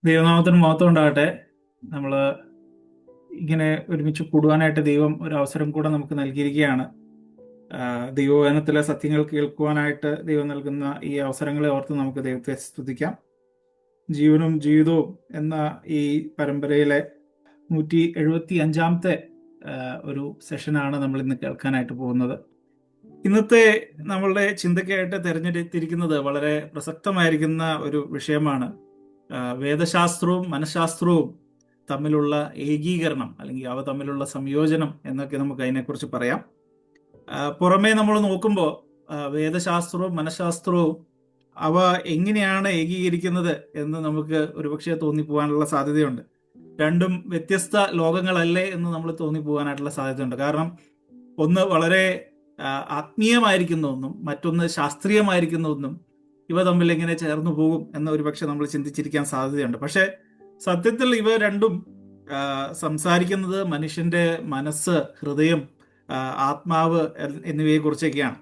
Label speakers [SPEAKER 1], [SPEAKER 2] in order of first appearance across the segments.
[SPEAKER 1] ദൈവനാമത്തിന് മഹത്വം ഉണ്ടാകട്ടെ. നമ്മൾ ഇങ്ങനെ ഒരുമിച്ച് കൂടുവാനായിട്ട് ദൈവം ഒരു അവസരം കൂടെ നമുക്ക് നൽകിയിരിക്കുകയാണ്. ദൈവവചനത്തിലെ സത്യങ്ങൾ കേൾക്കുവാനായിട്ട് ദൈവം നൽകുന്ന ഈ അവസരങ്ങളെ ഓർത്ത് നമുക്ക് ദൈവത്തെ സ്തുതിക്കാം. ജീവനും ജീവിതവും എന്ന ഈ പരമ്പരയിലെ 175-ാമത്തെ ഒരു സെഷനാണ് നമ്മൾ ഇന്ന് കേൾക്കാനായിട്ട് പോകുന്നത്. ഇന്നത്തെ നമ്മളുടെ ചിന്തയ്ക്കായിട്ട് തിരഞ്ഞെടുത്തിരിക്കുന്നത് വളരെ പ്രസക്തമായിരിക്കുന്ന ഒരു വിഷയമാണ്. വേദശാസ്ത്രവും മനഃശാസ്ത്രവും തമ്മിലുള്ള ഏകീകരണം, അല്ലെങ്കിൽ അവ തമ്മിലുള്ള സംയോജനം എന്നൊക്കെ നമുക്ക് അതിനെക്കുറിച്ച് പറയാം. പുറമേ നമ്മൾ നോക്കുമ്പോൾ വേദശാസ്ത്രവും മനഃശാസ്ത്രവും അവ എങ്ങനെയാണ് ഏകീകരിക്കുന്നത് എന്ന് നമുക്ക് ഒരുപക്ഷെ തോന്നിപ്പോകാനുള്ള സാധ്യതയുണ്ട്. രണ്ടും വ്യത്യസ്ത ലോകങ്ങളല്ലേ എന്ന് നമ്മൾ തോന്നിപ്പോകാനായിട്ടുള്ള സാധ്യതയുണ്ട്. കാരണം ഒന്ന് വളരെ ആത്മീയമായിരിക്കുന്ന ഒന്നും മറ്റൊന്ന് ശാസ്ത്രീയമായിരിക്കുന്ന ഒന്നും ഇവ തമ്മിൽ എങ്ങനെ ചേർന്നു പോകും എന്ന് ഒരുപക്ഷെ നമ്മൾ ചിന്തിച്ചിരിക്കാൻ സാധ്യതയുണ്ട്. പക്ഷെ സത്യത്തിൽ ഇവ രണ്ടും സംസാരിക്കുന്നത് മനുഷ്യന്റെ മനസ്സ്, ഹൃദയം, ആത്മാവ് എന്നിവയെ കുറിച്ചൊക്കെയാണ്.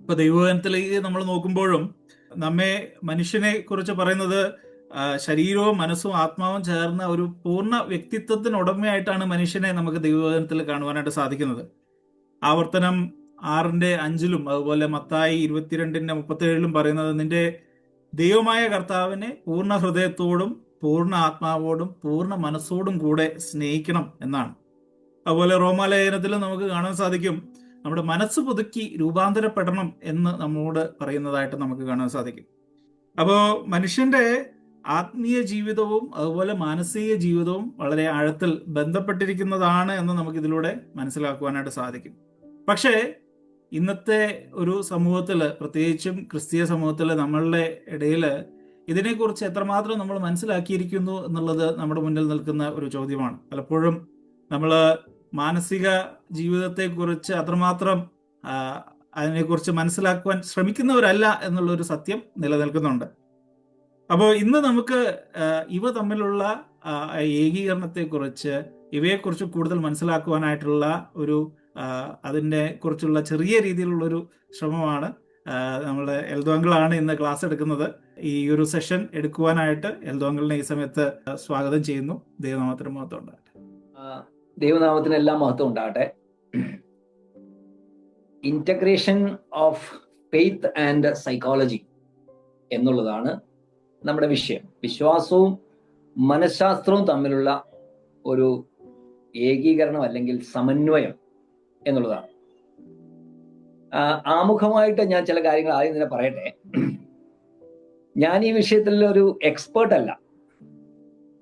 [SPEAKER 1] ഇപ്പൊ ദൈവവചനത്തിലേക്ക് നമ്മൾ നോക്കുമ്പോഴും മനുഷ്യനെ കുറിച്ച് പറയുന്നത് ശരീരവും മനസ്സും ആത്മാവും ചേർന്ന ഒരു പൂർണ്ണ വ്യക്തിത്വത്തിനുടമയായിട്ടാണ് മനുഷ്യനെ നമുക്ക് ദൈവവചനത്തിൽ കാണുവാനായിട്ട് സാധിക്കുന്നത്. ആവർത്തനം 6:5 അതുപോലെ മത്തായി 22:37 പറയുന്നത് നിന്റെ ദൈവമായ കർത്താവിനെ പൂർണ്ണ ഹൃദയത്തോടും പൂർണ്ണ ആത്മാവോടും പൂർണ്ണ മനസ്സോടും കൂടെ സ്നേഹിക്കണം എന്നാണ്. അതുപോലെ റോമാലേഖനത്തിൽ നമുക്ക് കാണാൻ സാധിക്കും നമ്മുടെ മനസ്സ് പുതുക്കി രൂപാന്തരപ്പെടണം എന്ന് നമ്മോട് പറയുന്നതായിട്ട് നമുക്ക് കാണാൻ സാധിക്കും. അപ്പോൾ മനുഷ്യന്റെ ആത്മീയ ജീവിതവും അതുപോലെ മാനസിക ജീവിതവും വളരെ ആഴത്തിൽ ബന്ധപ്പെട്ടിരിക്കുന്നതാണ് എന്ന് നമുക്കിതിലൂടെ മനസ്സിലാക്കുവാനായിട്ട് സാധിക്കും. പക്ഷേ ഇന്നത്തെ ഒരു സമൂഹത്തിൽ, പ്രത്യേകിച്ചും ക്രിസ്തീയ സമൂഹത്തിൽ നമ്മളുടെ ഇടയിൽ ഇതിനെക്കുറിച്ച് എത്രമാത്രം നമ്മൾ മനസ്സിലാക്കിയിരിക്കുന്നു എന്നുള്ളത് നമ്മുടെ മുന്നിൽ നിൽക്കുന്ന ഒരു ചോദ്യമാണ്. പലപ്പോഴും നമ്മൾ മാനസിക ജീവിതത്തെക്കുറിച്ച് അത്രമാത്രം അതിനെക്കുറിച്ച് മനസ്സിലാക്കുവാൻ ശ്രമിക്കുന്നവരല്ല എന്നുള്ളൊരു സത്യം നിലനിൽക്കുന്നുണ്ട്. അപ്പോൾ ഇന്ന് നമുക്ക് ഇവ തമ്മിലുള്ള ഏകീകരണത്തെക്കുറിച്ച്, ഇവയെക്കുറിച്ച് കൂടുതൽ മനസ്സിലാക്കുവാനായിട്ടുള്ള ഒരു അതിനെ കുറിച്ചുള്ള ചെറിയ രീതിയിലുള്ളൊരു ശ്രമമാണ്. നമ്മുടെ എൽദോങ്കിളാണ് ഇന്ന് ക്ലാസ് എടുക്കുന്നത്. ഈ ഒരു സെഷൻ എടുക്കുവാനായിട്ട് എൽദോങ്കിളിനെ ഈ സമയത്ത് സ്വാഗതം ചെയ്യുന്നു. ദൈവനാമത്തിന് മഹത്വം ഉണ്ടാകട്ടെ.
[SPEAKER 2] ദൈവനാമത്തിന് എല്ലാം മഹത്വം ഉണ്ടാകട്ടെ. Integration of faith and psychology എന്നുള്ളതാണ് നമ്മുടെ വിഷയം. വിശ്വാസവും മനഃശാസ്ത്രവും തമ്മിലുള്ള ഒരു ഏകീകരണം അല്ലെങ്കിൽ സമന്വയം എന്നുള്ളതാണ്. ആമുഖമായിട്ട് ഞാൻ ചില കാര്യങ്ങൾ ആദ്യം തന്നെ പറയട്ടെ. ഞാൻ ഈ വിഷയത്തിൽ ഒരു എക്സ്പേർട്ട് അല്ല,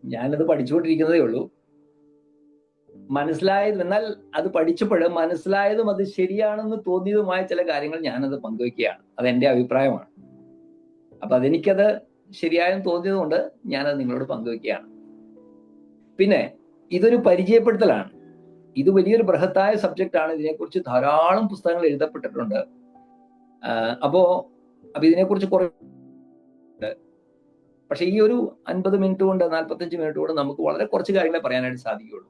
[SPEAKER 2] ഞാനത് പഠിച്ചുകൊണ്ടിരിക്കുന്നതേ ഉള്ളൂ. മനസ്സിലായതും, എന്നാൽ അത് പഠിച്ചപ്പോഴും മനസ്സിലായതും അത് ശരിയാണെന്ന് തോന്നിയതുമായ ചില കാര്യങ്ങൾ ഞാനത് പങ്കുവയ്ക്കുകയാണ്. അതെന്റെ അഭിപ്രായമാണ്. അപ്പൊ അതെനിക്കത് ശരിയായെന്ന് തോന്നിയത് കൊണ്ട് ഞാനത് നിങ്ങളോട് പങ്കുവയ്ക്കുകയാണ്. പിന്നെ ഇതൊരു പരിചയപ്പെടുത്തലാണ്. ഇത് വലിയൊരു ബൃഹത്തായ സബ്ജക്റ്റ് ആണ്. ഇതിനെക്കുറിച്ച് ധാരാളം പുസ്തകങ്ങൾ എഴുതപ്പെട്ടിട്ടുണ്ട്. അപ്പൊ ഇതിനെക്കുറിച്ച് കുറെ, പക്ഷെ ഈ ഒരു 50 മിനിറ്റ് കൊണ്ട് 45 മിനിറ്റ് കൊണ്ട് നമുക്ക് വളരെ കുറച്ച് കാര്യങ്ങളെ പറയാനായിട്ട് സാധിക്കുകയുള്ളൂ.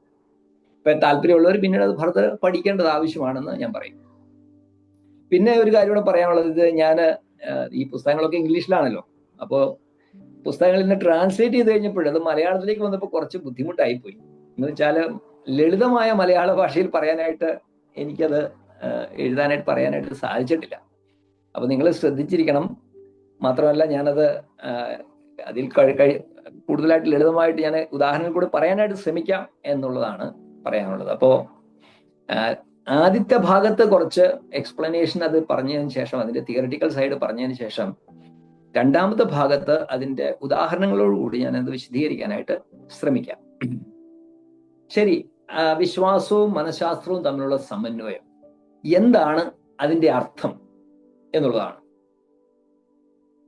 [SPEAKER 2] ഇപ്പൊ താല്പര്യമുള്ളവർ പിന്നീട് അത് ഫർദർ പഠിക്കേണ്ടത് ആവശ്യമാണെന്ന് ഞാൻ പറയും. പിന്നെ ഒരു കാര്യം കൂടെ പറയാനുള്ളത്, ഇത് ഞാൻ ഈ പുസ്തകങ്ങളൊക്കെ ഇംഗ്ലീഷിലാണല്ലോ. അപ്പോൾ പുസ്തകങ്ങളിൽ നിന്ന് ട്രാൻസ്ലേറ്റ് ചെയ്ത് കഴിഞ്ഞപ്പോൾ അത് മലയാളത്തിലേക്ക് വന്നപ്പോൾ കുറച്ച് ബുദ്ധിമുട്ടായിപ്പോയി. എന്ന് വെച്ചാൽ ലളിതമായ മലയാള ഭാഷയിൽ പറയാനായിട്ട് എനിക്കത് എഴുതാനായിട്ട് പറയാനായിട്ട് സാധിച്ചിട്ടില്ല. അപ്പൊ നിങ്ങൾ ശ്രദ്ധിച്ചിരിക്കണം. മാത്രമല്ല ഞാനത് അതിൽ കൂടുതലായിട്ട് ലളിതമായിട്ട് ഞാൻ ഉദാഹരണങ്ങൾ കൂടി പറയാനായിട്ട് ശ്രമിക്കാം എന്നുള്ളതാണ് പറയാനുള്ളത്. അപ്പോ ആദ്യത്തെ ഭാഗത്ത് കുറച്ച് എക്സ്പ്ലനേഷൻ അത് പറഞ്ഞതിന് ശേഷം, അതിന്റെ തിയറിറ്റിക്കൽ സൈഡ് പറഞ്ഞതിന് ശേഷം, രണ്ടാമത്തെ ഭാഗത്ത് അതിന്റെ ഉദാഹരണങ്ങളോടുകൂടി ഞാനത് വിശദീകരിക്കാനായിട്ട് ശ്രമിക്കാം. ശരി, വിശ്വാസവും മനഃശാസ്ത്രവും തമ്മിലുള്ള സമന്വയം എന്താണ്, അതിന്റെ അർത്ഥം എന്നുള്ളതാണ്.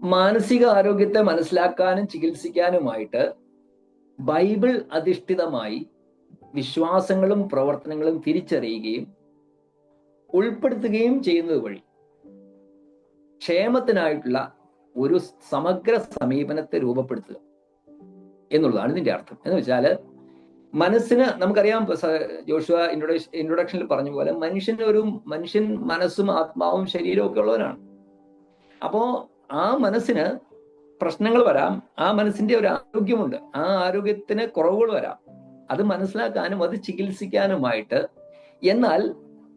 [SPEAKER 2] മാനസിക ആരോഗ്യത്തെ മനസ്സിലാക്കാനും ചികിത്സിക്കാനുമായിട്ട് ബൈബിൾ അധിഷ്ഠിതമായി വിശ്വാസങ്ങളും പ്രവർത്തനങ്ങളും തിരിച്ചറിയുകയും ഉൾപ്പെടുത്തുകയും ചെയ്യുന്നത് വഴി ക്ഷേമത്തിനായിട്ടുള്ള ഒരു സമഗ്ര സമീപനത്തെ രൂപപ്പെടുത്തുക എന്നുള്ളതാണ് ഇതിന്റെ അർത്ഥം. എന്ന് വെച്ചാല് മനസ്സിന്, നമുക്കറിയാം, ജോഷുവ ഇൻട്രൊഡക്ഷനിൽ പറഞ്ഞ പോലെ മനുഷ്യൻ മനസ്സും ആത്മാവും ശരീരവും ഒക്കെ ഉള്ളവനാണ്. അപ്പോ ആ മനസ്സിന് പ്രശ്നങ്ങൾ വരാം, ആ മനസ്സിന്റെ ഒരു ആരോഗ്യമുണ്ട്, ആ ആരോഗ്യത്തിന് കുറവുകൾ വരാം. അത് മനസ്സിലാക്കാനും അത് ചികിത്സിക്കാനുമായിട്ട്, എന്നാൽ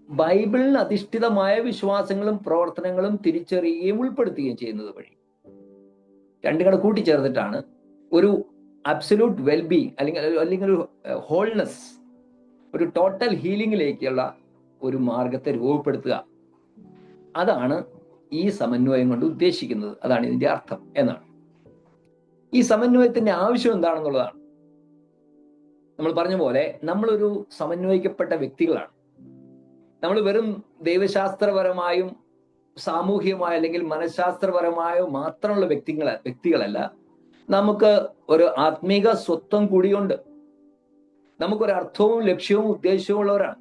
[SPEAKER 2] ബൈബിളിൽ അധിഷ്ഠിതമായ വിശ്വാസങ്ങളും പ്രവർത്തനങ്ങളും തിരിച്ചറിയുകയും ഉൾപ്പെടുത്തുകയും ചെയ്യുന്നത് വഴി രണ്ടും കൂടെ കൂട്ടിച്ചേർത്തിട്ടാണ് ഒരു അബ്സല്യൂട്ട് വെൽബീങ് അല്ലെങ്കിൽ ഒരു ഹോൾനെസ്, ഒരു ടോട്ടൽ ഹീലിംഗിലേക്കുള്ള ഒരു മാർഗത്തെ രൂപപ്പെടുത്തുക. അതാണ് ഈ സമന്വയം കൊണ്ട് ഉദ്ദേശിക്കുന്നത്. അതാണ് ഇതിന്റെ അർത്ഥം എന്നാണ്. ഈ സമന്വയത്തിന്റെ ആവശ്യം എന്താണെന്നുള്ളതാണ്. നമ്മൾ പറഞ്ഞ പോലെ നമ്മളൊരു സമന്വയിക്കപ്പെട്ട വ്യക്തികളാണ്. നമ്മൾ വെറും ദൈവശാസ്ത്രപരമായും സാമൂഹികമായോ അല്ലെങ്കിൽ മനഃശാസ്ത്രപരമായോ മാത്രമുള്ള വ്യക്തികളല്ല. നമുക്ക് ഒരു ആത്മീക സ്വത്വം കൂടിയുണ്ട്. നമുക്കൊരു അർത്ഥവും ലക്ഷ്യവും ഉദ്ദേശവും ഉള്ളവരാണ്.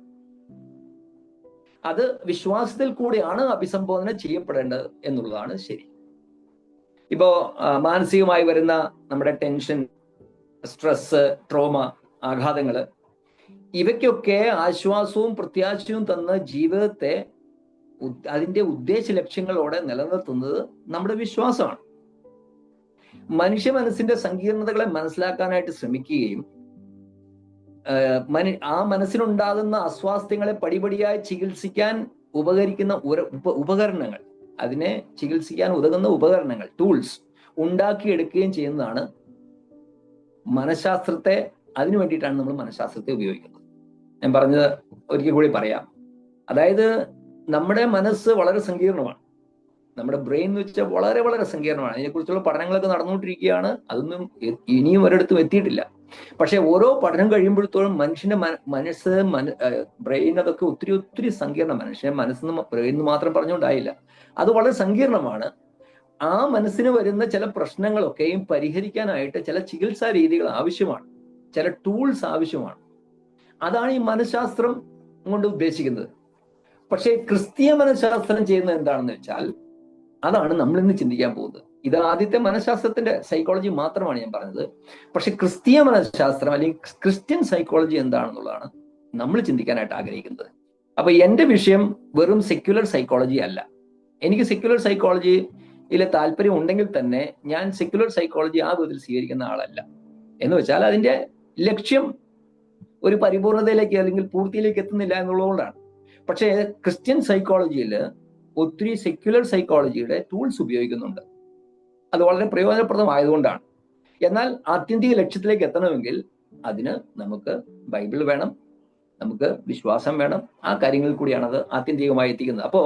[SPEAKER 2] അത് വിശ്വാസത്തിൽ കൂടിയാണ് അഭിസംബോധന ചെയ്യപ്പെടേണ്ടത് എന്നുള്ളതാണ് ശരി. ഇപ്പോ മാനസികമായി വരുന്ന നമ്മുടെ ടെൻഷൻ, സ്ട്രെസ്, ട്രോമ, ആഘാതങ്ങള്, ഇവയ്ക്കൊക്കെ ആശ്വാസവും പ്രത്യാശയും തന്ന ജീവിതത്തെ അതിന്റെ ഉദ്ദേശ ലക്ഷ്യങ്ങളോടെ നിലനിർത്തുന്നത് നമ്മുടെ വിശ്വാസമാണ്. മനുഷ്യ മനസ്സിന്റെ സങ്കീർണതകളെ മനസ്സിലാക്കാനായിട്ട് ശ്രമിക്കുകയും ആ മനസ്സിനുണ്ടാകുന്ന അസ്വാസ്ഥ്യങ്ങളെ പടിപടിയായി ചികിത്സിക്കാൻ ഉപകരിക്കുന്ന ഉപകരണങ്ങൾ, അതിനെ ചികിത്സിക്കാൻ ഉതകുന്ന ഉപകരണങ്ങൾ, ടൂൾസ് ഉണ്ടാക്കിയെടുക്കുകയും ചെയ്യുന്നതാണ് മനഃശാസ്ത്രത്തെ. അതിനു വേണ്ടിയിട്ടാണ് നമ്മൾ മനഃശാസ്ത്രത്തെ ഉപയോഗിക്കുന്നത്. ഞാൻ പറഞ്ഞത് ഒരിക്കൽ കൂടി പറയാം. അതായത് നമ്മുടെ മനസ്സ് വളരെ സങ്കീർണമാണ്. നമ്മുടെ ബ്രെയിൻ എന്ന് വെച്ചാൽ വളരെ വളരെ സങ്കീർണമാണ്. അതിനെക്കുറിച്ചുള്ള പഠനങ്ങളൊക്കെ നടന്നുകൊണ്ടിരിക്കുകയാണ്. അതൊന്നും ഇനിയും ഒരിടത്തും എത്തിയിട്ടില്ല. പക്ഷെ ഓരോ പഠനം കഴിയുമ്പോഴത്തോളം മനുഷ്യന്റെ മനസ്സ്, ബ്രെയിൻ, അതൊക്കെ ഒത്തിരി ഒത്തിരി സങ്കീർണം. മനുഷ്യന്റെ മനസ്സെന്ന് ബ്രെയിൻ മാത്രം പറഞ്ഞുകൊണ്ടായില്ല, അത് വളരെ സങ്കീർണമാണ്. ആ മനസ്സിന് വരുന്ന ചില പ്രശ്നങ്ങളൊക്കെയും പരിഹരിക്കാനായിട്ട് ചില ചികിത്സാ രീതികൾ ആവശ്യമാണ്, ചില ടൂൾസ് ആവശ്യമാണ്. അതാണ് ഈ മനഃശാസ്ത്രം കൊണ്ട് ഉദ്ദേശിക്കുന്നത്. പക്ഷേ ക്രിസ്തീയ മനഃശാസ്ത്രം ചെയ്യുന്നത് എന്താണെന്ന് വെച്ചാൽ, അതാണ് നമ്മൾ ഇന്ന് ചിന്തിക്കാൻ പോകുന്നത്. ഇത് ആദ്യത്തെ മനഃശാസ്ത്രത്തിന്റെ സൈക്കോളജി മാത്രമാണ് ഞാൻ പറഞ്ഞത്. പക്ഷെ ക്രിസ്തീയ മനഃശാസ്ത്രം അല്ലെങ്കിൽ ക്രിസ്ത്യൻ സൈക്കോളജി എന്താണെന്നുള്ളതാണ് നമ്മൾ ചിന്തിക്കാനായിട്ട് ആഗ്രഹിക്കുന്നത്. അപ്പൊ എന്റെ വിഷയം വെറും സെക്യുലർ സൈക്കോളജി അല്ല. എനിക്ക് സെക്യുലർ സൈക്കോളജിയിലെ താല്പര്യം ഉണ്ടെങ്കിൽ തന്നെ ഞാൻ സെക്യുലർ സൈക്കോളജി ആ വിധത്തിൽ സ്വീകരിക്കുന്ന ആളല്ല. എന്ന് വെച്ചാൽ അതിന്റെ ലക്ഷ്യം ഒരു പരിപൂർണതയിലേക്ക് അല്ലെങ്കിൽ പൂർത്തിയിലേക്ക് എത്തുന്നില്ല എന്നുള്ളതുകൊണ്ടാണ്. പക്ഷേ ക്രിസ്ത്യൻ സൈക്കോളജിയിൽ ഒത്തിരി സെക്യുലർ സൈക്കോളജിയുടെ ടൂൾസ് ഉപയോഗിക്കുന്നുണ്ട്. അത് വളരെ പ്രയോജനപ്രദമായതുകൊണ്ടാണ്. എന്നാൽ ആത്യന്തിക ലക്ഷ്യത്തിലേക്ക് എത്തണമെങ്കിൽ അതിന് നമുക്ക് ബൈബിൾ വേണം, നമുക്ക് വിശ്വാസം വേണം. ആ കാര്യങ്ങളിൽ കൂടിയാണ് അത് ആത്യന്തികമായി എത്തിക്കുന്നത്. അപ്പോ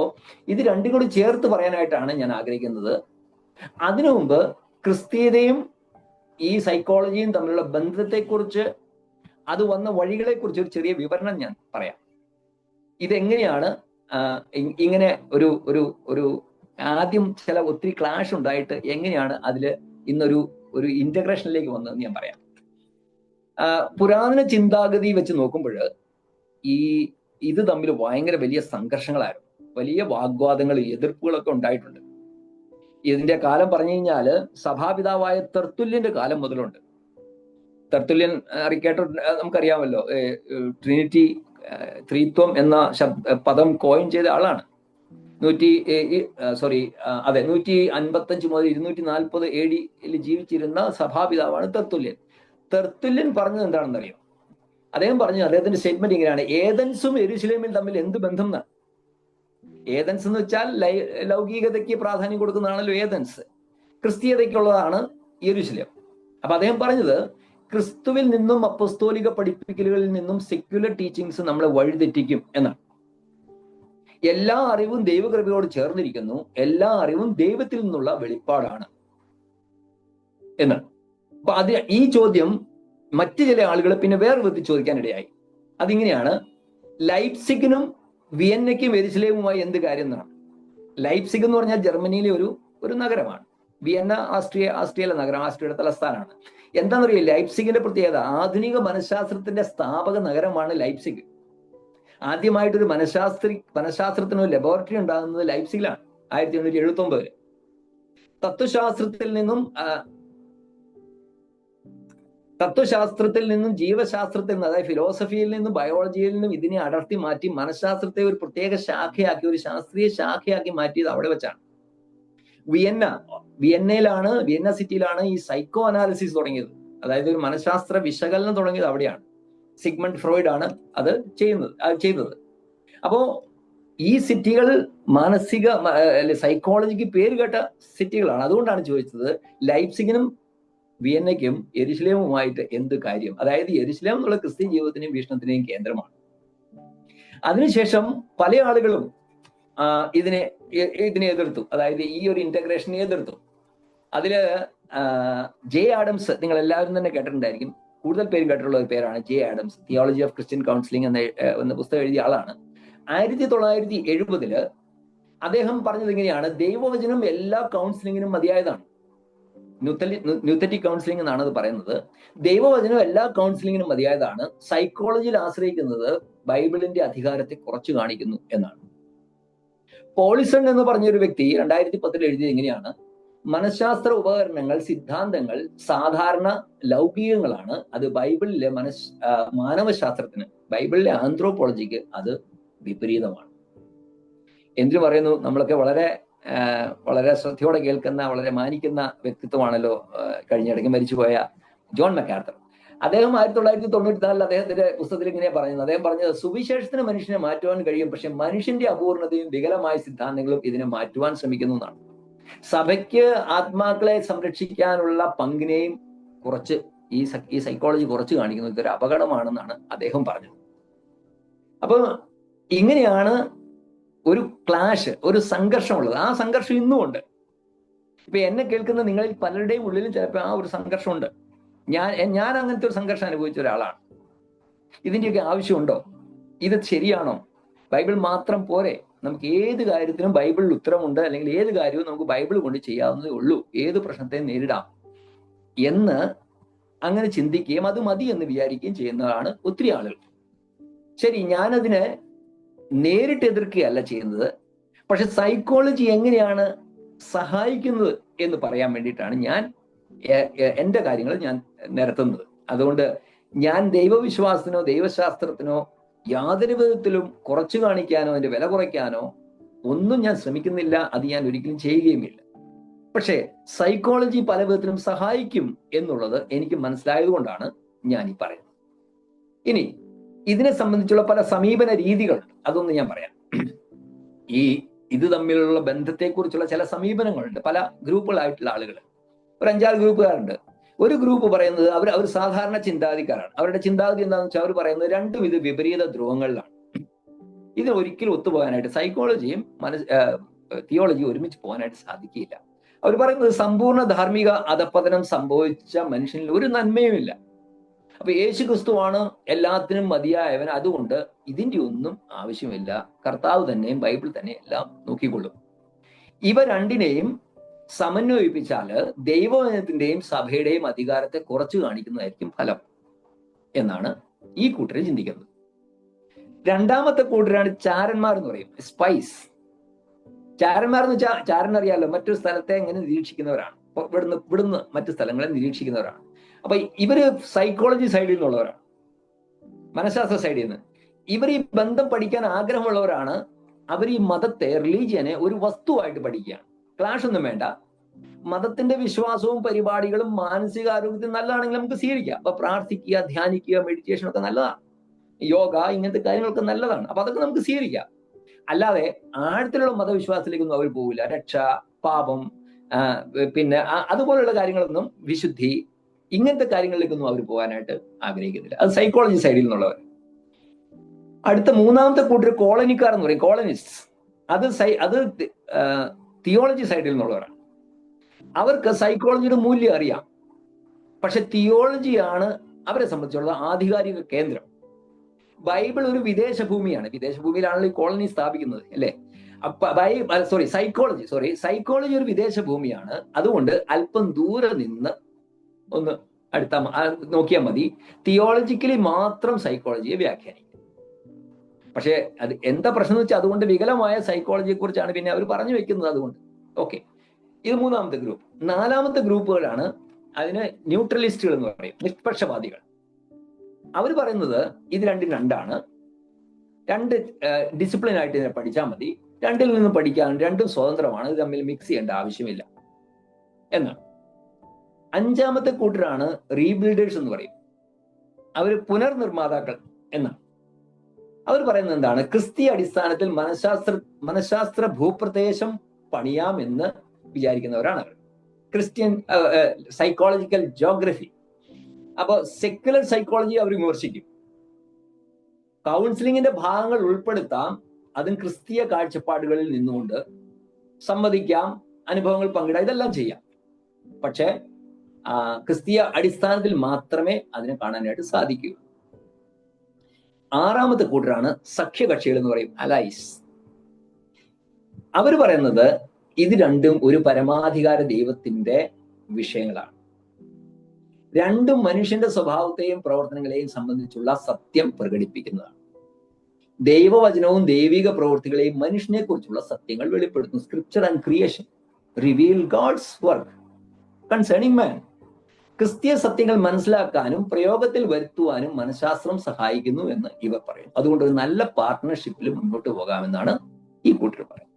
[SPEAKER 2] ഇത് രണ്ടും കൂടി ചേർത്ത് പറയാനായിട്ടാണ് ഞാൻ ആഗ്രഹിക്കുന്നത്. അതിനു മുമ്പ് ക്രിസ്തീയതയും ഈ സൈക്കോളജിയും തമ്മിലുള്ള ബന്ധത്തെക്കുറിച്ച്, അത് വന്ന വഴികളെക്കുറിച്ച് ഒരു ചെറിയ വിവരണം ഞാൻ പറയാം. ഇതെങ്ങനെയാണ് ഇങ്ങനെ ഒരു ഒരു ഒരു ആദ്യം ചില ഒത്തിരി ക്ലാഷ് ഉണ്ടായിട്ട് എങ്ങനെയാണ് അതിൽ ഇന്നൊരു ഒരു ഇന്റഗ്രേഷനിലേക്ക് വന്നതെന്ന് ഞാൻ പറയാം. പുരാതന ചിന്താഗതി വെച്ച് നോക്കുമ്പോൾ ഇത് തമ്മിൽ ഭയങ്കര വലിയ സംഘർഷങ്ങളായിരുന്നു. വലിയ വാഗ്വാദങ്ങൾ, എതിർപ്പുകളൊക്കെ ഉണ്ടായിട്ടുണ്ട്. ഇതിന്റെ കാലം പറഞ്ഞു കഴിഞ്ഞാൽ സഭാപിതാവായ തെർത്തുല്യന്റെ കാലം മുതലുണ്ട്. തെർത്തുല്യൻ കേട്ടോ, നമുക്കറിയാമല്ലോ, ട്രിനിറ്റി, ത്രിത്വം എന്ന പദം കോയിൻ ചെയ്ത ആളാണ്. 155 മുതൽ 240 AD ജീവിച്ചിരുന്ന സഭാപിതാവാണ് തെർത്തുല്യൻ. തെർത്തുല്യൻ പറഞ്ഞത് എന്താണെന്ന് അറിയാം? അദ്ദേഹം പറഞ്ഞു, അദ്ദേഹത്തിന്റെ സ്റ്റേറ്റ്മെന്റ് ഇങ്ങനെയാണ്: ഏതൻസും യെരുശലേമും തമ്മിൽ എന്ത് ബന്ധം എന്നാണ്. ഏതൻസ് എന്ന് വെച്ചാൽ ലൗകികതയ്ക്ക് പ്രാധാന്യം കൊടുക്കുന്നതാണല്ലോ ഏതൻസ്. ക്രിസ്തീയതയ്ക്കുള്ളതാണ് യെരുശലേം. അപ്പൊ അദ്ദേഹം പറഞ്ഞത്, ക്രിസ്തുവിൽ നിന്നും അപ്പസ്തോലിക പഠിപ്പിക്കലുകളിൽ നിന്നും സെക്യുലർ ടീച്ചിങ്സ് നമ്മളെ വഴിതെറ്റിക്കും എന്നാണ്. എല്ലാ അറിവും ദൈവകൃപയോട് ചേർന്നിരിക്കുന്നു, എല്ലാ അറിവും ദൈവത്തിൽ നിന്നുള്ള വെളിപ്പാടാണ് എന്നാണ്. അപ്പൊ ഈ ചോദ്യം മറ്റു ചില ആളുകൾ പിന്നെ വേറെ വിധത്തിൽ ചോദിക്കാനിടയായി. അതിങ്ങനെയാണ്: ലൈപ്സിഗിനും വിയന്നയ്ക്കും യെരുശലേമുമായി എന്ത് കാര്യം എന്നാണ്. ലൈപ്സിഗ് എന്ന് പറഞ്ഞാൽ ജർമ്മനിയിലെ ഒരു നഗരമാണ്. വിയന്ന ആസ്ട്രിയയിലെ നഗരം, ആസ്ട്രിയയുടെ തലസ്ഥാനമാണ്. എന്താണെന്നറിയില്ല, ലൈപ്സിഗിന്റെ പ്രത്യേകത, ആധുനിക മനഃശാസ്ത്രത്തിന്റെ സ്ഥാപക നഗരമാണ് ലൈപ്സിഗ്. ആദ്യമായിട്ടൊരു മനഃശാസ്ത്രത്തിന് ഒരു ലബോറട്ടറി ഉണ്ടാകുന്നത് ലൈപ്സിഗിലാണ് 1879. തത്വശാസ്ത്രത്തിൽ നിന്നും ജീവശാസ്ത്രത്തിൽ നിന്നും, അതായത് ഫിലോസഫിയിൽ നിന്നും ബയോളജിയിൽ നിന്നും ഇതിനെ അടർത്തി മാറ്റി മനഃശാസ്ത്രത്തെ ഒരു പ്രത്യേക ശാഖയാക്കി, ഒരു ശാസ്ത്രീയ ശാഖയാക്കി മാറ്റിയത് അവിടെ വെച്ചാണ്. വിയന്ന സിറ്റിയിലാണ് ഈ സൈക്കോ അനാലിസിസ് തുടങ്ങിയത്. അതായത് ഒരു മനഃശാസ്ത്ര വിശകലനം തുടങ്ങിയത് അവിടെയാണ്. സിഗ്മണ്ട് ഫ്രോയിഡ് ആണ് അത് ചെയ്തത്. അപ്പോ ഈ സിറ്റികൾ മാനസിക സൈക്കോളജിക്ക് പേര് കേട്ട സിറ്റികളാണ്. അതുകൊണ്ടാണ് ചോദിച്ചത്, ലൈപ്സിഗിനും വിയന്നയ്ക്കും യെരുശലേമുമായിട്ട് എന്ത് കാര്യം? അതായത് യെരുശലേം എന്നുള്ള ക്രിസ്ത്യൻ ജീവിതത്തിന്റെയും വീക്ഷണത്തിന്റെയും കേന്ദ്രമാണ്. അതിനുശേഷം പല ആളുകളും ഇതിനെ എതിർത്തു. അതായത് ഈ ഒരു ഇന്റഗ്രേഷനെ എതിർത്തു. അതില് ജെ ആഡംസ്, നിങ്ങൾ എല്ലാവരും തന്നെ കേട്ടിട്ടുണ്ടായിരിക്കും, കൂടുതൽ പേരും കേട്ടിട്ടുള്ള ഒരു പേരാണ് J Adams. Theology of Christian counselling എന്ന പുസ്തകം എഴുതിയ ആളാണ്. 1970 അദ്ദേഹം പറഞ്ഞത് ഇങ്ങനെയാണ്: ദൈവവചനം എല്ലാ കൗൺസിലിങ്ങിനും മതിയായതാണ്. ന്യൂത്തറ്റിക് കൗൺസിലിംഗ് എന്നാണ് അത് പറയുന്നത്. ദൈവവചനം എല്ലാ കൗൺസിലിങ്ങിനും മതിയായതാണ്. സൈക്കോളജിയിൽ ആശ്രയിക്കുന്നത് ബൈബിളിന്റെ അധികാരത്തെ കുറച്ചു കാണിക്കുന്നു എന്നാണ്. പോളിസൺ എന്ന് പറഞ്ഞൊരു വ്യക്തി 2010 എഴുതിയത് ഇങ്ങനെയാണ്: മനഃശാസ്ത്ര ഉപകരണങ്ങൾ, സിദ്ധാന്തങ്ങൾ സാധാരണ ലൗകികങ്ങളാണ്. അത് ബൈബിളിലെ മാനവശാസ്ത്രത്തിന്, ബൈബിളിലെ ആന്ത്രോപോളജിക്ക് അത് വിപരീതമാണ്. എന്തിനു പറയുന്നു? നമ്മളൊക്കെ വളരെ ശ്രദ്ധയോടെ കേൾക്കുന്ന, വളരെ മാനിക്കുന്ന വ്യക്തിത്വമാണല്ലോ കഴിഞ്ഞിടയ്ക്ക് മരിച്ചുപോയ ജോൺ മക്കാർത്തർ. അദ്ദേഹം 1994 അദ്ദേഹത്തിന്റെ പുസ്തകത്തിൽ ഇങ്ങനെ പറയുന്നത്, അദ്ദേഹം പറഞ്ഞത്, സുവിശേഷത്തിന് മനുഷ്യനെ മാറ്റുവാൻ കഴിയും, പക്ഷെ മനുഷ്യന്റെ അപൂർണതയും വികലമായ സിദ്ധാന്തങ്ങളും ഇതിനെ മാറ്റുവാൻ ശ്രമിക്കുന്നു എന്നാണ്. സഭയ്ക്ക് ആത്മാക്കളെ സംരക്ഷിക്കാനുള്ള പങ്കിനെയും കുറച്ച് ഈ സൈക്കോളജി കുറച്ച് കാണിക്കുന്നത് ഇതൊരു അപകടമാണെന്നാണ് അദ്ദേഹം പറഞ്ഞത്. അപ്പൊ ഇങ്ങനെയാണ് ഒരു ക്ലാഷ്, ഒരു സംഘർഷമുള്ളത്. ആ സംഘർഷം ഇന്നും ഉണ്ട്. ഇപ്പൊ എന്നെ കേൾക്കുന്ന നിങ്ങളിൽ പലരുടെയും ഉള്ളിലും ചിലപ്പോൾ ആ ഒരു സംഘർഷമുണ്ട്. ഞാൻ അങ്ങനത്തെ ഒരു സംഘർഷം അനുഭവിച്ച ഒരാളാണ്. ഇതിന്റെയൊക്കെ ആവശ്യമുണ്ടോ? ഇത് ശരിയാണോ? ബൈബിൾ മാത്രം പോരെ? നമുക്ക് ഏത് കാര്യത്തിനും ബൈബിളിൽ ഉത്തരമുണ്ട്, അല്ലെങ്കിൽ ഏത് കാര്യവും നമുക്ക് ബൈബിൾ കൊണ്ട് ചെയ്യാവുന്നതേ ഉള്ളൂ, ഏത് പ്രശ്നത്തെ നേരിടാം എന്ന് അങ്ങനെ ചിന്തിക്കുകയും അത് മതി എന്ന് വിചാരിക്കുകയും ചെയ്യുന്നതാണ് ഒത്തിരി ആളുകൾ. ശരി, ഞാനതിനെ നേരിട്ട് എതിർക്കുകയല്ല ചെയ്യുന്നത്, പക്ഷെ സൈക്കോളജി എങ്ങനെയാണ് സഹായിക്കുന്നത് എന്ന് പറയാൻ വേണ്ടിയിട്ടാണ് ഞാൻ എൻ്റെ കാര്യങ്ങൾ ഞാൻ നിരത്തുന്നത്. അതുകൊണ്ട് ഞാൻ ദൈവവിശ്വാസത്തിനോ ദൈവശാസ്ത്രത്തിനോ യാതൊരു വിധത്തിലും കുറച്ചു കാണിക്കാനോ അതിന്റെ വില കുറയ്ക്കാനോ ഒന്നും ഞാൻ ശ്രമിക്കുന്നില്ല. അത് ഞാൻ ഒരിക്കലും ചെയ്യുകയുമില്ല. പക്ഷേ സൈക്കോളജി പല വിധത്തിലും സഹായിക്കും എന്നുള്ളത് എനിക്ക് മനസ്സിലായത് കൊണ്ടാണ് ഞാൻ ഈ പറയുന്നത്. ഇനി ഇതിനെ സംബന്ധിച്ചുള്ള പല സമീപന രീതികളുണ്ട്, അതൊന്ന് ഞാൻ പറയാം. ഇത് തമ്മിലുള്ള ബന്ധത്തെക്കുറിച്ചുള്ള ചില സമീപനങ്ങളുണ്ട്. പല ഗ്രൂപ്പുകളായിട്ടുള്ള ആളുകൾ, ഒരു 5-6 ഗ്രൂപ്പുകാരുണ്ട്. ഒരു ഗ്രൂപ്പ് പറയുന്നത് അവർ സാധാരണ ചിന്താഗതിക്കാരാണ്. അവരുടെ ചിന്താഗതി എന്താണെന്ന് വെച്ചാൽ അവർ പറയുന്നത് രണ്ടും ഇത് വിപരീത ധ്രുവങ്ങളിലാണ്. ഇത് ഒരിക്കലും ഒത്തുപോകാനായിട്ട് സൈക്കോളജിയും തിയോളജിയും ഒരുമിച്ച് പോകാനായിട്ട് സാധിക്കില്ല. അവർ പറയുന്നത് സമ്പൂർണ്ണ ധാർമ്മിക അധപ്പതനം സംഭവിച്ച മനുഷ്യനിൽ ഒരു നന്മയുമില്ല. അപ്പൊ യേശു ക്രിസ്തുവാണ് എല്ലാത്തിനും മതിയായവൻ, അതുകൊണ്ട് ഇതിന്റെ ഒന്നും ആവശ്യമില്ല, കർത്താവ് തന്നെയും ബൈബിൾ തന്നെ എല്ലാം നോക്കിക്കൊള്ളും. ഇവ രണ്ടിനെയും സമന്വയിപ്പിച്ചാല് ദൈവവചനത്തിന്റെയും സഭയുടെയും അധികാരത്തെ കുറച്ചു കാണിക്കുന്നതായിരിക്കും ഫലം എന്നാണ് ഈ കൂട്ടർ ചിന്തിക്കുന്നത്. രണ്ടാമത്തെ കൂട്ടരാണ് ചാരന്മാർ എന്ന് പറയും, സ്പൈസ്. ചാരന്മാർ എന്ന് വെച്ചാൽ, ചാരൻ അറിയാലോ, മറ്റൊരു സ്ഥലത്തെ എങ്ങനെ നിരീക്ഷിക്കുന്നവരാണ്, ഇവിടുന്ന് മറ്റു സ്ഥലങ്ങളെ നിരീക്ഷിക്കുന്നവരാണ്. അപ്പൊ ഇവര് സൈക്കോളജി സൈഡിൽ നിന്നുള്ളവരാണ്, മനഃശാസ്ത്ര സൈഡിൽ നിന്ന്. ഇവർ ഈ ബന്ധം പഠിക്കാൻ ആഗ്രഹമുള്ളവരാണ്. അവർ ഈ മതത്തെ, റിലീജിയനെ ഒരു വസ്തുവായിട്ട് പഠിക്കുകയാണ്. ക്ലാഷ് ഒന്നും വേണ്ട. മതത്തിന്റെ വിശ്വാസവും പരിപാടികളും മാനസികാരോഗ്യത്തിന് നല്ലതാണെങ്കിൽ നമുക്ക് സ്വീകരിക്കാം. അപ്പൊ പ്രാർത്ഥിക്കുക, ധ്യാനിക്കുക, മെഡിറ്റേഷൻ ഒക്കെ നല്ലതാണ്, യോഗ, ഇങ്ങനത്തെ കാര്യങ്ങളൊക്കെ നല്ലതാണ്. അപ്പൊ അതൊക്കെ നമുക്ക് സ്വീകരിക്കാം. അല്ലാതെ ആഴത്തിലുള്ള മതവിശ്വാസത്തിലേക്കൊന്നും അവർ പോകില്ല. രക്ഷ, പാപം, പിന്നെ അതുപോലുള്ള കാര്യങ്ങളൊന്നും, വിശുദ്ധി, ഇങ്ങനത്തെ കാര്യങ്ങളിലേക്കൊന്നും അവർ പോകാനായിട്ട് ആഗ്രഹിക്കുന്നില്ല. അത് സൈക്കോളജി സൈഡിൽ നിന്നുള്ളവർ. അടുത്ത മൂന്നാമത്തെ കൂട്ടർ കോളനിക്കാർ എന്ന് പറയും, കോളനിസ്റ്റ്. അത് തിയോളജി സൈഡിൽ നിന്നുള്ളവരാണ്. അവർക്ക് സൈക്കോളജിയുടെ മൂല്യം അറിയാം, പക്ഷെ തിയോളജിയാണ് അവരെ സംബന്ധിച്ചുള്ള ആധികാരിക കേന്ദ്രം. ബൈബിൾ ഒരു വിദേശ ഭൂമിയാണ്. വിദേശ ഭൂമിയിലാണല്ലോ ഈ കോളനി സ്ഥാപിക്കുന്നത്, അല്ലേ? സൈക്കോളജി ഒരു വിദേശ ഭൂമിയാണ്. അതുകൊണ്ട് അല്പം ദൂരെ നിന്ന് ഒന്ന് നോക്കിയാൽ മതി. തിയോളജിക്കലി മാത്രം സൈക്കോളജിയെ വ്യാഖ്യാനിക്കും. പക്ഷെ അത് എന്താ പ്രശ്നം എന്ന് വെച്ചാൽ, അതുകൊണ്ട് വികലമായ സൈക്കോളജിയെ കുറിച്ചാണ് പിന്നെ അവർ പറഞ്ഞു വെക്കുന്നത്. അതുകൊണ്ട് ഓക്കെ, ഇത് മൂന്നാമത്തെ ഗ്രൂപ്പ്. നാലാമത്തെ ഗ്രൂപ്പുകളാണ് അതിന് ന്യൂട്രലിസ്റ്റുകൾ എന്ന് പറയും, നിഷ്പക്ഷവാദികൾ. അവർ പറയുന്നത് ഇത് രണ്ടും രണ്ടാണ്, രണ്ട് ഡിസിപ്ലിൻ ആയിട്ട് ഇതിനെ പഠിച്ചാൽ മതി, രണ്ടിൽ നിന്ന് പഠിക്കാൻ, രണ്ടും സ്വതന്ത്രമാണ്, ഇത് തമ്മിൽ മിക്സ് ചെയ്യേണ്ട ആവശ്യമില്ല എന്നാണ്. അഞ്ചാമത്തെ കൂട്ടരാണ് റീബിൽഡേഴ്സ് എന്ന് പറയും. അവർ പുനർനിർമ്മാതാക്കൾ എന്നാണ്. അവർ പറയുന്നത് എന്താണ്? ക്രിസ്തീയ അടിസ്ഥാനത്തിൽ മനഃശാസ്ത്ര ഭൂപ്രദേശം പണിയാം എന്ന് വിചാരിക്കുന്നവരാണ് അവർ. Christian psychological geography. അപ്പോൾ സെക്യുലർ സൈക്കോളജി അവർ വിമർശിക്കും. കൗൺസിലിങ്ങിന്റെ ഭാഗങ്ങൾ ഉൾപ്പെടുത്താം, അതും ക്രിസ്തീയ കാഴ്ചപ്പാടുകളിൽ നിന്നുകൊണ്ട് സമ്മതിക്കാം, അനുഭവങ്ങൾ പങ്കിടാം, ഇതെല്ലാം ചെയ്യാം. പക്ഷേ ക്രിസ്തീയ അടിസ്ഥാനത്തിൽ മാത്രമേ അതിനെ കാണാനായിട്ട് സാധിക്കൂ. ആറാമത്തെ കൂട്ടരാണ് സഖ്യകക്ഷികൾ എന്ന് പറയും, അലൈസ്. അവർ പറയുന്നത് ഇത് രണ്ടും ഒരു പരമാധികാര ദൈവത്തിന്റെ വിഷയങ്ങളാണ്. രണ്ടും മനുഷ്യന്റെ സ്വഭാവത്തെയും പ്രവർത്തനങ്ങളെയും സംബന്ധിച്ചുള്ള സത്യം പ്രകടിപ്പിക്കുന്നതാണ്. ദൈവവചനവും ദൈവിക പ്രവൃത്തികളെയും മനുഷ്യനെ കുറിച്ചുള്ള സത്യങ്ങൾ വെളിപ്പെടുത്തുന്നു. Scripture and creation reveal God's work concerning man. ക്രിസ്തീയ സത്യങ്ങൾ മനസ്സിലാക്കാനും പ്രയോഗത്തിൽ വരുത്തുവാനും മനഃശാസ്ത്രം സഹായിക്കുന്നു എന്ന് ഇവർ പറയും. അതുകൊണ്ട് ഒരു നല്ല പാർട്ട്ണർഷിപ്പിൽ മുന്നോട്ട് പോകാമെന്നാണ് ഈ കൂട്ടർ പറയുന്നത്.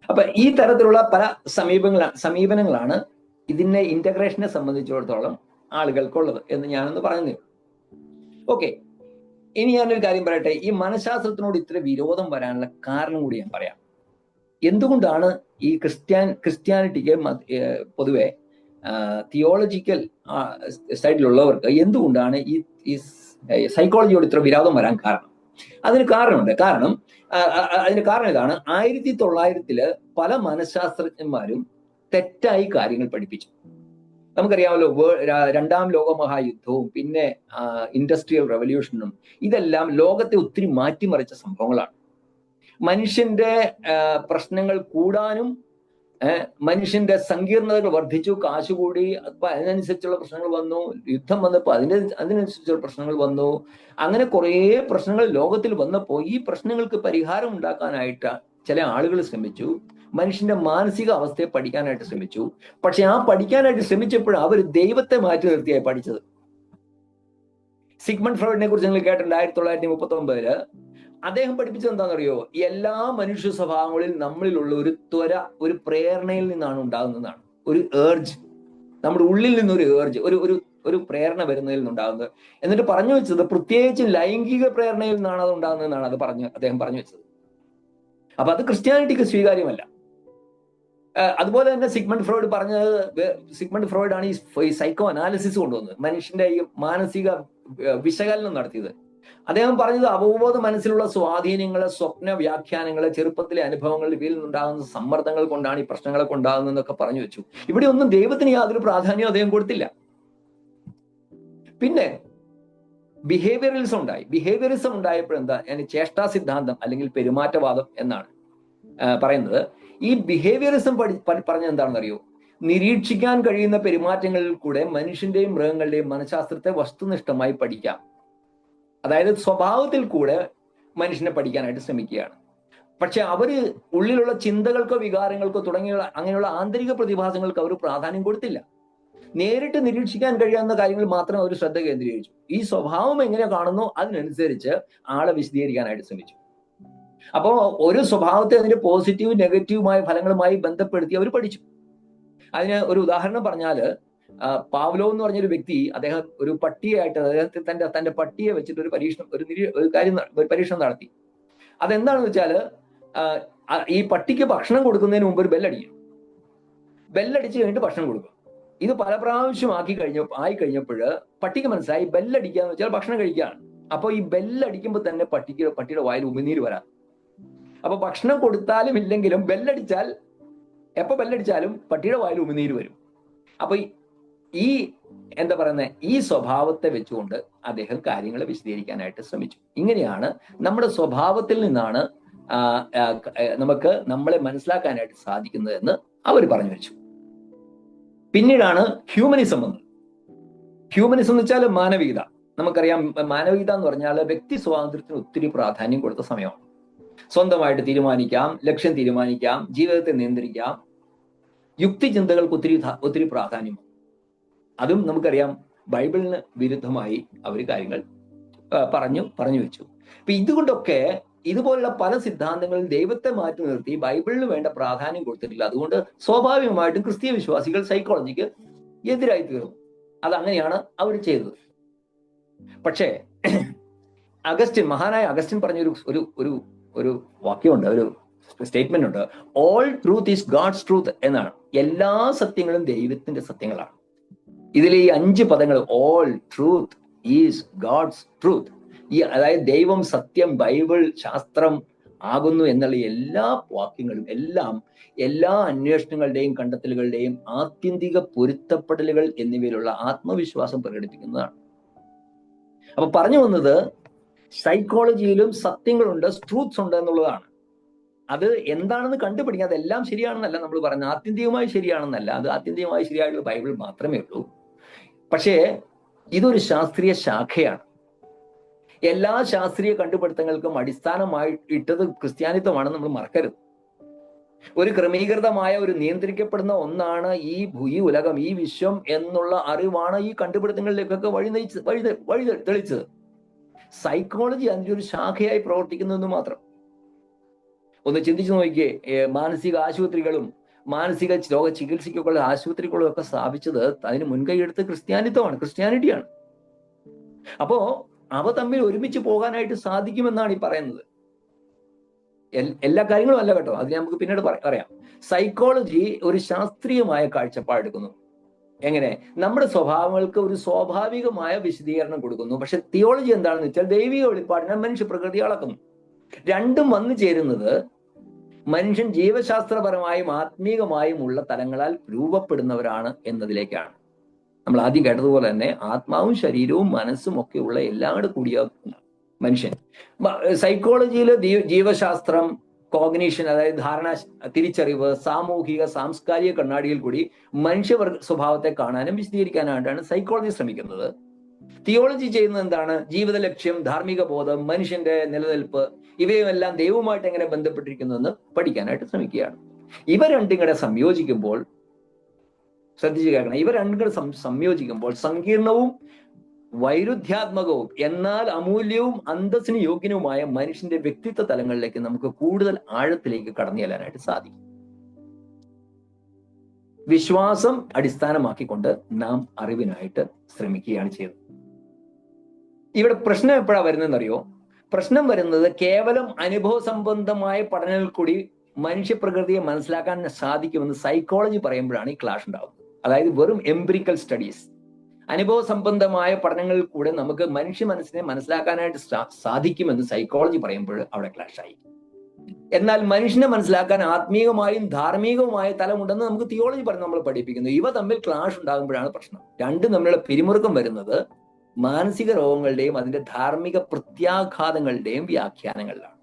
[SPEAKER 2] അപ്പൊ ഈ തരത്തിലുള്ള പല സമീപനങ്ങളാണ് ഇതിന്റെ ഇന്റഗ്രേഷനെ സംബന്ധിച്ചിടത്തോളം ആളുകൾക്കുള്ളത് എന്ന് ഞാനൊന്ന് പറഞ്ഞേ. ഓക്കെ, ഇനി ഞാനൊരു കാര്യം പറയട്ടെ. ഈ മനഃശാസ്ത്രത്തിനോട് ഇത്ര വിരോധം വരാനുള്ള കാരണം കൂടി ഞാൻ പറയാം. എന്തുകൊണ്ടാണ് ഈ ക്രിസ്ത്യാനിറ്റിക്ക് പൊതുവെ തിയോളജിക്കൽ സൈഡിലുള്ളവർക്ക് എന്തുകൊണ്ടാണ് ഈ സൈക്കോളജിയോട് ഇത്ര വിരോധം വരാൻ കാരണം? അതിന് കാരണമുണ്ട്. അതിന് കാരണം ഇതാണ്. 1900 പല മനഃശാസ്ത്രജ്ഞന്മാരും തെറ്റായി കാര്യങ്ങൾ പഠിപ്പിച്ചു. നമുക്കറിയാമല്ലോ, രണ്ടാം ലോകമഹായുദ്ധവും പിന്നെ ഇൻഡസ്ട്രിയൽ റവല്യൂഷനും ഇതെല്ലാം ലോകത്തെ ഒത്തിരി മാറ്റിമറിച്ച സംഭവങ്ങളാണ്. മനുഷ്യന്റെ പ്രശ്നങ്ങൾ കൂടാനും മനുഷ്യന്റെ സങ്കീർണതകൾ വർദ്ധിച്ചു, കാശ് കൂടി, അപ്പൊ അതിനനുസരിച്ചുള്ള പ്രശ്നങ്ങൾ വന്നു, യുദ്ധം വന്നപ്പോൾ അതിനനുസരിച്ചുള്ള പ്രശ്നങ്ങൾ വന്നു. അങ്ങനെ കുറേ പ്രശ്നങ്ങൾ ലോകത്തിൽ വന്നപ്പോൾ ഈ പ്രശ്നങ്ങൾക്ക് പരിഹാരം ഉണ്ടാക്കാനായിട്ട് ചില ആളുകൾ ശ്രമിച്ചു. മനുഷ്യന്റെ മാനസിക അവസ്ഥയെ പഠിക്കാനായിട്ട് ശ്രമിച്ചു. പക്ഷെ ആ പഠിക്കാനായിട്ട് ശ്രമിച്ചപ്പോൾ അവർ ദൈവത്തെ മാറ്റി നിർത്തിയായി പഠിച്ചത്. സിഗ്മണ്ട് ഫ്രോയിഡിനെ കുറിച്ച് നിങ്ങൾ കേട്ടിട്ടുണ്ട്. 1939 അദ്ദേഹം പഠിപ്പിച്ചത് എന്താണെന്നറിയോ? എല്ലാ മനുഷ്യ സ്വഭാവങ്ങളിൽ നമ്മളിലുള്ള ഒരു ത്വര, ഒരു പ്രേരണയിൽ നിന്നാണ് ഉണ്ടാകുന്നതാണ്. ഒരു ഏർജ്, നമ്മുടെ ഉള്ളിൽ നിന്നൊരു ഏർജ്, ഒരു പ്രേരണ വരുന്നതിൽ നിന്നുണ്ടാകുന്നത്. എന്നിട്ട് പറഞ്ഞു വെച്ചത് പ്രത്യേകിച്ച് ലൈംഗിക പ്രേരണയിൽ നിന്നാണ് അത് ഉണ്ടാകുന്നതെന്നാണ് അദ്ദേഹം പറഞ്ഞു വെച്ചത്. അപ്പൊ അത് ക്രിസ്ത്യാനിറ്റിക്ക് സ്വീകാര്യമല്ല. അതുപോലെ തന്നെ സിഗ്മണ്ട് ഫ്രോയിഡ് ആണ് ഈ സൈക്കോ അനാലിസിസ് കൊണ്ടുവന്നത്, മനുഷ്യന്റെ ഈ മാനസിക വിശകലനം നടത്തിയത്. അദ്ദേഹം പറഞ്ഞത് അവബോധ മനസ്സിലുള്ള സ്വാധീനങ്ങള്, സ്വപ്ന വ്യാഖ്യാനങ്ങള്, ചെറുപ്പത്തിലെ അനുഭവങ്ങൾ, ഇവയിൽ നിന്നുണ്ടാകുന്ന സമ്മർദ്ദങ്ങൾ കൊണ്ടാണ് ഈ പ്രശ്നങ്ങളൊക്കെ ഉണ്ടാകുന്നതെന്നൊക്കെ പറഞ്ഞു വെച്ചു. ഇവിടെ ഒന്നും ദൈവത്തിന് യാതൊരു പ്രാധാന്യവും അദ്ദേഹം കൊടുത്തില്ല. പിന്നെ ബിഹേവിയറിസം ഉണ്ടായി. ബിഹേവിയറിസം ഉണ്ടായപ്പോഴെന്താ, ചേഷ്ടാ സിദ്ധാന്തം അല്ലെങ്കിൽ പെരുമാറ്റവാദം എന്നാണ് പറയുന്നത്. ഈ ബിഹേവിയറിസം പറഞ്ഞ എന്താണെന്ന് അറിയോ? നിരീക്ഷിക്കാൻ കഴിയുന്ന പെരുമാറ്റങ്ങളിൽ കൂടെ മനുഷ്യന്റെയും മൃഗങ്ങളുടെയും മനഃശാസ്ത്രത്തെ വസ്തുനിഷ്ഠമായി പഠിക്കാം. അതായത് സ്വഭാവത്തിൽ കൂടെ മനുഷ്യനെ പഠിക്കാനായിട്ട് ശ്രമിക്കുകയാണ്. പക്ഷെ അവര് ഉള്ളിലുള്ള ചിന്തകൾക്കോ വികാരങ്ങൾക്കോ തുടങ്ങിയുള്ള അങ്ങനെയുള്ള ആന്തരിക പ്രതിഭാസങ്ങൾക്ക് അവർ പ്രാധാന്യം കൊടുത്തില്ല. നേരിട്ട് നിരീക്ഷിക്കാൻ കഴിയാവുന്ന കാര്യങ്ങൾ മാത്രം അവർ ശ്രദ്ധ കേന്ദ്രീകരിച്ചു. ഈ സ്വഭാവം എങ്ങനെ കാണുന്നു അതിനനുസരിച്ച് ആളെ വിശദീകരിക്കാനായിട്ട് ശ്രമിച്ചു. അപ്പോ ഒരു സ്വഭാവത്തെ അതിന്റെ പോസിറ്റീവ് നെഗറ്റീവുമായ ഫലങ്ങളുമായി ബന്ധപ്പെടുത്തി അവർ പഠിച്ചു. അതിന് ഒരു ഉദാഹരണം പറഞ്ഞാല്, പാവ്ലോ എന്ന് പറഞ്ഞൊരു വ്യക്തി, അദ്ദേഹം ഒരു പട്ടിയായിട്ട് തന്റെ പട്ടിയെ വെച്ചിട്ട് ഒരു പരീക്ഷണം നടത്തി. അതെന്താണെന്ന് വെച്ചാല്, ഈ പട്ടിക്ക് ഭക്ഷണം കൊടുക്കുന്നതിന് മുമ്പ് ഒരു ബെല്ലടിക്കും. ബെല്ലടിച്ച് കഴിഞ്ഞിട്ട് ഭക്ഷണം കൊടുക്കും. ഇത് പല പ്രാവശ്യം ആയി കഴിഞ്ഞപ്പോൾ പട്ടിക്ക് മനസ്സിലായി ബെല്ലടിക്കുക എന്ന് വെച്ചാൽ ഭക്ഷണം കഴിക്കുകയാണ്. അപ്പൊ ഈ ബെല്ലടിക്കുമ്പോൾ തന്നെ പട്ടിയുടെ വായിൽ ഉമിനീര് വരാം. അപ്പൊ ഭക്ഷണം കൊടുത്താലും ഇല്ലെങ്കിലും എപ്പോ ബെല്ലടിച്ചാലും പട്ടിയുടെ വായിൽ ഉമിനീര് വരും. അപ്പൊ ഈ എന്താ പറയുന്നത്, ഈ സ്വഭാവത്തെ വെച്ചുകൊണ്ട് അദ്ദേഹം കാര്യങ്ങളെ വിശദീകരിക്കാനായിട്ട് ശ്രമിച്ചു. ഇങ്ങനെയാണ് നമ്മുടെ സ്വഭാവത്തിൽ നിന്നാണ് നമുക്ക് നമ്മളെ മനസ്സിലാക്കാനായിട്ട് സാധിക്കുന്നത് എന്ന് അവർ പറഞ്ഞു വെച്ചു. പിന്നീടാണ് ഹ്യൂമനിസം വന്നത്. ഹ്യൂമനിസം എന്ന് വെച്ചാൽ മാനവികത. നമുക്കറിയാം, മാനവികത എന്ന് പറഞ്ഞാൽ വ്യക്തി സ്വാതന്ത്ര്യത്തിന് ഒത്തിരി പ്രാധാന്യം കൊടുത്ത സമയമാണ്. സ്വന്തമായിട്ട് തീരുമാനിക്കാം, ലക്ഷ്യം തീരുമാനിക്കാം, ജീവിതത്തെ നിയന്ത്രിക്കാം, യുക്തിചിന്തകൾക്ക് ഒത്തിരി പ്രാധാന്യം. അതും നമുക്കറിയാം, ബൈബിളിന് വിരുദ്ധമായി അവർ കാര്യങ്ങൾ പറഞ്ഞു വെച്ചു. അപ്പൊ ഇതുകൊണ്ടൊക്കെ ഇതുപോലുള്ള പല സിദ്ധാന്തങ്ങളും ദൈവത്തെ മാറ്റി നിർത്തി ബൈബിളിന് വേണ്ട പ്രാധാന്യം കൊടുത്തിട്ടില്ല. അതുകൊണ്ട് സ്വാഭാവികമായിട്ടും ക്രിസ്തീയ വിശ്വാസികൾ സൈക്കോളജിക്ക് എതിരായി തീർന്നു. അതങ്ങനെയാണ് അവർ ചെയ്തത്. പക്ഷേ മഹാനായ അഗസ്റ്റിൻ പറഞ്ഞ ഒരു ഒരു വാക്യമുണ്ട്, ഒരു സ്റ്റേറ്റ്മെന്റ് ഉണ്ട്. All truth is God's truth എന്നാണ്. എല്ലാ സത്യങ്ങളും ദൈവത്തിന്റെ സത്യങ്ങളാണ്. ഇതിലെ ഈ 5 പദങ്ങൾ, all truth is God's truth, അതായത് ദൈവം, സത്യം, ബൈബിൾ, ശാസ്ത്രം ആകുന്നു എന്നുള്ള എല്ലാ വാക്യങ്ങളും എല്ലാ അന്വേഷണങ്ങളുടെയും കണ്ടെത്തലുകളുടെയും ആത്യന്തിക പൊരുത്തപ്പെടലുകൾ എന്നിവയിലുള്ള ആത്മവിശ്വാസം പ്രകടിപ്പിക്കുന്നതാണ്. അപ്പൊ പറഞ്ഞു വന്നത്, സൈക്കോളജിയിലും സത്യങ്ങളുണ്ട്, ട്രൂത്ത്സ് ഉണ്ട് എന്നുള്ളതാണ്. അത് എന്താണെന്ന് കണ്ടുപിടിക്കുക. അതെല്ലാം ശരിയാണെന്നല്ല നമ്മൾ പറയുന്നത്, ആത്യന്തികമായി ശരിയാണെന്നല്ല. അത് ആത്യന്തികമായി ശരിയായിട്ടുള്ള ബൈബിൾ മാത്രമേ ഉള്ളൂ. പക്ഷേ ഇതൊരു ശാസ്ത്രീയ ശാഖയാണ്. എല്ലാ ശാസ്ത്രീയ കണ്ടുപിടുത്തങ്ങൾക്കും അടിസ്ഥാനമായി ഇട്ടത് ക്രിസ്ത്യാനിത്വമാണെന്ന് നമ്മൾ മറക്കരുത്. ഒരു ക്രമീകൃതമായ, ഒരു നിയന്ത്രിക്കപ്പെടുന്ന ഒന്നാണ് ഈ ഉലകം, ഈ വിശ്വം എന്നുള്ള അറിവാണ് ഈ കണ്ടുപിടുത്തങ്ങളിലേക്കൊക്കെ വഴി തെളിച്ചത്. സൈക്കോളജി അതിൻ്റെ ഒരു ശാഖയായി പ്രവർത്തിക്കുന്നു എന്ന് മാത്രം. ഒന്ന് ചിന്തിച്ചു നോക്കിയേ, മാനസിക ആശുപത്രികളും മാനസിക രോഗ ചികിത്സയ്ക്കുള്ള ആശുപത്രികളും ഒക്കെ സ്ഥാപിച്ചത് അതിന് മുൻകൈയെടുത്ത് ക്രിസ്ത്യാനിറ്റിയാണ്. അപ്പോ അവ തമ്മിൽ ഒരുമിച്ച് പോകാനായിട്ട് സാധിക്കുമെന്നാണ് ഈ പറയുന്നത്. എല്ലാ കാര്യങ്ങളും അല്ല കേട്ടോ, അതിന് നമുക്ക് പിന്നീട് പറയാം. സൈക്കോളജി ഒരു ശാസ്ത്രീയമായ കാഴ്ചപ്പാടെടുക്കുന്നു. എങ്ങനെ? നമ്മുടെ സ്വഭാവങ്ങൾക്ക് ഒരു സ്വാഭാവികമായ വിശദീകരണം കൊടുക്കുന്നു. പക്ഷെ തിയോളജി എന്താണെന്ന് വെച്ചാൽ ദൈവിക വെളിപ്പാടിനെ മനുഷ്യ പ്രകൃതി അളക്കുന്നു. രണ്ടും വന്നു ചേരുന്നത് മനുഷ്യൻ ജീവശാസ്ത്രപരമായും ആത്മീകമായും ഉള്ള തലങ്ങളാൽ രൂപപ്പെടുന്നവരാണ് എന്നതിലേക്കാണ്. നമ്മൾ ആദ്യം കേട്ടതുപോലെ തന്നെ ആത്മാവും ശരീരവും മനസ്സും ഒക്കെ ഉള്ള എല്ലാം കൂടെ കൂടിയ മനുഷ്യൻ. സൈക്കോളജിയിൽ ജീവശാസ്ത്രം, കോഗ്നീഷൻ, അതായത് ധാരണ, തിരിച്ചറിവ്, സാമൂഹിക സാംസ്കാരിക കണ്ണാടിയിൽ കൂടി മനുഷ്യവർഗ സ്വഭാവത്തെ കാണാനും വിശദീകരിക്കാനായിട്ടാണ് സൈക്കോളജി ശ്രമിക്കുന്നത്. തിയോളജി ചെയ്യുന്നത് എന്താണ്? ജീവിത ലക്ഷ്യം, ധാർമ്മിക ബോധം, മനുഷ്യന്റെ നിലനിൽപ്പ്, ഇവയുമെല്ലാം ദൈവവുമായിട്ട് എങ്ങനെ ബന്ധപ്പെട്ടിരിക്കുന്നു എന്ന് പഠിക്കാനായിട്ട് ശ്രമിക്കുകയാണ്. ഇവ രണ്ടും കൂടെ സംയോജിക്കുമ്പോൾ, ശ്രദ്ധിച്ചു കേൾക്കണം, ഇവ രണ്ടും കൂടെ സംയോജിക്കുമ്പോൾ സങ്കീർണവും വൈരുദ്ധ്യാത്മകവും എന്നാൽ അമൂല്യവും അന്തസ്സിന് യോഗ്യനുമായ മനുഷ്യന്റെ വ്യക്തിത്വ തലങ്ങളിലേക്ക് നമുക്ക് കൂടുതൽ ആഴത്തിലേക്ക് കടന്നു ചെല്ലാനായിട്ട് സാധിക്കും. വിശ്വാസം അടിസ്ഥാനമാക്കിക്കൊണ്ട് നാം അറിവിനായിട്ട് ശ്രമിക്കുകയാണ് ചെയ്യുന്നത്. ഇവിടെ പ്രശ്നം എപ്പോഴാണ് വരുന്നതെന്നറിയോ? പ്രശ്നം വരുന്നത് കേവലം അനുഭവ സംബന്ധമായ പഠനങ്ങളിൽ കൂടി മനുഷ്യപ്രകൃതിയെ മനസ്സിലാക്കാൻ സാധിക്കുമെന്ന് സൈക്കോളജി പറയുമ്പോഴാണ് ഈ ക്ലാഷ് ഉണ്ടാകുന്നത്. അതായത് വെറും എംപിറിക്കൽ സ്റ്റഡീസ്, അനുഭവ സംബന്ധമായ പഠനങ്ങളിൽ കൂടെ നമുക്ക് മനുഷ്യ മനസ്സിനെ മനസ്സിലാക്കാനായിട്ട് സാധിക്കുമെന്ന് സൈക്കോളജി പറയുമ്പോൾ അവിടെ ക്ലാഷായി. എന്നാൽ മനുഷ്യനെ മനസ്സിലാക്കാൻ ആത്മീയമായും ധാർമ്മികവുമായ തലമുണ്ടെന്ന് നമുക്ക് തിയോളജി പറഞ്ഞ് നമ്മൾ പഠിപ്പിക്കുന്നു. ഇവ തമ്മിൽ ക്ലാഷ് ഉണ്ടാകുമ്പോഴാണ് പ്രശ്നം. രണ്ടും തമ്മിലുള്ള പിരിമുറുക്കം വരുന്നത് മാനസിക രോഗങ്ങളുടെയും അതിന്റെ ധാർമ്മിക പ്രത്യാഘാതങ്ങളുടെയും വ്യാഖ്യാനങ്ങളിലാണ്.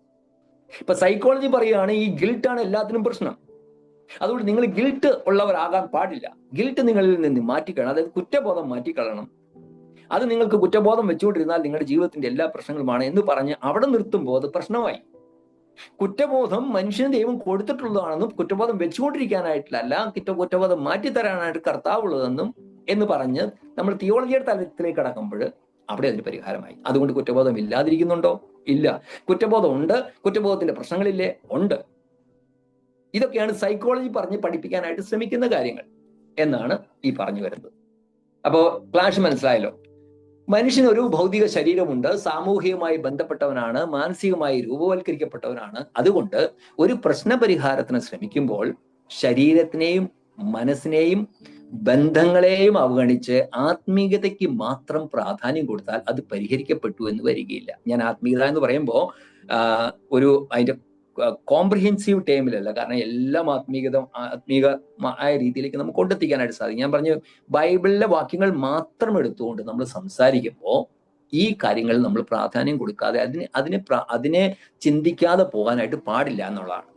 [SPEAKER 2] ഇപ്പൊ സൈക്കോളജി പറയുകയാണ് ഈ ഗിൽട്ടാണ് എല്ലാത്തിനും പ്രശ്നം. അതുകൊണ്ട് നിങ്ങൾ ഗിൽട്ട് ഉള്ളവരാകാൻ പാടില്ല. ഗിൽട്ട് നിങ്ങളിൽ നിന്ന് മാറ്റിക്കളയണം, അതായത് കുറ്റബോധം മാറ്റിക്കളയണം. അത് നിങ്ങൾക്ക് കുറ്റബോധം വെച്ചുകൊണ്ടിരുന്നാൽ നിങ്ങളുടെ ജീവിതത്തിന്റെ എല്ലാ പ്രശ്നങ്ങളുമാണ് എന്ന് പറഞ്ഞ് അവിടെ നിർത്തുമ്പോൾ അത് പ്രശ്നമായി. കുറ്റബോധം മനുഷ്യന് ദൈവം കൊടുത്തിട്ടുള്ളതാണെന്നും കുറ്റബോധം വെച്ചുകൊണ്ടിരിക്കാനായിട്ടല്ല, കുറ്റബോധം മാറ്റിത്തരാനായിട്ട് കർത്താവുള്ളതെന്നും എന്ന് പറഞ്ഞ് നമ്മൾ തിയോളജിയുടെ തലത്തിലേക്ക് കടക്കുമ്പോൾ അവിടെ അതിന് പരിഹാരമായി. അതുകൊണ്ട് കുറ്റബോധം ഇല്ലാതിരിക്കുന്നുണ്ടോ? ഇല്ല. കുറ്റബോധം ഉണ്ട്. കുറ്റബോധത്തിന്റെ പ്രശ്നങ്ങളില്ലേ? ഉണ്ട്. ഇതൊക്കെയാണ് സൈക്കോളജി പറഞ്ഞ് പഠിപ്പിക്കാനായിട്ട് ശ്രമിക്കുന്ന കാര്യങ്ങൾ എന്നാണ് ഈ പറഞ്ഞു വരുന്നത്. അപ്പോ ക്ലാഷ് മനസ്സിലായല്ലോ. മനുഷ്യനൊരു ഭൗതിക ശരീരമുണ്ട്, സാമൂഹികമായി ബന്ധപ്പെട്ടവനാണ്, മാനസികമായി രൂപവൽക്കരിക്കപ്പെട്ടവനാണ്. അതുകൊണ്ട് ഒരു പ്രശ്ന പരിഹാരത്തിന് ശ്രമിക്കുമ്പോൾ ശരീരത്തിനെയും മനസ്സിനെയും ബന്ധങ്ങളെയും അവഗണിച്ച് ആത്മീയതയ്ക്ക് മാത്രം പ്രാധാന്യം കൊടുത്താൽ അത് പരിഹരിക്കപ്പെട്ടു എന്ന് വരികയില്ല. ഞാൻ ആത്മീയത എന്ന് പറയുമ്പോൾ അതിന്റെ കോംപ്രിഹെൻസീവ് ടേമിലല്ല, കാരണം എല്ലാം ആത്മീയമായ രീതിയിലേക്ക് നമുക്ക് കൊണ്ടെത്തിക്കാനായിട്ട് സാധിക്കും. ഞാൻ പറഞ്ഞു, ബൈബിളിലെ വാക്യങ്ങൾ മാത്രം എടുത്തുകൊണ്ട് നമ്മൾ സംസാരിക്കുമ്പോൾ ഈ കാര്യങ്ങൾ നമ്മൾ പ്രാധാന്യം കൊടുക്കാതെ അതിനെ ചിന്തിക്കാതെ പോകാനായിട്ട് പാടില്ല എന്നുള്ളതാണ്.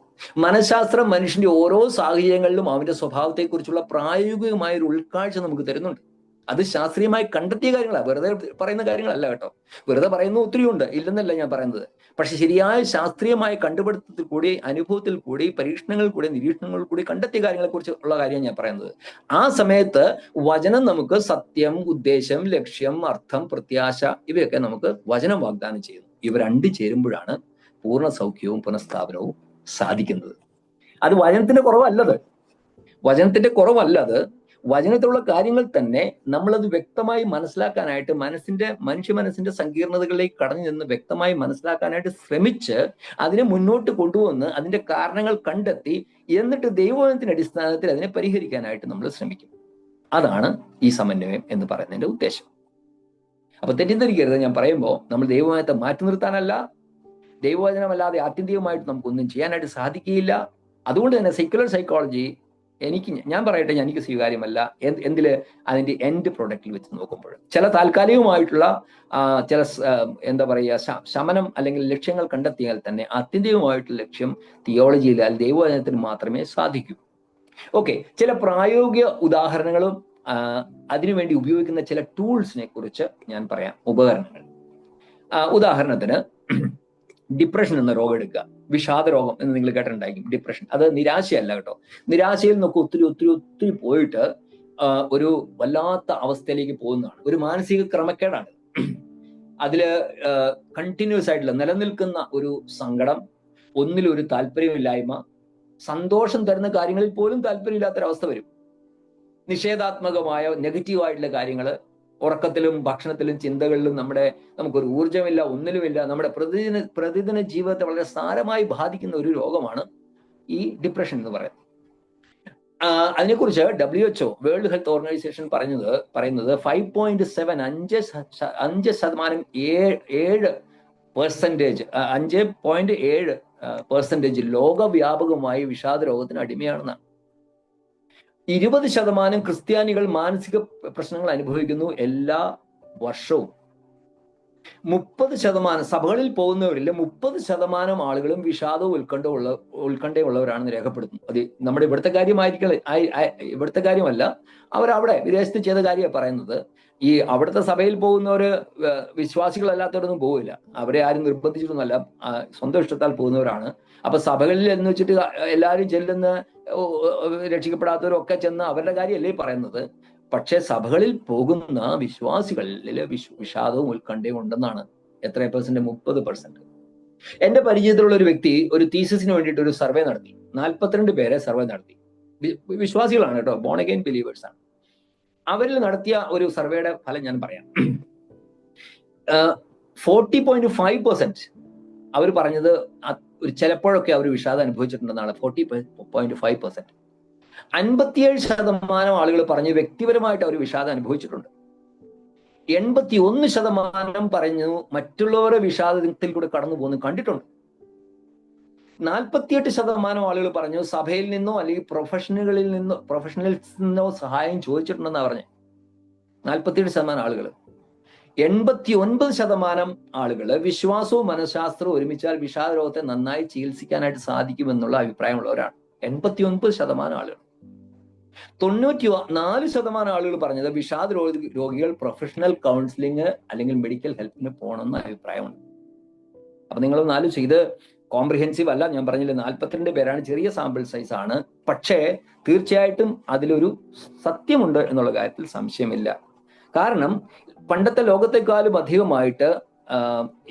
[SPEAKER 2] മനഃശാസ്ത്രം മനുഷ്യന്റെ ഓരോ സാഹചര്യങ്ങളിലും അവന്റെ സ്വഭാവത്തെക്കുറിച്ചുള്ള പ്രായോഗികമായ ഒരു ഉൾക്കാഴ്ച നമുക്ക് തരുന്നുണ്ട്. അത് ശാസ്ത്രീയമായി കണ്ടെത്തിയ കാര്യങ്ങളാണ്, വെറുതെ പറയുന്ന കാര്യങ്ങളല്ല കേട്ടോ. വെറുതെ പറയുന്ന ഒത്തിരി ഉണ്ട്, ഇല്ലെന്നല്ല ഞാൻ പറയുന്നത്. പക്ഷെ ശരിയായ ശാസ്ത്രീയമായ കണ്ടുപിടുത്തത്തിൽ കൂടി, അനുഭവത്തിൽ കൂടി, പരീക്ഷണങ്ങളിൽ കൂടി, നിരീക്ഷണങ്ങളിൽ കൂടി കണ്ടെത്തിയ കാര്യങ്ങളെ കുറിച്ച് ഉള്ള കാര്യമാണ് ഞാൻ പറയുന്നത്. ആ സമയത്ത് വചനം നമുക്ക് സത്യം, ഉദ്ദേശം, ലക്ഷ്യം, അർത്ഥം, പ്രത്യാശ ഇവയൊക്കെ നമുക്ക് വചനം വാഗ്ദാനം ചെയ്യുന്നു. ഇവ രണ്ട് ചേരുമ്പോഴാണ് പൂർണ്ണ സൗഖ്യവും പുനഃസ്ഥാപനവും സാധിക്കുന്നത്. അത് വചനത്തിന്റെ കുറവല്ലത്, വചനത്തിന്റെ കുറവല്ലത്. വചനത്തിലുള്ള കാര്യങ്ങൾ തന്നെ നമ്മളത് വ്യക്തമായി മനസ്സിലാക്കാനായിട്ട് മനുഷ്യ മനസ്സിന്റെ സങ്കീർണതകളിലേക്ക് കടന്നു നിന്ന് വ്യക്തമായി മനസ്സിലാക്കാനായിട്ട് ശ്രമിച്ച് അതിനെ മുന്നോട്ട് കൊണ്ടുവന്ന് അതിന്റെ കാരണങ്ങൾ കണ്ടെത്തി എന്നിട്ട് ദൈവവചനത്തിന്റെ അടിസ്ഥാനത്തിൽ അതിനെ പരിഹരിക്കാനായിട്ട് നമ്മൾ ശ്രമിക്കും. അതാണ് ഈ സമന്വയം എന്ന് പറയുന്നതിന്റെ ഉദ്ദേശം. അപ്പൊ തെറ്റിദ്ധരിക്കരുത്, ഞാൻ പറയുമ്പോൾ നമ്മൾ ദൈവവചനത്തെ മാറ്റി നിർത്താനല്ല, ദൈവവചനമല്ലാതെ ആത്യന്തികമായിട്ട് നമുക്കൊന്നും ചെയ്യാനായിട്ട് സാധിക്കുകയില്ല. അതുകൊണ്ട് തന്നെ സെക്യുലർ സൈക്കോളജി ഞാൻ പറയട്ടെ, എനിക്ക് സ്വീകാര്യമല്ല. എന്തില്? അതിന്റെ എൻഡ് പ്രൊഡക്റ്റിൽ വെച്ച് നോക്കുമ്പോൾ ചില താൽക്കാലികമായിട്ടുള്ള ചില എന്താ പറയുക ശമനം അല്ലെങ്കിൽ ലക്ഷ്യങ്ങൾ കണ്ടെത്തിയാൽ തന്നെ ആത്യന്തികമായിട്ടുള്ള ലക്ഷ്യം തിയോളജിയിൽ അല്ലെങ്കിൽ ദൈവവചനത്തിന് മാത്രമേ സാധിക്കൂ. ഓക്കെ, ചില പ്രായോഗിക ഉദാഹരണങ്ങളും അതിനുവേണ്ടി ഉപയോഗിക്കുന്ന ചില ടൂൾസിനെ കുറിച്ച് ഞാൻ പറയാം, ഉപകരണങ്ങൾ. ഉദാഹരണത്തിന് ഡിപ്രഷൻ എന്ന രോഗം എടുക്കുക. വിഷാദ രോഗം എന്ന് നിങ്ങൾ കേട്ടിട്ടുണ്ടായിരിക്കും. ഡിപ്രഷൻ അത് നിരാശയല്ല കേട്ടോ. നിരാശയിൽ നിന്നൊക്കെ ഒത്തിരി ഒത്തിരി ഒത്തിരി പോയിട്ട് ഒരു വല്ലാത്ത അവസ്ഥയിലേക്ക് പോകുന്നതാണ്, ഒരു മാനസിക ക്രമക്കേടാണ്. അതില് കണ്ടിന്യൂസ് ആയിട്ടുള്ള നിലനിൽക്കുന്ന ഒരു സങ്കടം, ഒന്നിലൊരു താല്പര്യമില്ലായ്മ, സന്തോഷം തരുന്ന കാര്യങ്ങളിൽ പോലും താല്പര്യമില്ലാത്തൊരവസ്ഥ വരും. നിഷേധാത്മകമായ നെഗറ്റീവായിട്ടുള്ള കാര്യങ്ങള്, ഉറക്കത്തിലും ഭക്ഷണത്തിലും ചിന്തകളിലും നമുക്കൊരു ഊർജ്ജമില്ല, ഒന്നിലുമില്ല. നമ്മുടെ പ്രതിദിന ജീവിതത്തെ വളരെ സാരമായി ബാധിക്കുന്ന ഒരു രോഗമാണ് ഈ ഡിപ്രഷൻ എന്ന് പറയുന്നത്. അതിനെക്കുറിച്ച് WHO വേൾഡ് ഹെൽത്ത് ഓർഗനൈസേഷൻ പറയുന്നത് 5.7 5.7% ലോകവ്യാപകമായി വിഷാദ രോഗത്തിന് അടിമയാണെന്നാണ്. 20% ക്രിസ്ത്യാനികൾ മാനസിക പ്രശ്നങ്ങൾ അനുഭവിക്കുന്നു എല്ലാ വർഷവും. 30% സഭകളിൽ പോകുന്നവരിൽ 30% ആളുകളും വിഷാദവും ഉത്കണ്ഠയുള്ളവരാണെന്ന് രേഖപ്പെടുത്തുന്നു. അത് നമ്മുടെ ഇവിടുത്തെ കാര്യമല്ല, അവരവിടെ വിദേശത്ത് ചെയ്ത കാര്യമാണ് പറയുന്നത്. ഈ അവിടുത്തെ സഭയിൽ പോകുന്നവര് വിശ്വാസികളല്ലാത്തവരൊന്നും പോവില്ല, അവരെ ആരും നിർബന്ധിച്ചിട്ടൊന്നുമല്ല, സ്വന്തം ഇഷ്ടത്താൽ പോകുന്നവരാണ്. അപ്പൊ സഭകളിൽ എന്ന് വെച്ചിട്ട് എല്ലാവരും ചെല്ലുന്ന രക്ഷിക്കപ്പെടാത്തവരൊക്കെ ചെന്ന് അവരുടെ കാര്യമല്ലേ പറയുന്നത്. പക്ഷെ സഭകളിൽ പോകുന്ന വിശ്വാസികളിൽ വിഷാദവും ഉത്കണ്ഠയും ഉണ്ടെന്നാണ്. എത്ര %? 30%. എന്റെ പരിചയത്തിലുള്ള ഒരു വ്യക്തി ഒരു തീസിസിന് വേണ്ടിയിട്ട് ഒരു സർവേ നടത്തി. 42 പേരെ സർവേ നടത്തി. വിശ്വാസികളാണ് കേട്ടോ, ബോൺ അഗൈൻ ബിലീവേഴ്സ് ആണ്. അവരിൽ നടത്തിയ ഒരു സർവേയുടെ ഫലം ഞാൻ പറയാം. 40.5% അവർ പറഞ്ഞത് ചിലപ്പോഴൊക്കെ അവർ വിഷാദം അനുഭവിച്ചിട്ടുണ്ടെന്നാണ്. 40.5%. 57% ആളുകൾ പറഞ്ഞു വ്യക്തിപരമായിട്ട് അവർ വിഷാദം അനുഭവിച്ചിട്ടുണ്ട്. 81% പറഞ്ഞു മറ്റുള്ളവരെ വിഷാദത്തിൽ കൂടെ കടന്നു പോകുന്നു കണ്ടിട്ടുണ്ട്. 48% ആളുകൾ പറഞ്ഞു സഭയിൽ നിന്നോ അല്ലെങ്കിൽ പ്രൊഫഷണൽസിൽ നിന്നോ സഹായം ചോദിച്ചിട്ടുണ്ടെന്നാണ് പറഞ്ഞത്. 47% ആളുകൾ. 89% ആളുകൾ വിശ്വാസവും മനഃശാസ്ത്രവും ഒരുമിച്ചാൽ വിഷാദ രോഗത്തെ നന്നായി ചികിത്സിക്കാനായിട്ട് സാധിക്കുമെന്നുള്ള അഭിപ്രായമുള്ളവരാണ് 89% ആളുകൾ. 94% ആളുകൾ പറഞ്ഞത് വിഷാദ രോഗികൾ പ്രൊഫഷണൽ കൗൺസിലിംഗ് അല്ലെങ്കിൽ മെഡിക്കൽ ഹെൽപ്പിന് പോകണമെന്ന അഭിപ്രായമുണ്ട്. അപ്പൊ നിങ്ങളൊന്ന് ആലോചിച്ച്, ഇത് കോംപ്രിഹെൻസീവ് അല്ല, ഞാൻ പറഞ്ഞില്ല 42 പേരാണ്, ചെറിയ സാമ്പിൾ സൈസ് ആണ്. പക്ഷേ തീർച്ചയായിട്ടും അതിലൊരു സത്യമുണ്ട് എന്നുള്ള കാര്യത്തിൽ സംശയമില്ല. കാരണം പണ്ടത്തെ ലോകത്തെക്കാളും അധികമായിട്ട്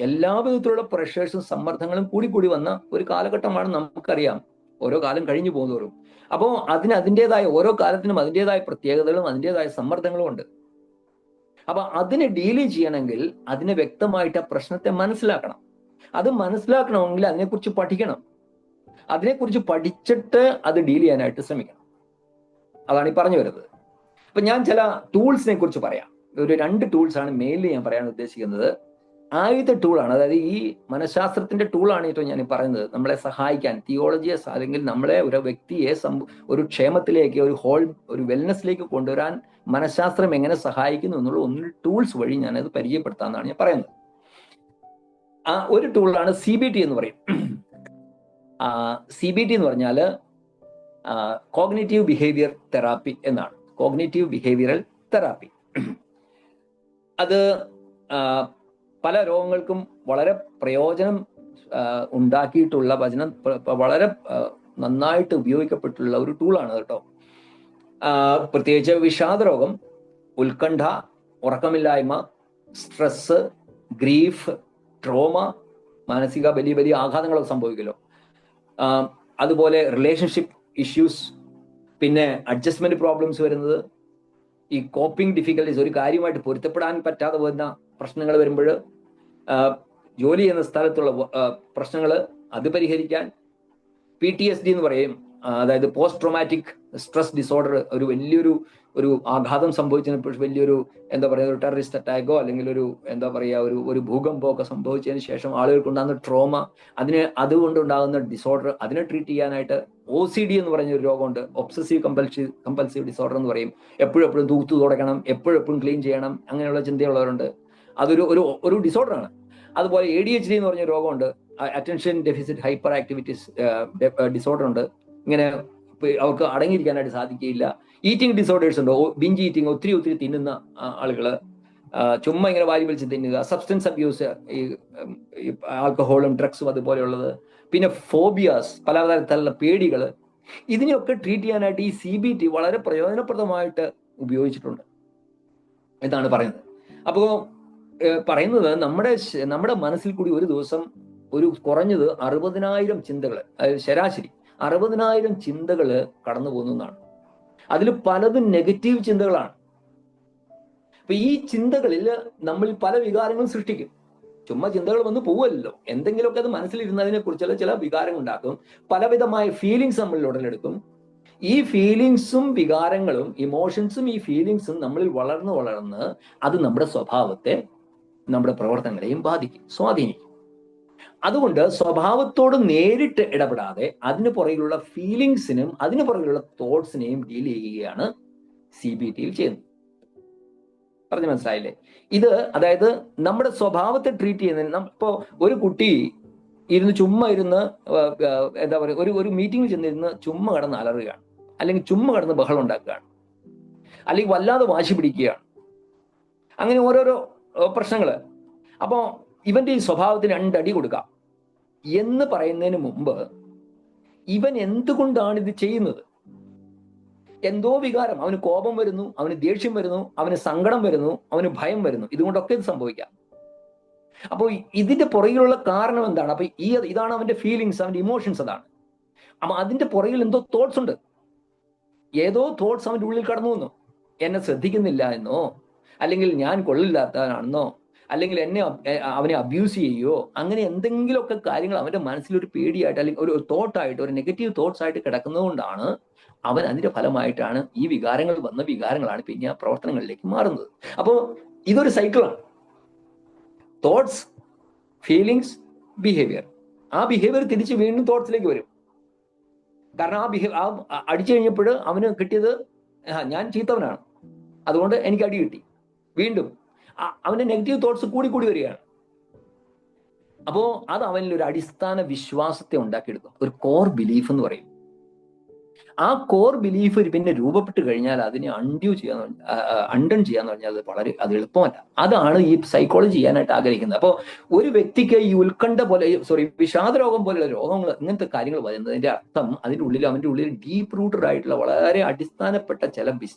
[SPEAKER 2] എല്ലാ വിധത്തിലുള്ള പ്രഷേഴ്സും സമ്മർദ്ദങ്ങളും കൂടി വന്ന ഒരു കാലഘട്ടമാണ്. നമുക്കറിയാം, ഓരോ കാലം കഴിഞ്ഞു പോകുന്നവരും. അപ്പോൾ അതിൻ്റെതായ ഓരോ കാലത്തിനും അതിൻ്റെതായ പ്രത്യേകതകളും അതിൻ്റെതായ സമ്മർദ്ദങ്ങളും ഉണ്ട്. അപ്പൊ അതിനെ ഡീൽ ചെയ്യണമെങ്കിൽ അതിനെ വ്യക്തമായിട്ട് ആ പ്രശ്നത്തെ മനസ്സിലാക്കണം. അത് മനസ്സിലാക്കണമെങ്കിൽ അതിനെക്കുറിച്ച് പഠിക്കണം. അതിനെക്കുറിച്ച് പഠിച്ചിട്ട് അത് ഡീൽ ചെയ്യാനായിട്ട് ശ്രമിക്കണം. അതാണ് ഈ പറഞ്ഞു വരുന്നത്. അപ്പൊ ഞാൻ ചില ടൂൾസിനെ കുറിച്ച് പറയാം. ഒരു 2 ടൂൾസാണ് മെയിൻലി ഞാൻ പറയാൻ ഉദ്ദേശിക്കുന്നത്. ആദ്യത്തെ ടൂളാണ്, അതായത് ഈ മനഃശാസ്ത്രത്തിന്റെ ടൂളാണ് ഏറ്റവും ഞാൻ പറയുന്നത്, നമ്മളെ സഹായിക്കാൻ, തിയോളജിയെ അല്ലെങ്കിൽ നമ്മളെ ഒരു വ്യക്തിയെ ഒരു ക്ഷേമത്തിലേക്ക്, ഒരു വെൽനെസ്സിലേക്ക് കൊണ്ടുവരാൻ മനഃശാസ്ത്രം എങ്ങനെ സഹായിക്കുന്നു എന്നുള്ള ടൂൾസ് വഴി ഞാനത് പരിചയപ്പെടുത്താമെന്നാണ് ഞാൻ പറയുന്നത്. ഒരു ടൂളാണ് CBT എന്ന് പറയും. CBT എന്ന് പറഞ്ഞാൽ കോഗ്നിറ്റീവ് ബിഹേവിയർ തെറാപ്പി എന്നാണ്. Cognitive behavioural therapy. അത് പല രോഗങ്ങൾക്കും വളരെ പ്രയോജനം ഉണ്ടാക്കിയിട്ടുള്ള, വളരെ നന്നായിട്ട് ഉപയോഗിക്കപ്പെട്ടുള്ള ഒരു ടൂളാണ് കേട്ടോ. പ്രത്യേകിച്ച് വിഷാദ രോഗം, ഉത്കണ്ഠ, ഉറക്കമില്ലായ്മ, സ്ട്രെസ്, ഗ്രീഫ്, ട്രോമ, മാനസിക വലിയ വലിയ ആഘാതങ്ങളൊക്കെ സംഭവിക്കുമല്ലോ. അതുപോലെ റിലേഷൻഷിപ്പ് ഇഷ്യൂസ്, പിന്നെ അഡ്ജസ്റ്റ്മെന്റ് പ്രോബ്ലംസ് വരുന്നത്, ഈ കോപ്പിംഗ് ഡിഫിക്കൽട്ടീസ്, ഒരു കാര്യമായിട്ട് പൊരുത്തപ്പെടാൻ പറ്റാതെ വരുന്ന പ്രശ്നങ്ങൾ വരുമ്പോൾ, ജോലി ചെയ്യുന്ന സ്ഥലത്തുള്ള പ്രശ്നങ്ങൾ അത് പരിഹരിക്കാൻ, PTSD എന്ന് പറയും, അതായത് പോസ്റ്റ് ട്രോമാറ്റിക് സ്ട്രെസ് ഡിസോർഡർ, ഒരു വലിയൊരു ആഘാതം സംഭവിച്ചതിന് വലിയൊരു എന്താ പറയുക, ഒരു ടെററിസ്റ്റ് അറ്റാക്കോ അല്ലെങ്കിൽ എന്താ പറയുക ഒരു ഭൂകമ്പോ ഒക്കെ സംഭവിച്ചതിന് ശേഷം ആളുകൾക്കുണ്ടാകുന്ന ട്രോമ, അതുകൊണ്ടുണ്ടാകുന്ന ഡിസോർഡർ, അതിനെ ട്രീറ്റ് ചെയ്യാനായിട്ട് OCD എന്ന് പറഞ്ഞ ഒരു രോഗമുണ്ട്, ഒബ്സസീവ് കമ്പൽസീവ് ഡിസോർഡർ എന്ന് പറയും. എപ്പോഴും തൂത്തു തുടയ്ക്കണം, എപ്പോഴും ക്ലീൻ ചെയ്യണം, അങ്ങനെയുള്ള ചിന്തയുള്ളവരുണ്ട്. അതൊരു ഒരു ഡിസോർഡറാണ്. അതുപോലെ ADHD എന്ന് പറഞ്ഞ രോഗമുണ്ട്, attention deficit hyper activities disorder ഉണ്ട്. ഇങ്ങനെ അവർക്ക് അടങ്ങിയിരിക്കാനായിട്ട് സാധിക്കുകയില്ല. ഈറ്റിംഗ് ഡിസോർഡേഴ്സ് ഉണ്ട്, ബിഞ്ച് ഈറ്റിംഗ്, ഒത്തിരി തിന്നുന്ന ആളുകള്, ചുമ്മാ ഇങ്ങനെ വാരി വലിച്ച് തിന്നുക. സബ്സ്റ്റൻസ് അബ്യൂസ്, ഈ ആൽക്കഹോളും ഡ്രഗ്സും അതുപോലെയുള്ളത്. പിന്നെ ഫോബിയാസ്, പലതരത്തിലുള്ള പേടികൾ. ഇതിനെയൊക്കെ ട്രീറ്റ് ചെയ്യാനായിട്ട് ഈ CBT വളരെ പ്രയോജനപ്രദമായിട്ട് ഉപയോഗിച്ചിട്ടുണ്ട് എന്നാണ് പറയുന്നത്. അപ്പോൾ പറയുന്നത് നമ്മുടെ മനസ്സിൽ കൂടി ഒരു ദിവസം കുറഞ്ഞത് 60,000 ചിന്തകൾ, ശരാശരി 60,000 ചിന്തകൾ കടന്നു പോകുന്നതാണ്. അതിൽ പലതും നെഗറ്റീവ് ചിന്തകളാണ്. അപ്പൊ ഈ ചിന്തകളിൽ നമ്മൾ പല വികാരങ്ങളും സൃഷ്ടിക്കും. ചുമ്മാ ചിന്തകൾ വന്ന് പോവല്ലോ, എന്തെങ്കിലുമൊക്കെ അത് മനസ്സിലിരുന്നതിനെ കുറിച്ചുള്ള ചില വികാരങ്ങൾ ഉണ്ടാക്കും, പലവിധമായ ഫീലിങ്സ് നമ്മൾ ഉടലെടുക്കും. ഈ ഫീലിങ്സും വികാരങ്ങളും ഇമോഷൻസും ഈ ഫീലിങ്സും നമ്മളിൽ വളർന്ന് അത് നമ്മുടെ സ്വഭാവത്തെ, നമ്മുടെ പ്രവർത്തനങ്ങളെയും സ്വാധീനിക്കും. അതുകൊണ്ട് സ്വഭാവത്തോട് നേരിട്ട് ഇടപെടാതെ അതിന് പുറകിലുള്ള ഫീലിങ്സിനും അതിന് പുറകിലുള്ള തോട്ട്സിനെയും ഡീൽ ചെയ്യുകയാണ് CBTയിൽ ചെയ്യുന്നത്. പറഞ്ഞു മനസ്സിലായില്ലേ? ഇത് അതായത് നമ്മുടെ സ്വഭാവത്തെ ട്രീറ്റ് ചെയ്യുന്നതിന് ഇപ്പോ ഒരു കുട്ടി ചുമ്മാ ഇരുന്ന് എന്താ പറയുക, ഒരു മീറ്റിംഗിൽ ചെന്നിരുന്ന് ചുമ്മാ കിടന്ന് അലറുകയാണ്, അല്ലെങ്കിൽ ചുമ്മാ കിടന്ന് ബഹളം ഉണ്ടാക്കുകയാണ്, അല്ലെങ്കിൽ വല്ലാതെ വാശി പിടിക്കുകയാണ്, അങ്ങനെ ഓരോരോ പ്രശ്നങ്ങള്. അപ്പോ ഇവന്റെ ഈ സ്വഭാവത്തിന് 2 അടി കൊടുക്കാം എന്ന് പറയുന്നതിന് മുമ്പ് ഇവൻ എന്തുകൊണ്ടാണ് ഇത് ചെയ്യുന്നത്? എന്തോ വികാരം, അവന് കോപം വരുന്നു, അവന് ദേഷ്യം വരുന്നു, അവന് സങ്കടം വരുന്നു, അവന് ഭയം വരുന്നു. ഇതുകൊണ്ടൊക്കെ ഇത് സംഭവിക്കാം. അപ്പോൾ ഇതിന്റെ പുറകിലുള്ള കാരണം എന്താണ്? അപ്പൊ ഇതാണ് അവന്റെ ഫീലിങ്സ്, അവന്റെ ഇമോഷൻസ്. അതാണ്. അപ്പൊ അതിന്റെ പുറകിൽ എന്തോ തോട്ട്സ് ഉണ്ട്. ഏതോ തോട്ട്സ് അവന്റെ ഉള്ളിൽ കടന്നു വന്നു. എന്നെ ശ്രദ്ധിക്കുന്നില്ല എന്നോ, അല്ലെങ്കിൽ ഞാൻ കൊള്ളില്ലാത്തവനാണെന്നോ, അല്ലെങ്കിൽ അവനെ അബ്യൂസ് ചെയ്യുകയോ, അങ്ങനെ എന്തെങ്കിലുമൊക്കെ കാര്യങ്ങൾ അവന്റെ മനസ്സിലൊരു പേടിയായിട്ട്, അല്ലെങ്കിൽ ഒരു തോട്ടായിട്ട്, ഒരു നെഗറ്റീവ് തോട്ട്സ് ആയിട്ട് കിടക്കുന്നതുകൊണ്ടാണ് അവൻ അതിന്റെ ഫലമായിട്ടാണ് ഈ വികാരങ്ങളാണ് പിന്നെ ആ പ്രവർത്തനങ്ങളിലേക്ക് മാറുന്നത്. അപ്പോൾ ഇതൊരു സൈക്കിളാണ്. Thoughts, feelings, behaviour. ആ ബിഹേവിയർ തിരിച്ച് വീണ്ടും തോട്ട്സിലേക്ക് വരും. കാരണം അടിച്ചു കഴിഞ്ഞപ്പോൾ അവന് കിട്ടിയത്, ഞാൻ ചീത്തവനാണ്, അതുകൊണ്ട് എനിക്ക് അടി കിട്ടി. വീണ്ടും അവന്റെ നെഗറ്റീവ് തോട്ട്സ് കൂടി വരികയാണ്. അപ്പോ അത് അവനിൽ ഒരു അടിസ്ഥാന വിശ്വാസത്തെ ഉണ്ടാക്കിയെടുക്കും, ഒരു കോർ ബിലീഫ് എന്ന് പറയും. ആ കോർ ബിലീഫ് പിന്നെ രൂപപ്പെട്ട് കഴിഞ്ഞാൽ അതിനെ അൺഡൺ ചെയ്യാന്ന് പറഞ്ഞാൽ അത് എളുപ്പമല്ല. അതാണ് ഈ സൈക്കോളജി ചെയ്യാനായിട്ട് ആഗ്രഹിക്കുന്നത്. അപ്പോൾ ഒരു വ്യക്തിക്ക് ഈ വിഷാദ രോഗം പോലെയുള്ള രോഗങ്ങൾ, ഇങ്ങനത്തെ കാര്യങ്ങൾ വരുന്നതിന്റെ അർത്ഥം അവന്റെ ഉള്ളിൽ ഡീപ്പ് റൂട്ടഡ് ആയിട്ടുള്ള വളരെ അടിസ്ഥാനപ്പെട്ട ചില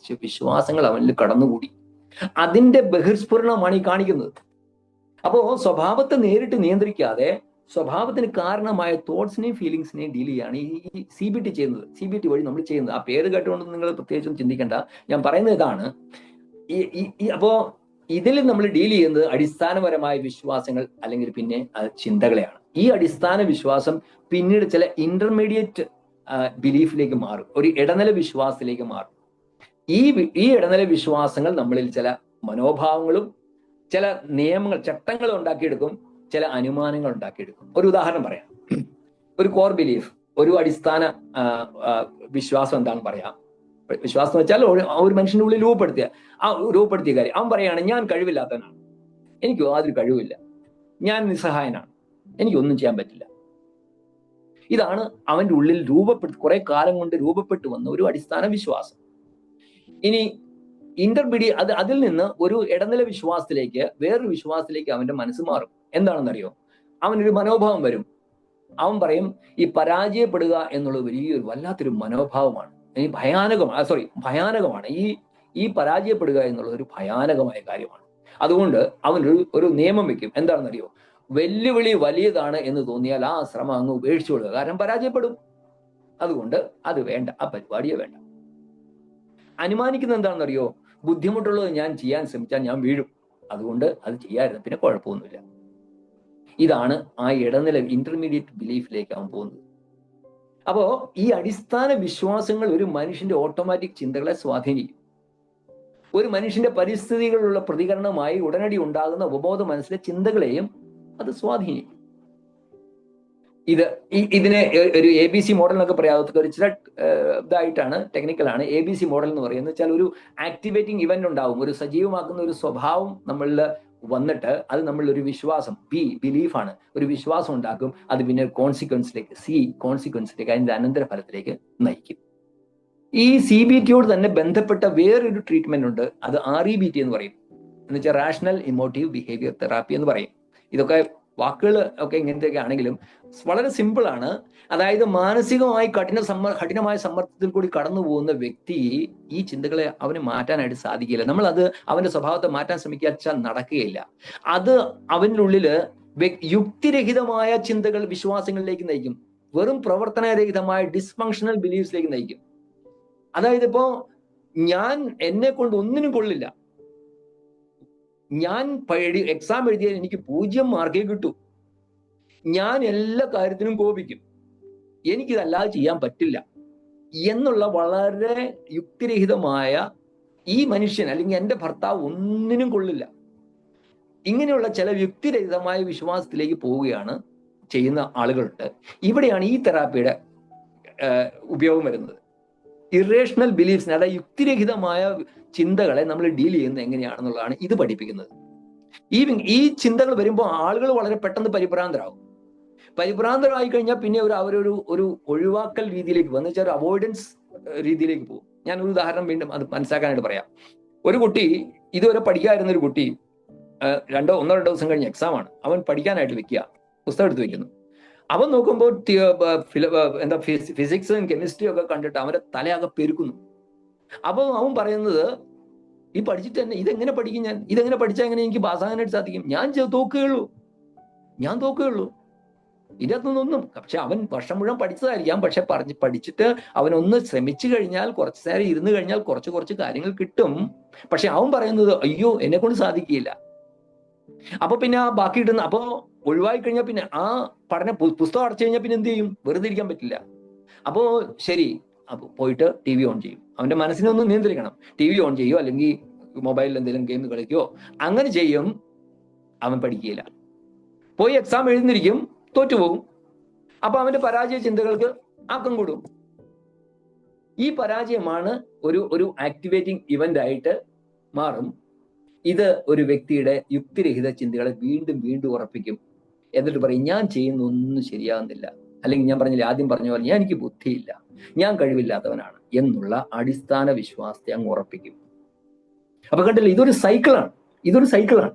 [SPEAKER 2] വിശ്വാസങ്ങൾ അവനിൽ കടന്നുകൂടി. അതിന്റെ ബഹിർസ്ഫുരണമാണ് ഈ കാണിക്കുന്നത്. അപ്പോ സ്വഭാവത്തെ നേരിട്ട് നിയന്ത്രിക്കാതെ സ്വഭാവത്തിന് കാരണമായ തോട്ട്സിനെയും ഫീലിങ്സിനെയും ഡീൽ ചെയ്യാണ് ഈ CBT ചെയ്യുന്നത്. CBT വഴി നമ്മൾ ചെയ്യുന്നത്. ആ പേര് കേട്ടുകൊണ്ട് നിങ്ങൾ പ്രത്യേകിച്ചും ചിന്തിക്കേണ്ട. ഞാൻ പറയുന്നത് ഇതാണ്. അപ്പോ ഇതിൽ നമ്മൾ ഡീൽ ചെയ്യുന്നത് അടിസ്ഥാനപരമായ വിശ്വാസങ്ങൾ അല്ലെങ്കിൽ പിന്നെ ചിന്തകളെയാണ്. ഈ അടിസ്ഥാന വിശ്വാസം പിന്നീട് ചില ഇന്റർമീഡിയറ്റ് ബിലീഫിലേക്ക് മാറും, ഒരു ഇടനില വിശ്വാസത്തിലേക്ക് മാറും. ഈ ഇടനില വിശ്വാസങ്ങൾ നമ്മളിൽ ചില മനോഭാവങ്ങളും ചില നിയമങ്ങൾ, ചട്ടങ്ങൾ ഉണ്ടാക്കിയെടുക്കും, ചില അനുമാനങ്ങൾ ഉണ്ടാക്കിയെടുക്കും. ഒരു ഉദാഹരണം പറയാം. ഒരു കോർ ബിലീഫ്, ഒരു അടിസ്ഥാന വിശ്വാസം എന്താണെന്ന് പറയാം. വിശ്വാസം എന്ന് വെച്ചാൽ ഒരു മനുഷ്യന്റെ ഉള്ളിൽ രൂപപ്പെടുത്തിയ കാര്യം. അവൻ പറയാണ്, ഞാൻ കഴിവില്ലാത്തവനാണ്, എനിക്ക് യാതൊരു കഴിവില്ല, ഞാൻ നിസ്സഹായനാണ്, എനിക്കൊന്നും ചെയ്യാൻ പറ്റില്ല. ഇതാണ് അവന്റെ ഉള്ളിൽ കുറെ കാലം കൊണ്ട് രൂപപ്പെട്ടു വന്ന ഒരു അടിസ്ഥാന വിശ്വാസം. ഇനി അതിൽ നിന്ന് ഒരു ഇടനില വിശ്വാസത്തിലേക്ക്, വേറൊരു വിശ്വാസത്തിലേക്ക് അവന്റെ മനസ്സ് മാറും. എന്താണെന്നറിയോ? അവനൊരു മനോഭാവം വരും. അവൻ പറയും, ഈ പരാജയപ്പെടുക എന്നുള്ളത് വലിയൊരു വല്ലാത്തൊരു മനോഭാവമാണ്, ഭയാനകമാണ്. ഈ പരാജയപ്പെടുക എന്നുള്ളത് ഒരു ഭയാനകമായ കാര്യമാണ്. അതുകൊണ്ട് അവൻ ഒരു നിയമം വെക്കും. എന്താണെന്നറിയോ? വെല്ലുവിളി വലിയതാണ് എന്ന് തോന്നിയാൽ ആ ശ്രമം അങ്ങ് ഉപേക്ഷിച്ചു കൊടുക്കുക. കാരണം പരാജയപ്പെടും. അതുകൊണ്ട് അത് വേണ്ട, ആ പരിപാടിയെ വേണ്ട. അനുമാനിക്കുന്നത് എന്താണെന്നറിയോ? ബുദ്ധിമുട്ടുള്ളത് ഞാൻ ചെയ്യാൻ ശ്രമിച്ചാൽ ഞാൻ വീഴും, അതുകൊണ്ട് അത് ചെയ്യാതിരുന്നു പിന്നെ കുഴപ്പമൊന്നുമില്ല. ഇതാണ് ആ ഇടനില ഇന്റർമീഡിയറ്റ് ബിലീഫിലേക്ക് അവൻ പോകുന്നത്. അപ്പോ ഈ അടിസ്ഥാന വിശ്വാസങ്ങൾ ഒരു മനുഷ്യന്റെ ഓട്ടോമാറ്റിക് ചിന്തകളെ സ്വാധീനിക്കും. ഒരു മനുഷ്യന്റെ പരിസ്ഥിതികളിലുള്ള പ്രതികരണമായി ഉടനടി ഉണ്ടാകുന്ന ഉപബോധ മനസ്സിലെ ചിന്തകളെയും അത് സ്വാധീനിക്കും. ഇതിനെ ഒരു ABC മോഡൽ എന്നൊക്കെ പറയാത്ത ഒരു ചില ഇതായിട്ടാണ്, ടെക്നിക്കലാണ്. ABC മോഡൽ എന്ന് പറയുന്നത് വെച്ചാൽ ഒരു ആക്ടിവേറ്റിംഗ് ഇവന്റ് ഉണ്ടാവും, ഒരു സജീവമാക്കുന്ന ഒരു സ്വഭാവം നമ്മളിൽ വന്നിട്ട് അത് നമ്മളിലൊരു വിശ്വാസം, ബിലീഫാണ്, ഒരു വിശ്വാസം ഉണ്ടാക്കും. അത് പിന്നെ കോൺസിക്വൻസിലേക്ക്, അതിന്റെ അനന്തരഫലത്തിലേക്ക് നയിക്കും. ഈ CBT തന്നെ ബന്ധപ്പെട്ട വേറൊരു ട്രീറ്റ്മെന്റ് ഉണ്ട്. അത് REBT എന്ന് പറയും, എന്ന് വെച്ചാൽ റാഷണൽ ഇമോട്ടീവ് ബിഹേവിയർ തെറാപ്പി എന്ന് പറയും. ഇതൊക്കെ വാക്കുകൾ ഒക്കെ ഇങ്ങനത്തെയൊക്കെ ആണെങ്കിലും വളരെ സിമ്പിൾ ആണ്. അതായത് മാനസികമായി കഠിനമായ സമ്മർദ്ദത്തിൽ കൂടി കടന്നു പോകുന്ന വ്യക്തി ഈ ചിന്തകളെ അവന് മാറ്റാനായിട്ട് സാധിക്കില്ല. നമ്മൾ അത് അവന്റെ സ്വഭാവത്തെ മാറ്റാൻ ശ്രമിക്കാച്ചാൽ നടക്കുകയില്ല. അത് അവൻ്റെ ഉള്ളില് യുക്തിരഹിതമായ ചിന്തകൾ, വിശ്വാസങ്ങളിലേക്ക് നയിക്കും. വെറും പ്രവർത്തനരഹിതമായ ഡിസ്ഫങ്ഷണൽ ബിലീഫ്സിലേക്ക് നയിക്കും. അതായത് ഇപ്പോ ഞാൻ എന്നെ കൊണ്ട് ഒന്നിനും കൊള്ളില്ല, ഞാൻ എക്സാം എഴുതിയാൽ എനിക്ക് 0 മാർക്കേ കിട്ടൂ, ഞാൻ എല്ലാ കാര്യത്തിനും കോപിക്കും, എനിക്കിതല്ലാതെ ചെയ്യാൻ പറ്റില്ല എന്നുള്ള വളരെ യുക്തിരഹിതമായ, ഈ മനുഷ്യൻ അല്ലെങ്കിൽ എൻ്റെ ഭർത്താവ് ഒന്നിനും കൊള്ളില്ല, ഇങ്ങനെയുള്ള ചില യുക്തിരഹിതമായ വിശ്വാസത്തിലേക്ക് പോവുകയാണ് ചെയ്യുന്ന ആളുകളുണ്ട്. ഇവിടെയാണ് ഈ തെറാപ്പിയുടെ ഉപയോഗം വരുന്നത്. ഇറേഷണൽ ബിലീഫ്സിനെ, അതായത് യുക്തിരഹിതമായ ചിന്തകളെ നമ്മൾ ഡീൽ ചെയ്യുന്നത് എങ്ങനെയാണെന്നുള്ളതാണ് ഇത് പഠിപ്പിക്കുന്നത്. ഈ ചിന്തകൾ വരുമ്പോൾ ആളുകൾ വളരെ പെട്ടെന്ന് പരിഭ്രാന്തരായി കഴിഞ്ഞാൽ പിന്നെ ഒരു ഒഴിവാക്കൽ രീതിയിലേക്ക് വന്നു വെച്ചാൽ ഒരു അവോയ്ഡൻസ് രീതിയിലേക്ക് പോകും. ഞാൻ ഒരു ഉദാഹരണം വീണ്ടും അത് മനസ്സിലാക്കാനായിട്ട് പറയാം. ഒരു കുട്ടി, ഇതുവരെ പഠിക്കാതിരുന്ന ഒരു കുട്ടി, 1-2 ദിവസം കഴിഞ്ഞ് എക്സാമാണ്, അവൻ പഠിക്കാനായിട്ട് വെക്കുക, പുസ്തകം എടുത്ത് വെക്കുന്നു. അവൻ നോക്കുമ്പോൾ ഫിസിക്സും കെമിസ്ട്രിയും ഒക്കെ കണ്ടിട്ട് അവന്റെ തലയാകെ പെരുക്കുന്നു. അപ്പൊ അവൻ പറയുന്നത്, ഈ പഠിച്ചിട്ട് തന്നെ ഇതെങ്ങനെ പഠിക്കും, ഇതെങ്ങനെ പഠിച്ചാൽ എങ്ങനെ എനിക്ക് പാസ്സാകാനായിട്ട് സാധിക്കും, ഞാൻ തോക്കുകയുള്ളൂ. ഇതിനകത്തൊന്നും, പക്ഷെ അവൻ വർഷം മുഴുവൻ പഠിച്ചതായിരിക്കാം, പക്ഷെ പഠിച്ചിട്ട് അവനൊന്ന് ശ്രമിച്ചു കഴിഞ്ഞാൽ, കുറച്ചു നേരം ഇരുന്ന് കഴിഞ്ഞാൽ കുറച്ച് കാര്യങ്ങൾ കിട്ടും. പക്ഷെ അവൻ പറയുന്നത്, അയ്യോ എന്നെ കൊണ്ട് സാധിക്കില്ല. അപ്പൊ പിന്നെ ആ ബാക്കി ഇടുന്ന, അപ്പൊ ഒഴിവായി കഴിഞ്ഞാൽ പിന്നെ ആ പുസ്തകം അടച്ചു കഴിഞ്ഞാൽ പിന്നെ എന്ത് ചെയ്യും? വെറുതെ ഇരിക്കാൻ പറ്റില്ല. അപ്പോ ശരി, അപ്പൊ പോയിട്ട് TV ഓൺ ചെയ്യും. അവന്റെ മനസ്സിനെ ഒന്ന് നിയന്ത്രിക്കണം. TV ഓൺ ചെയ്യോ, അല്ലെങ്കിൽ മൊബൈലിൽ എന്തെങ്കിലും ഗെയിം കളിക്കോ, അങ്ങനെ ചെയ്യും. അവൻ പഠിക്കുകയില്ല, പോയി എക്സാം എഴുതിയിരിക്കും, തോറ്റുപോകും. അപ്പൊ അവന്റെ പരാജയ ചിന്തകൾക്ക് ആക്കം കൂടും. ഈ പരാജയമാണ് ഒരു ആക്ടിവേറ്റിംഗ് ഇവന്റ് ആയിട്ട് മാറും. ഇത് ഒരു വ്യക്തിയുടെ യുക്തിരഹിത ചിന്തകളെ വീണ്ടും ഉറപ്പിക്കും. എന്നിട്ട് പറയും, ഞാൻ ചെയ്യുന്ന ഒന്നും ശരിയാകുന്നില്ല, അല്ലെങ്കിൽ ഞാൻ ആദ്യം പറഞ്ഞ പോലെ എനിക്ക് ബുദ്ധിയില്ല, ഞാൻ കഴിവില്ലാത്തവനാണ് എന്നുള്ള അടിസ്ഥാന വിശ്വാസത്തെ അങ്ങ് ഉറപ്പിക്കും. അപ്പൊ കണ്ടില്ല, ഇതൊരു സൈക്കിളാണ്.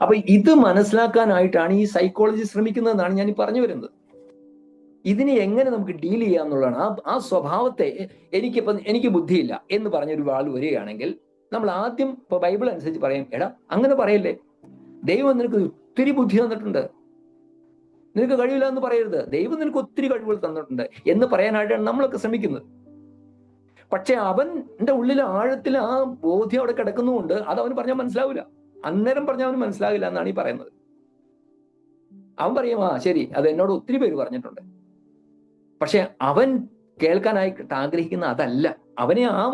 [SPEAKER 2] അപ്പൊ ഇത് മനസ്സിലാക്കാനായിട്ടാണ് ഈ സൈക്കോളജി ശ്രമിക്കുന്നതെന്നാണ് ഞാൻ ഈ പറഞ്ഞു വരുന്നത്. ഇതിനെ എങ്ങനെ നമുക്ക് ഡീൽ ചെയ്യാന്നുള്ളതാണ്. ആ സ്വഭാവത്തെ, എനിക്ക് ബുദ്ധിയില്ല എന്ന് പറഞ്ഞൊരു ആൾ വരികയാണെങ്കിൽ നമ്മൾ ആദ്യം ഇപ്പൊ ബൈബിൾ അനുസരിച്ച് പറയും, എടാ അങ്ങനെ പറയല്ലേ, ദൈവം നിനക്ക് ഒത്തിരി ബുദ്ധി തന്നിട്ടുണ്ട്, നിനക്ക് കഴിവില്ല എന്ന് പറയരുത്, ദൈവം നിനക്ക് ഒത്തിരി കഴിവുകൾ തന്നിട്ടുണ്ട് എന്ന് പറയാനായിട്ടാണ് നമ്മളൊക്കെ ശ്രമിക്കുന്നത്. പക്ഷെ അവന്റെ ഉള്ളിൽ ആഴത്തിൽ ആ ബോധ്യം അവിടെ കിടക്കുന്നുകൊണ്ട് അത് അവന് പറഞ്ഞാൽ മനസ്സിലാവില്ല. അന്നേരം പറഞ്ഞാൽ അവന് മനസ്സിലാവില്ല എന്നാണ് ഈ പറയുന്നത്. അവൻ പറയും, ആ ശരി, അത് എന്നോട് ഒത്തിരി പേര് പറഞ്ഞിട്ടുണ്ട്. പക്ഷെ അവൻ കേൾക്കാനായിട്ട് ആഗ്രഹിക്കുന്ന അതല്ല. അവനെ ആ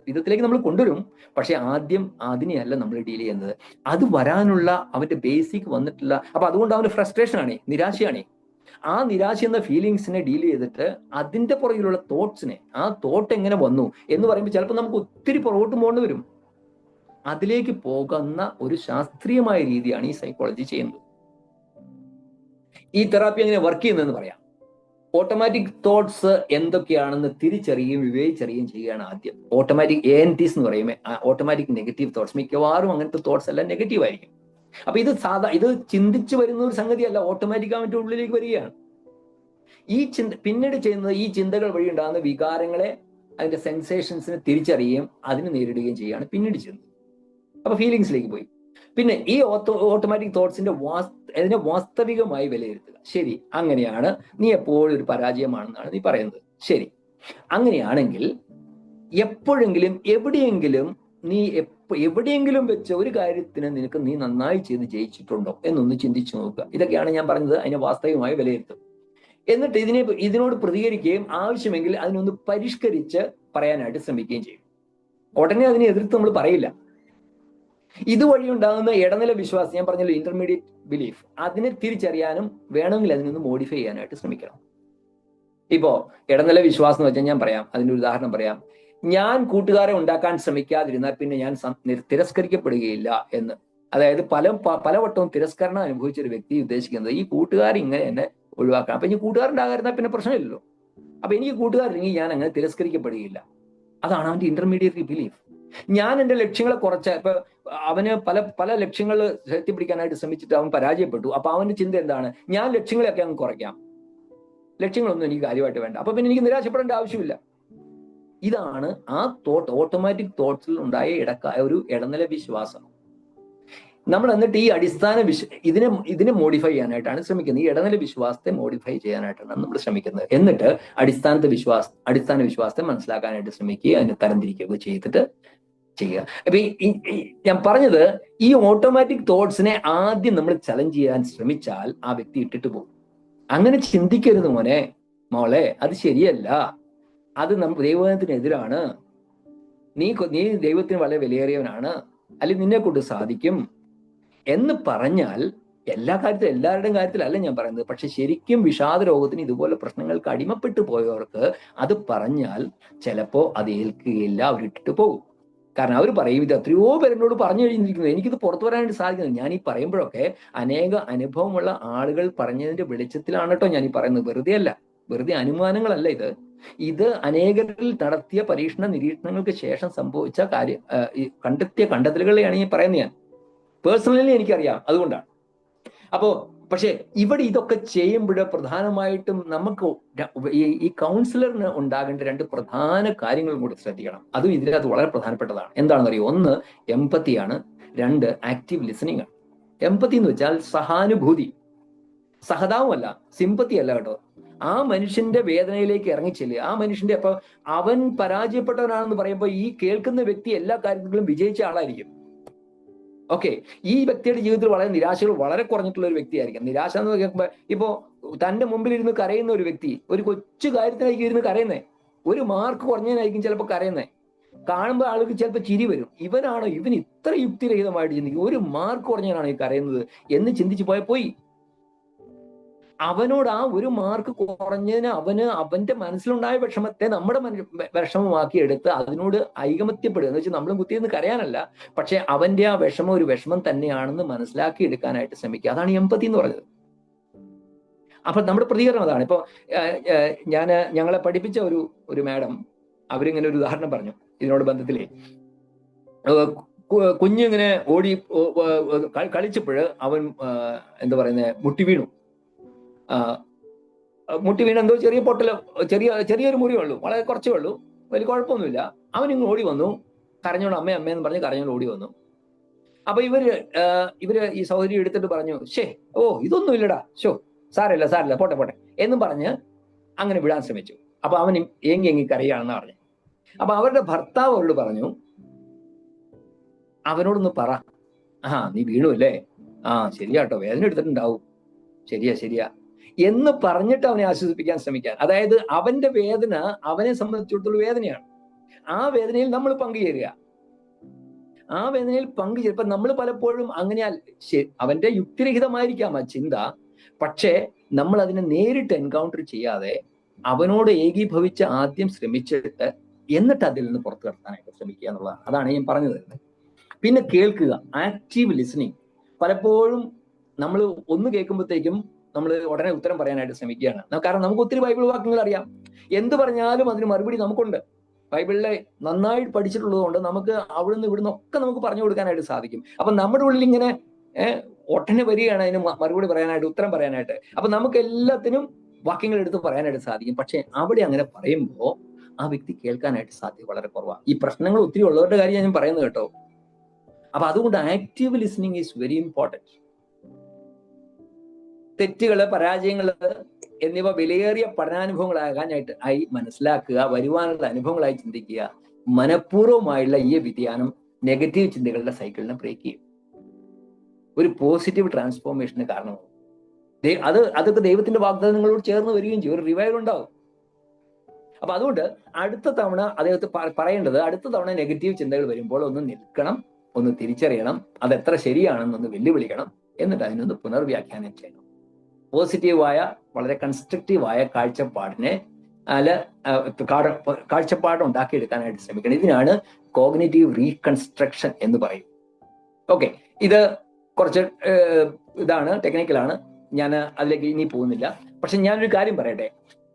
[SPEAKER 2] വിധത്തിലേക്ക് നമ്മൾ കൊണ്ടുവരും. പക്ഷെ ആദ്യം അതിനെയല്ല നമ്മൾ ഡീൽ ചെയ്യുന്നത്. അത് വരാനുള്ള അവന്റെ ബേസിക് വന്നിട്ടില്ല. അപ്പൊ അതുകൊണ്ട് അവന് ഫ്രസ്ട്രേഷൻ ആണ്, നിരാശയാണ്. ആ നിരാശ എന്ന ഫീലിങ്സിനെ ഡീൽ ചെയ്തിട്ട് അതിന്റെ പുറകിലുള്ള തോട്ട്സിനെ, ആ തോട്ട് എങ്ങനെ വന്നു എന്ന് പറയുമ്പോൾ ചിലപ്പോൾ നമുക്ക് ഒത്തിരി പുറകോട്ട് പോകേണ്ടി വരും. അതിലേക്ക് പോകുന്ന ഒരു ശാസ്ത്രീയമായ രീതിയാണ് ഈ സൈക്കോളജി ചെയ്യുന്നത്. ഈ തെറാപ്പി എങ്ങനെ വർക്ക് ചെയ്യുന്നതെന്ന് പറയാം. ഓട്ടോമാറ്റിക് തോട്ട്സ് എന്തൊക്കെയാണെന്ന് തിരിച്ചറിയുകയും വിവേചിച്ചറിയുകയും ചെയ്യുകയാണ് ആദ്യം. ഓട്ടോമാറ്റിക് ANTs എന്ന് പറയുമ്പോൾ ഓട്ടോമാറ്റിക് നെഗറ്റീവ് തോട്ട്സ്, മിക്കവാറും അങ്ങനത്തെ തോട്ട്സ് എല്ലാം നെഗറ്റീവ് ആയിരിക്കും. അപ്പൊ ഇത് ചിന്തിച്ചു വരുന്ന ഒരു സംഗതിയല്ല, ഓട്ടോമാറ്റിക് അവന്റെ ഉള്ളിലേക്ക് വരികയാണ്. പിന്നീട് ചെയ്യുന്നത്, ഈ ചിന്തകൾ വഴി ഉണ്ടാകുന്ന വികാരങ്ങളെ, അതിന്റെ സെൻസേഷൻസിനെ തിരിച്ചറിയുകയും അതിനെ നേരിടുകയും ചെയ്യുകയാണ് പിന്നീട് ചെയ്യുന്നത്. അപ്പൊ ഫീലിങ്സിലേക്ക് പോയി. പിന്നെ ഈ ഓട്ടോമാറ്റിക് തോട്ട്സിന്റെ അതിനെ വാസ്തവികമായി വിലയിരുത്തുക. ശരി, അങ്ങനെയാണ്, നീ എപ്പോഴും ഒരു പരാജയമാണെന്നാണ് നീ പറയുന്നത്. ശരി, അങ്ങനെയാണെങ്കിൽ എപ്പോഴെങ്കിലും എവിടെയെങ്കിലും നീ എവിടെയെങ്കിലും വെച്ച ഒരു കാര്യത്തിന് നീ നന്നായി ചെയ്ത് ജയിച്ചിട്ടുണ്ടോ എന്നൊന്ന് ചിന്തിച്ചു നോക്കുക. ഇതൊക്കെയാണ് ഞാൻ പറഞ്ഞത്, അതിനെ വാസ്തവികമായി വിലയിരുത്തും. എന്നിട്ട് ഇതിനോട് പ്രതികരിക്കുകയും ആവശ്യമെങ്കിൽ അതിനൊന്ന് പരിഷ്കരിച്ച് പറയാനായിട്ട് ശ്രമിക്കുകയും ചെയ്യും. ഉടനെ അതിനെ എതിർത്ത് നമ്മൾ പറയില്ല. ഇതുവഴി ഉണ്ടാകുന്ന ഇടനില വിശ്വാസം, ഞാൻ പറഞ്ഞല്ലോ ഇന്റർമീഡിയറ്റ് ബിലീഫ്, അതിനെ തിരിച്ചറിയാനും വേണമെങ്കിൽ അതിനൊന്ന് മോഡിഫൈ ചെയ്യാനായിട്ട് ശ്രമിക്കണം. ഇപ്പോ ഇടനില വിശ്വാസം എന്ന് വെച്ചാൽ ഞാൻ പറയാം, അതിന്റെ ഒരു ഉദാഹരണം പറയാം. ഞാൻ കൂട്ടുകാരെ ഉണ്ടാക്കാൻ ശ്രമിക്കാതിരുന്നാൽ പിന്നെ ഞാൻ തിരസ്കരിക്കപ്പെടുകയില്ല എന്ന്. അതായത് പലവട്ടവും തിരസ്കരണം അനുഭവിച്ച ഒരു വ്യക്തി ഉദ്ദേശിക്കുന്നത് ഈ കൂട്ടുകാർ ഇങ്ങനെ എന്നെ ഒഴിവാക്കണം. അപ്പൊ ഇനി കൂട്ടുകാരുണ്ടാകാതിരുന്നാൽ പിന്നെ പ്രശ്നമില്ലല്ലോ. അപ്പൊ എനിക്ക് കൂട്ടുകാരില്ലെങ്കിൽ ഞാൻ അങ്ങനെ തിരസ്കരിക്കപ്പെടുകയില്ല. അതാണ് അവന്റെ ഇന്റർമീഡിയറ്റ് ബിലീഫ്. ഞാൻ എന്റെ ലക്ഷ്യങ്ങളെ ഇപ്പൊ അവന് പല ലക്ഷ്യങ്ങൾ എത്തിപ്പിടിക്കാനായിട്ട് ശ്രമിച്ചിട്ട് അവൻ പരാജയപ്പെട്ടു. അപ്പൊ അവന്റെ ചിന്ത എന്താണ്? ഞാൻ ലക്ഷ്യങ്ങളെയൊക്കെ അങ്ങ് കുറയ്ക്കാം, ലക്ഷ്യങ്ങളൊന്നും എനിക്ക് കാര്യമായിട്ട് വേണ്ട, അപ്പൊ പിന്നെ എനിക്ക് നിരാശപ്പെടേണ്ട ആവശ്യമില്ല. ഇതാണ് ആ ഓട്ടോമാറ്റിക് തോട്ട്സിൽ ഉണ്ടായ ഒരു ഇടനില വിശ്വാസം. നമ്മൾ എന്നിട്ട് ഈ ഇതിനെ മോഡിഫൈ ചെയ്യാനായിട്ടാണ് ശ്രമിക്കുന്നത്. ഈ ഇടനില വിശ്വാസത്തെ മോഡിഫൈ ചെയ്യാനായിട്ടാണ് നമ്മൾ ശ്രമിക്കുന്നത്. എന്നിട്ട് അടിസ്ഥാന വിശ്വാസത്തെ മനസ്സിലാക്കാനായിട്ട് ശ്രമിക്കുക, അതിനെ തരംതിരിക്കുക ചെയ്തിട്ട് ചെയ്യുക. അപ്പൊ ഞാൻ പറഞ്ഞത്, ഈ ഓട്ടോമാറ്റിക് തോട്ട്സിനെ ആദ്യം നമ്മൾ ചലഞ്ച് ചെയ്യാൻ ശ്രമിച്ചാൽ ആ വ്യക്തി ഇട്ടിട്ട് പോകും. അങ്ങനെ ചിന്തിക്കരുത് മോളെ, അത് ശരിയല്ല, അത് ദൈവത്തിനെതിരാണ്, നീ ദൈവത്തിന് വളരെ വിലയേറിയവനാണ്, അല്ലെങ്കിൽ നിന്നെ കൊണ്ട് സാധിക്കും എന്ന് പറഞ്ഞാൽ, എല്ലാവരുടെയും കാര്യത്തിലല്ല ഞാൻ പറയുന്നത്, പക്ഷെ ശരിക്കും വിഷാദ രോഗത്തിന് ഇതുപോലെ പ്രശ്നങ്ങൾക്ക് അടിമപ്പെട്ടു പോയവർക്ക് അത് പറഞ്ഞാൽ ചിലപ്പോ അത് ഏൽക്കുകയില്ല, അവരിട്ടിട്ട് പോകും. കാരണം അവർ പറയും, ഇത് എത്രയോ പേരെന്നോട് പറഞ്ഞു കഴിഞ്ഞിരിക്കുന്നത്, എനിക്കിത് പുറത്തു വരാനായിട്ട് സാധിക്കുന്നത്. ഞാൻ ഈ പറയുമ്പോഴൊക്കെ അനേക അനുഭവമുള്ള ആളുകൾ പറഞ്ഞതിന്റെ വെളിച്ചത്തിലാണ് കേട്ടോ ഞാൻ ഈ പറയുന്നത്. വെറുതെ അനുമാനങ്ങളല്ല ഇത് അനേകരിൽ നടത്തിയ പരീക്ഷണ നിരീക്ഷണങ്ങൾക്ക് ശേഷം സംഭവിച്ച കണ്ടെത്തിയ കണ്ടെത്തലുകളെയാണ് ഈ പറയുന്നത്. ഞാൻ പേഴ്സണലി എനിക്കറിയാം, അതുകൊണ്ടാണ്. പക്ഷെ ഇവിടെ ഇതൊക്കെ ചെയ്യുമ്പോൾ പ്രധാനമായിട്ടും നമുക്ക് ഈ കൗൺസിലറിന് ഉണ്ടാകേണ്ട രണ്ട് പ്രധാന കാര്യങ്ങളും കൂടി ശ്രദ്ധിക്കണം. അതും ഇതിനകത്ത് വളരെ പ്രധാനപ്പെട്ടതാണ്. എന്താണെന്ന് അറിയോ? ഒന്ന്, എംപത്തിയാണ്. രണ്ട്, ആക്റ്റീവ് ലിസണിങ് ആണ്. എംപത്തി എന്ന് വെച്ചാൽ സഹാനുഭൂതി, സഹതാവുമല്ല, സിമ്പത്തി അല്ല കേട്ടോ. ആ മനുഷ്യന്റെ വേദനയിലേക്ക് ഇറങ്ങിച്ചെല്ലുക. ആ മനുഷ്യന്റെ അവൻ പരാജയപ്പെട്ടവനാണെന്ന് പറയുമ്പോൾ ഈ കേൾക്കുന്ന വ്യക്തി എല്ലാ കാര്യത്തിലും വിജയിച്ച ആളായിരിക്കും. ഓക്കെ, ഈ വ്യക്തിയുടെ ജീവിതത്തിൽ വളരെ നിരാശകൾ വളരെ കുറഞ്ഞിട്ടുള്ള ഒരു വ്യക്തിയായിരിക്കും. നിരാശ എന്ന് കേൾക്കുമ്പോൾ ഇപ്പോ തന്റെ മുമ്പിൽ ഇരുന്ന് കരയുന്ന ഒരു വ്യക്തി ഒരു കൊച്ചു കാര്യത്തിനായിരിക്കും ഇരുന്ന് കരയുന്നേ, ഒരു മാർക്ക് കുറഞ്ഞതിനായിരിക്കും ചിലപ്പോൾ കരയുന്നേ. കാണുമ്പോൾ ആൾക്ക് ചിലപ്പോൾ ചിരി വരും, ഇവൻ ഇത്ര യുക്തിരഹിതമായിട്ട് ചിന്തിക്കും, ഒരു മാർക്ക് കുറഞ്ഞതിനാണ് ഈ കരയുന്നത് എന്ന് ചിന്തിച്ചു പോയി. അവനോട് ആ ഒരു മാർക്ക് കുറഞ്ഞതിന് അവന്റെ മനസ്സിലുണ്ടായ വിഷമത്തെ നമ്മുടെ വിഷമമാക്കി എടുത്ത് അതിനോട് ഐകമത്യപ്പെടുക എന്ന് വെച്ചാൽ നമ്മളും കുത്തിയെന്ന് കരയാനല്ല, പക്ഷെ അവന്റെ ആ വിഷമം ഒരു വിഷമം തന്നെയാണെന്ന് മനസ്സിലാക്കി എടുക്കാനായിട്ട് ശ്രമിക്കുക. അതാണ് എംപതി എന്ന് പറയുന്നത്. അപ്പൊ നമ്മുടെ പ്രതികരണം അതാണ്. ഇപ്പൊ ഞങ്ങളെ പഠിപ്പിച്ച ഒരു മാഡം, അവരിങ്ങനെ ഒരു ഉദാഹരണം പറഞ്ഞു ഇതിനോട് ബന്ധത്തിലേ. കുഞ്ഞിങ്ങനെ ഓടി കളിച്ചപ്പോഴ് അവൻ എന്താ പറയുന്നത്, മുട്ടി വീണു എന്തോ ചെറിയ പൊട്ടലോ ചെറിയൊരു മുറിവേ ഉള്ളൂ, വളരെ കുറച്ചേ ഉള്ളൂ, വലിയ കുഴപ്പമൊന്നുമില്ല. അവനിങ്ങ് ഓടി വന്നു, കരഞ്ഞോണ്ട് അമ്മയെന്ന് പറഞ്ഞ് കരഞ്ഞോണ്ട് ഓടി വന്നു. അപ്പൊ ഇവര് ഈ സഹോദരി എടുത്തിട്ട് പറഞ്ഞു, ഇതൊന്നും ഇല്ലടാ, സാരല്ല പോട്ടെ എന്നും പറഞ്ഞ് അങ്ങനെ വിടാൻ ശ്രമിച്ചു. അപ്പൊ അവൻ എങ്ങി കരയാണെന്ന് പറഞ്ഞു. അപ്പൊ അവരുടെ ഭർത്താവ് അവരോട് പറഞ്ഞു, അവനോടൊന്ന് പറ, നീ വീണു അല്ലേ, ശരിയാട്ടോ, വേദന എടുത്തിട്ടുണ്ടാവും, ശരിയാ എന്ന് പറഞ്ഞിട്ട് അവനെ ആശ്വസിപ്പിക്കാൻ ശ്രമിക്കാൻ. അതായത് അവന്റെ വേദന അവനെ സംബന്ധിച്ചിടത്തോളം വേദനയാണ്. ആ വേദനയിൽ നമ്മൾ പങ്കുചേരുക. ഇപ്പൊ നമ്മൾ പലപ്പോഴും അങ്ങനെ അവന്റെ യുക്തിരഹിതമായിരിക്കാം ആ ചിന്ത, പക്ഷേ നമ്മൾ അതിനെ നേരിട്ട് എൻകൗണ്ടർ ചെയ്യാതെ അവനോട് ഏകീഭവിച്ച് ആദ്യം ശ്രമിച്ചിട്ട് എന്നിട്ട് അതിൽ നിന്ന് പുറത്തു കടത്താനായിട്ട് ശ്രമിക്കുക എന്നുള്ളതാണ്. അതാണ് ഞാൻ പറഞ്ഞത്. പിന്നെ കേൾക്കുക, ആക്റ്റീവ് ലിസണിങ്. പലപ്പോഴും നമ്മൾ ഒന്ന് കേൾക്കുമ്പോഴത്തേക്കും നമ്മൾ ഉടനെ ഉത്തരം പറയാനായിട്ട് ശ്രമിക്കുകയാണ്. കാരണം നമുക്ക് ഒത്തിരി ബൈബിൾ വാക്യങ്ങൾ അറിയാം, എന്ത് പറഞ്ഞാലും അതിന് മറുപടി നമുക്കുണ്ട്. ബൈബിളിലെ നന്നായി പഠിച്ചിട്ടുള്ളത് കൊണ്ട് നമുക്ക് അവിടുന്ന് ഇവിടുന്ന് ഒക്കെ നമുക്ക് പറഞ്ഞു കൊടുക്കാനായിട്ട് സാധിക്കും. അപ്പൊ നമ്മുടെ ഉള്ളിൽ ഇങ്ങനെ ഒട്ടനെ വരികയാണ് അതിന് മറുപടി പറയാനായിട്ട്, ഉത്തരം പറയാനായിട്ട്. അപ്പൊ നമുക്ക് എല്ലാത്തിനും വാക്യങ്ങൾ എടുത്ത് പറയാനായിട്ട് സാധിക്കും. പക്ഷെ അവിടെ അങ്ങനെ പറയുമ്പോൾ ആ വ്യക്തി കേൾക്കാനായിട്ട് സാധ്യത വളരെ കുറവാണ്. ഈ പ്രശ്നങ്ങൾ ഒത്തിരി ഉള്ളവരുടെ കാര്യം ഞാൻ പറയുന്നത് കേട്ടോ. അപ്പൊ അതുകൊണ്ട് active listening is very important. തെറ്റുകള്, പരാജയങ്ങള് എന്നിവ വിലയേറിയ പഠനാനുഭവങ്ങളാകാനായിട്ട് മനസ്സിലാക്കുക, വരുവാനുള്ള അനുഭവങ്ങളായി ചിന്തിക്കുക. മനഃപൂർവ്വമായുള്ള ഈ വ്യതിയാനം നെഗറ്റീവ് ചിന്തകളുടെ സൈക്കിളിനെ ബ്രേക്ക് ചെയ്യും, ഒരു പോസിറ്റീവ് ട്രാൻസ്ഫോർമേഷന് കാരണമാകും. അതൊക്കെ ദൈവത്തിന്റെ വാഗ്ദാനങ്ങളോട് ചേർന്ന് വരികയും ചെയ്യും, ഒരു റിവൈവൽ ഉണ്ടാവും. അപ്പൊ അതുകൊണ്ട് അടുത്ത തവണ അദ്ദേഹത്തെ പറയേണ്ടത്, അടുത്ത തവണ നെഗറ്റീവ് ചിന്തകൾ വരുമ്പോൾ ഒന്ന് നിൽക്കണം, ഒന്ന് തിരിച്ചറിയണം, അത് എത്ര ശരിയാണെന്നൊന്ന് വെല്ലുവിളിക്കണം, എന്നിട്ട് അതിനൊന്ന് പുനർവ്യാഖ്യാനം ചെയ്യണം. പോസിറ്റീവായ, വളരെ കൺസ്ട്രക്റ്റീവായ കാഴ്ചപ്പാടിനെ കാഴ്ചപ്പാട് ഉണ്ടാക്കിയെടുക്കാനായിട്ട് ശ്രമിക്കണം. ഇതിനാണ് കോഗ്നിറ്റീവ് റീകൺസ്ട്രക്ഷൻ എന്ന് പറയും. ഓക്കെ, ഇത് കുറച്ച് ഇതാണ്, ടെക്നിക്കലാണ്, ഞാൻ അതിലേക്ക് ഇനി പോകുന്നില്ല. പക്ഷെ ഞാനൊരു കാര്യം പറയട്ടെ,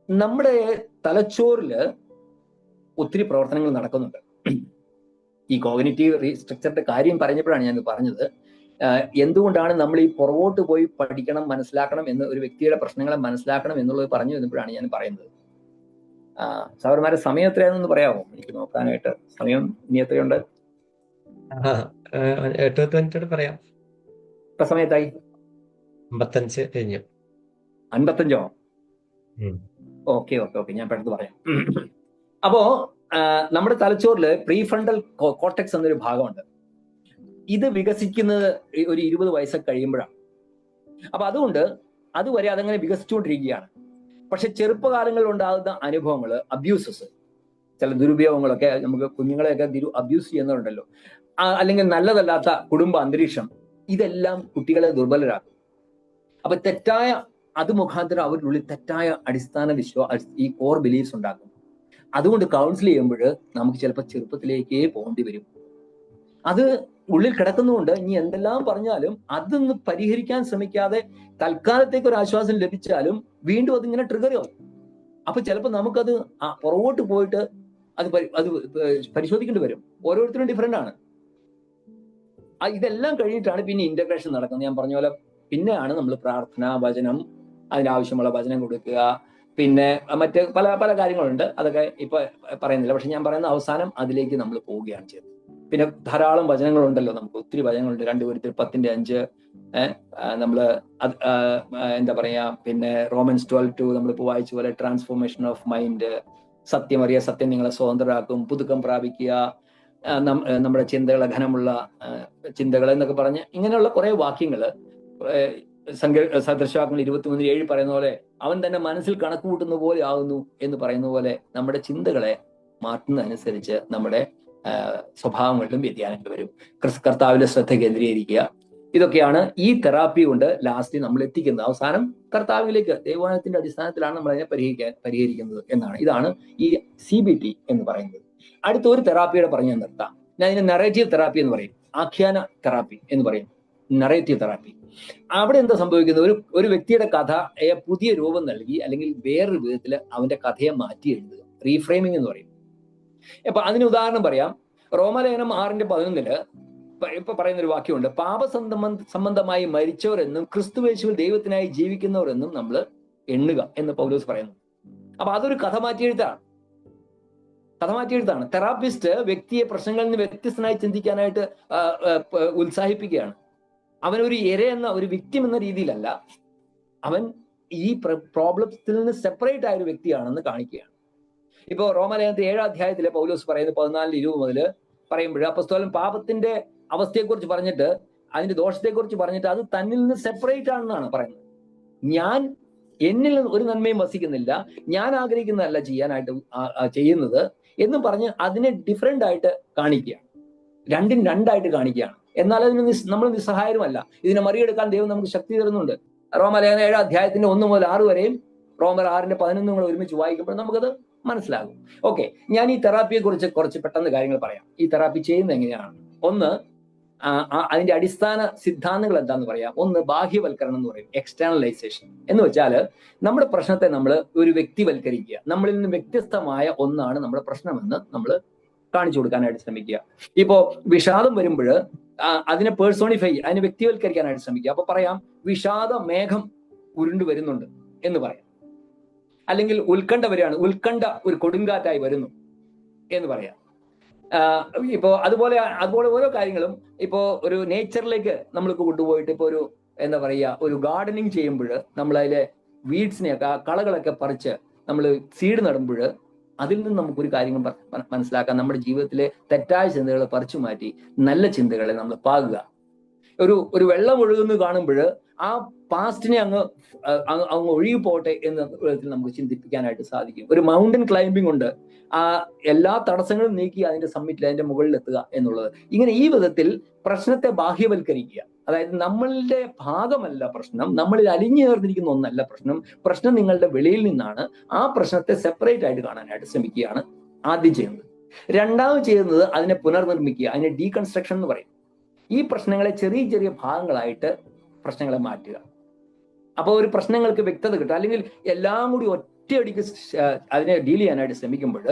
[SPEAKER 2] നമ്മുടെ തലച്ചോറില് ഒത്തിരി പ്രവർത്തനങ്ങൾ നടക്കുന്നുണ്ട്. ഈ കോഗ്നിറ്റീവ് റീസ്ട്രക്ചറിന്റെ കാര്യം പറഞ്ഞപ്പോഴാണ് ഞാൻ പറഞ്ഞത്, എന്തുകൊണ്ടാണ് നമ്മൾ ഈ പുറകോട്ട് പോയി പഠിക്കണം, മനസ്സിലാക്കണം എന്ന്, ഒരു വ്യക്തിയുടെ പ്രശ്നങ്ങളെ മനസ്സിലാക്കണം എന്നുള്ളത് പറഞ്ഞു വന്നപ്പോഴാണ് ഞാൻ പറയുന്നത്. സഹോദരന്മാരെ, സമയം എത്രയാണെന്ന് പറയാമോ? എനിക്ക് നോക്കാനായിട്ട് സമയം ഇനി എത്രയുണ്ട്?
[SPEAKER 3] 8 മിനിറ്റ് പറയാം.
[SPEAKER 2] ഇപ്പൊ സമയത്തായി
[SPEAKER 3] 55 കഴിഞ്ഞു.
[SPEAKER 2] 55ഓ? ഓക്കെ, ഞാൻ പെട്ടെന്ന് പറയാം. അപ്പോ നമ്മുടെ തലച്ചോറില് പ്രീഫ്രണ്ടൽ കോർട്ടെക്സ് എന്നൊരു ഭാഗമുണ്ട്. ഇത് വികസിക്കുന്നത് ഒരു 20 വയസ്സൊക്കെ കഴിയുമ്പോഴാണ്. അപ്പൊ അതുകൊണ്ട് അതുവരെ അതങ്ങനെ വികസിച്ചുകൊണ്ടിരിക്കുകയാണ്. പക്ഷെ ചെറുപ്പകാലങ്ങളിൽ ഉണ്ടാകുന്ന അനുഭവങ്ങൾ, അബ്യൂസസ്, ചില ദുരുപയോഗങ്ങളൊക്കെ, നമുക്ക് കുഞ്ഞുങ്ങളെയൊക്കെ അബ്യൂസ് ചെയ്യുന്നവരുണ്ടല്ലോ, അല്ലെങ്കിൽ നല്ലതല്ലാത്ത കുടുംബ അന്തരീക്ഷം, ഇതെല്ലാം കുട്ടികളെ ദുർബലരാക്കും. അപ്പൊ തെറ്റായ അത് മുഖാന്തരം അവരുടെ ഉള്ളിൽ തെറ്റായ അടിസ്ഥാന ഈ കോർ ബിലീഫ്സ് ഉണ്ടാക്കും. അതുകൊണ്ട് കൗൺസിൽ ചെയ്യുമ്പോൾ നമുക്ക് ചിലപ്പോൾ ചെറുപ്പത്തിലേക്കേ പോകേണ്ടി വരും. അത് ഉള്ളിൽ കിടക്കുന്നതുകൊണ്ട് ഇനി എന്തെല്ലാം പറഞ്ഞാലും അതൊന്ന് പരിഹരിക്കാൻ ശ്രമിക്കാതെ തൽക്കാലത്തേക്ക് ഒരു ആശ്വാസം ലഭിച്ചാലും വീണ്ടും അതിങ്ങനെ ട്രിഗർ ആവും. അപ്പൊ ചിലപ്പോൾ നമുക്കത് പുറകോട്ട് പോയിട്ട് അത് പരിശോധിക്കേണ്ടി വരും. ഓരോരുത്തരും ഡിഫറെന്റ് ആണ്. ഇതെല്ലാം കഴിഞ്ഞിട്ടാണ് പിന്നെ ഇന്റഗ്രേഷൻ നടക്കുന്നത്. ഞാൻ പറഞ്ഞ പോലെ പിന്നെയാണ് നമ്മൾ പ്രാർത്ഥന, വചനം, അതിനാവശ്യമുള്ള വചനം കൊടുക്കുക, പിന്നെ മറ്റ് പല പല കാര്യങ്ങളുണ്ട്, അതൊക്കെ ഇപ്പൊ പറയുന്നില്ല. പക്ഷെ ഞാൻ പറയുന്ന അവസാനം അതിലേക്ക് നമ്മൾ പോവുകയാണ് ചെയ്തത്. പിന്നെ ധാരാളം വചനങ്ങളുണ്ടല്ലോ, നമുക്ക് ഒത്തിരി വചനങ്ങളുണ്ട്. 2 കൊരിന്ത്യർ 10:5 നമ്മള് എന്താ പറയാ, പിന്നെ റോമൻസ് 12:2 നമ്മളിപ്പോ വായിച്ച പോലെ ട്രാൻസ്ഫോർമേഷൻ ഓഫ് മൈൻഡ്, സത്യമറിയ സത്യം നിങ്ങളെ സ്വതന്ത്രരാക്കും, പുതുക്കം പ്രാപിക്കുക, നമ്മുടെ ചിന്തകളെ ഘനമുള്ള ചിന്തകൾ എന്നൊക്കെ പറഞ്ഞ് ഇങ്ങനെയുള്ള കുറെ വാക്യങ്ങള്, സദൃശവാക്യങ്ങൾ 23:7 പറയുന്ന പോലെ അവൻ തന്നെ മനസ്സിൽ കണക്ക് കൂട്ടുന്ന പോലെ ആകുന്നു എന്ന് പറയുന്ന പോലെ നമ്മുടെ ചിന്തകളെ മാറ്റുന്നതനുസരിച്ച് നമ്മുടെ സ്വഭാവങ്ങളിലും വ്യതിയാനങ്ങൾ വരും. കർത്താവിലെ ശ്രദ്ധ കേന്ദ്രീകരിക്കുക. ഇതൊക്കെയാണ് ഈ തെറാപ്പി കൊണ്ട് ലാസ്റ്റ് നമ്മൾ എത്തിക്കുന്നത്. അവസാനം കർത്താവിലേക്ക് ദൈവവചനത്തിന്റെ അടിസ്ഥാനത്തിലാണ് നമ്മൾ അതിനെ പരിഹരിക്കുന്നത് എന്നാണ്. ഇതാണ് ഈ CBT എന്ന് പറയുന്നത്. അടുത്ത ഒരു തെറാപ്പിയുടെ പറഞ്ഞ് നിർത്താം. ഞാൻ ഇതിനെ നറേറ്റീവ് തെറാപ്പി എന്ന് പറയും, ആഖ്യാന തെറാപ്പി എന്ന് പറയും, നറേറ്റീവ് തെറാപ്പി. അവിടെ എന്താ സംഭവിക്കുന്നത്, ഒരു വ്യക്തിയുടെ കഥയെ പുതിയ രൂപം നൽകി അല്ലെങ്കിൽ വേറൊരു വിധത്തിൽ അവന്റെ കഥയെ മാറ്റി എഴുതുക, റീഫ്രെയിമിംഗ് എന്ന് പറയും. അപ്പൊ അതിന് ഉദാഹരണം പറയാം. റോമലേഖനം 6:11 ഇപ്പൊ പറയുന്ന ഒരു വാക്യമുണ്ട്, സംബന്ധമായി മരിച്ചവരെന്നും ക്രിസ്തുയേശുവിൽ ദൈവത്തിനായി ജീവിക്കുന്നവരെന്നും നമ്മൾ എണ്ണുക എന്ന് പൗലോസ് പറയുന്നു. അപ്പൊ അതൊരു കഥ മാറ്റിയെഴുത്താണ്. തെറാപ്പിസ്റ്റ് വ്യക്തിയെ പ്രശ്നങ്ങളിൽ നിന്ന് വ്യത്യസ്തനായി ചിന്തിക്കാനായിട്ട് ഉത്സാഹിപ്പിക്കുകയാണ്. അവനൊരു ഒരു വിക്ടിം എന്ന രീതിയിലല്ല, അവൻ ഈ പ്രോബ്ലത്തിൽ നിന്ന് സെപ്പറേറ്റ് ആയ ഒരു വ്യക്തിയാണെന്ന് കാണിക്കുകയാണ്. ഇപ്പോ റോമലേഖനത്തെ 7ാം അധ്യായത്തിലെ പൗലോസ് പറയുന്നത് 14:20 മുതൽ പറയുമ്പോൾ അപ്പോസ്തലൻ പാപത്തിന്റെ അവസ്ഥയെക്കുറിച്ച് പറഞ്ഞിട്ട്, അതിന്റെ ദോഷത്തെക്കുറിച്ച് പറഞ്ഞിട്ട്, അത് തന്നിൽ നിന്ന് സെപ്പറേറ്റ് ആണെന്നാണ് പറയുന്നത്. എന്നിൽ ഒരു നന്മയും വസിക്കുന്നില്ല, ഞാൻ ആഗ്രഹിക്കുന്നതല്ല ചെയ്യുന്നത് എന്നും പറഞ്ഞ് അതിനെ ഡിഫറെന്റ് ആയിട്ട് കാണിക്കുകയാണ്, രണ്ടും രണ്ടായിട്ട് കാണിക്കുകയാണ്. എന്നാൽ അതിന് നമ്മൾ നിസ്സഹായരുമല്ല. ഇതിനെ മറികടക്കാൻ ദൈവം നമുക്ക് ശക്തി തരുന്നുണ്ട്. റോമലേഖനം 7ാം അധ്യായത്തിന്റെ 1 മുതൽ 6 വരെയും റോമർ 6:11 കൂടെ ഒരുമിച്ച് വായിക്കുമ്പോൾ നമുക്കത് മനസ്സിലാകും. ഓക്കെ, ഞാൻ ഈ തെറാപ്പിയെ കുറിച്ച് കുറച്ച് പെട്ടെന്ന് കാര്യങ്ങൾ പറയാം. ഈ തെറാപ്പി ചെയ്യുന്നത് എങ്ങനെയാണ്? ഒന്ന്, അതിന്റെ അടിസ്ഥാന സിദ്ധാന്തങ്ങൾ എന്താന്ന് പറയാം. ഒന്ന്, ബാഹ്യവൽക്കരണം എന്ന് പറയും, എക്സ്റ്റേണലൈസേഷൻ എന്ന് വെച്ചാല് നമ്മുടെ പ്രശ്നത്തെ നമ്മൾ ഒരു വ്യക്തിവൽക്കരിക്കുക. നമ്മളിൽ നിന്ന് വ്യത്യസ്തമായ ഒന്നാണ് നമ്മുടെ പ്രശ്നമെന്ന് നമ്മൾ കാണിച്ചു കൊടുക്കാനായിട്ട് ശ്രമിക്കുക. ഇപ്പോ വിഷാദം വരുമ്പോൾ അതിനെ പേഴ്സോണിഫൈ, അതിനെ വ്യക്തിവൽക്കരിക്കാനായിട്ട് ശ്രമിക്കുക. അപ്പൊ പറയാം, വിഷാദ മേഘം ഉരുണ്ടു വരുന്നുണ്ട് എന്ന് പറയാം. അല്ലെങ്കിൽ ഉത്കണ്ഠ വരികയാണ്, ഉത്കണ്ഠ ഒരു കൊടുങ്കാറ്റായി വരുന്നു എന്ന് പറയാം. അതുപോലെ ഓരോ കാര്യങ്ങളും ഇപ്പോ ഒരു നേച്ചറിലേക്ക് നമ്മൾക്ക് കൊണ്ടുപോയിട്ട്, ഇപ്പൊ ഒരു എന്താ പറയുക, ഒരു ഗാർഡനിങ് ചെയ്യുമ്പോൾ നമ്മൾ അതിലെ വീഡ്സിനെയൊക്കെ, കളകളൊക്കെ പറിച്ച് നമ്മൾ സീഡ് നടുമ്പോൾ അതിൽ നിന്ന് നമുക്കൊരു കാര്യം മനസ്സിലാക്കാം. നമ്മുടെ ജീവിതത്തിലെ തെറ്റായ ചിന്തകളെ പറിച്ചു മാറ്റി നല്ല ചിന്തകളെ നമ്മൾ പാകുക. ഒരു വെള്ളം ഒഴുകുന്നത് കാണുമ്പോൾ ആ പാസ്റ്റിനെ അങ്ങ് ഒഴുകി പോട്ടെ എന്ന വിധത്തിൽ നമുക്ക് ചിന്തിപ്പിക്കാനായിട്ട് സാധിക്കും. ഒരു മൗണ്ടൻ ക്ലൈംബിംഗ് ഉണ്ട്, ആ എല്ലാ തടസ്സങ്ങളും നീക്കി അതിന്റെ സമ്മിറ്റിൽ, അതിന്റെ മുകളിൽ എത്തുക എന്നുള്ളത്. ഇങ്ങനെ ഈ വിധത്തിൽ പ്രശ്നത്തെ ബാഹ്യവൽക്കരിക്കുക. അതായത് നമ്മളുടെ ഭാഗമല്ല പ്രശ്നം, നമ്മളിൽ അലിഞ്ഞു ചേർന്നിരിക്കുന്ന ഒന്നല്ല പ്രശ്നം, പ്രശ്നം നിങ്ങളുടെ വെളിയിൽ നിന്നാണ്. ആ പ്രശ്നത്തെ സെപ്പറേറ്റ് ആയിട്ട് കാണാനായിട്ട് ശ്രമിക്കുകയാണ് ആദ്യം ചെയ്യുന്നത്. രണ്ടാമത് ചെയ്യുന്നത് അതിനെ പുനർനിർമ്മിക്കുക, അതിനെ ഡീകൺസ്ട്രക്ഷൻ എന്ന് പറയും. ഈ പ്രശ്നങ്ങളെ ചെറിയ ചെറിയ ഭാഗങ്ങളായിട്ട് പ്രശ്നങ്ങളെ മാറ്റുക. അപ്പോൾ ഒരു പ്രശ്നങ്ങൾക്ക് വ്യക്തത കിട്ടും. അല്ലെങ്കിൽ എല്ലാം കൂടി ഒറ്റയടിക്ക് അതിനെ ഡീൽ ചെയ്യാനായിട്ട് ശ്രമിക്കുമ്പോൾ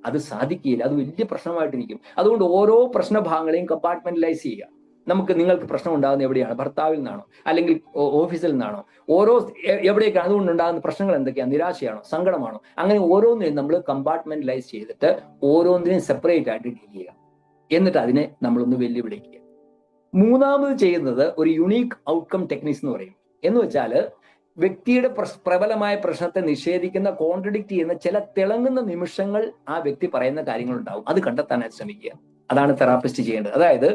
[SPEAKER 2] അത് സാധിക്കില്ല, അത് വലിയ പ്രശ്നമായിട്ടിരിക്കും. അതുകൊണ്ട് ഓരോ പ്രശ്നഭാഗങ്ങളെയും കമ്പാർട്ട്മെന്റലൈസ് ചെയ്യുക. നിങ്ങൾക്ക് പ്രശ്നം ഉണ്ടാകുന്നത് എവിടെയാണ്? ഭർത്താവിൽ നിന്നാണോ, അല്ലെങ്കിൽ ഓഫീസിൽ നിന്നാണോ, എവിടെയൊക്കെയാണ്? അതുകൊണ്ട് ഉണ്ടാകുന്ന പ്രശ്നങ്ങൾ എന്തൊക്കെയാണ്? നിരാശയാണോ, സങ്കടമാണോ? അങ്ങനെ ഓരോന്നിനെയും നമ്മൾ കമ്പാർട്ട്മെന്റലൈസ് ചെയ്തിട്ട് ഓരോന്നിനെയും സെപ്പറേറ്റ് ആയിട്ട് ഡീൽ ചെയ്യുക. എന്നിട്ട് അതിനെ നമ്മളൊന്ന് വെല്ലുവിളിക്കുക. മൂന്നാമത് ചെയ്യുന്നത് ഒരു യുണീക്ക് ഔട്ട്കം ടെക്നിക്സ് എന്ന് പറയും. എന്ന് വെച്ചാൽ വ്യക്തിയുടെ പ്രബലമായ പ്രശ്നത്തെ നിഷേധിക്കുന്ന, കോൺട്രഡിക്റ്റ് ചെയ്യുന്ന ചില തിളങ്ങുന്ന നിമിഷങ്ങൾ ആ വ്യക്തി പറയുന്ന കാര്യങ്ങളുണ്ടാവും. അത് കണ്ടെത്താനായിട്ട് ശ്രമിക്കുക. അതാണ് തെറാപ്പിസ്റ്റ് ചെയ്യേണ്ടത്. അതായത്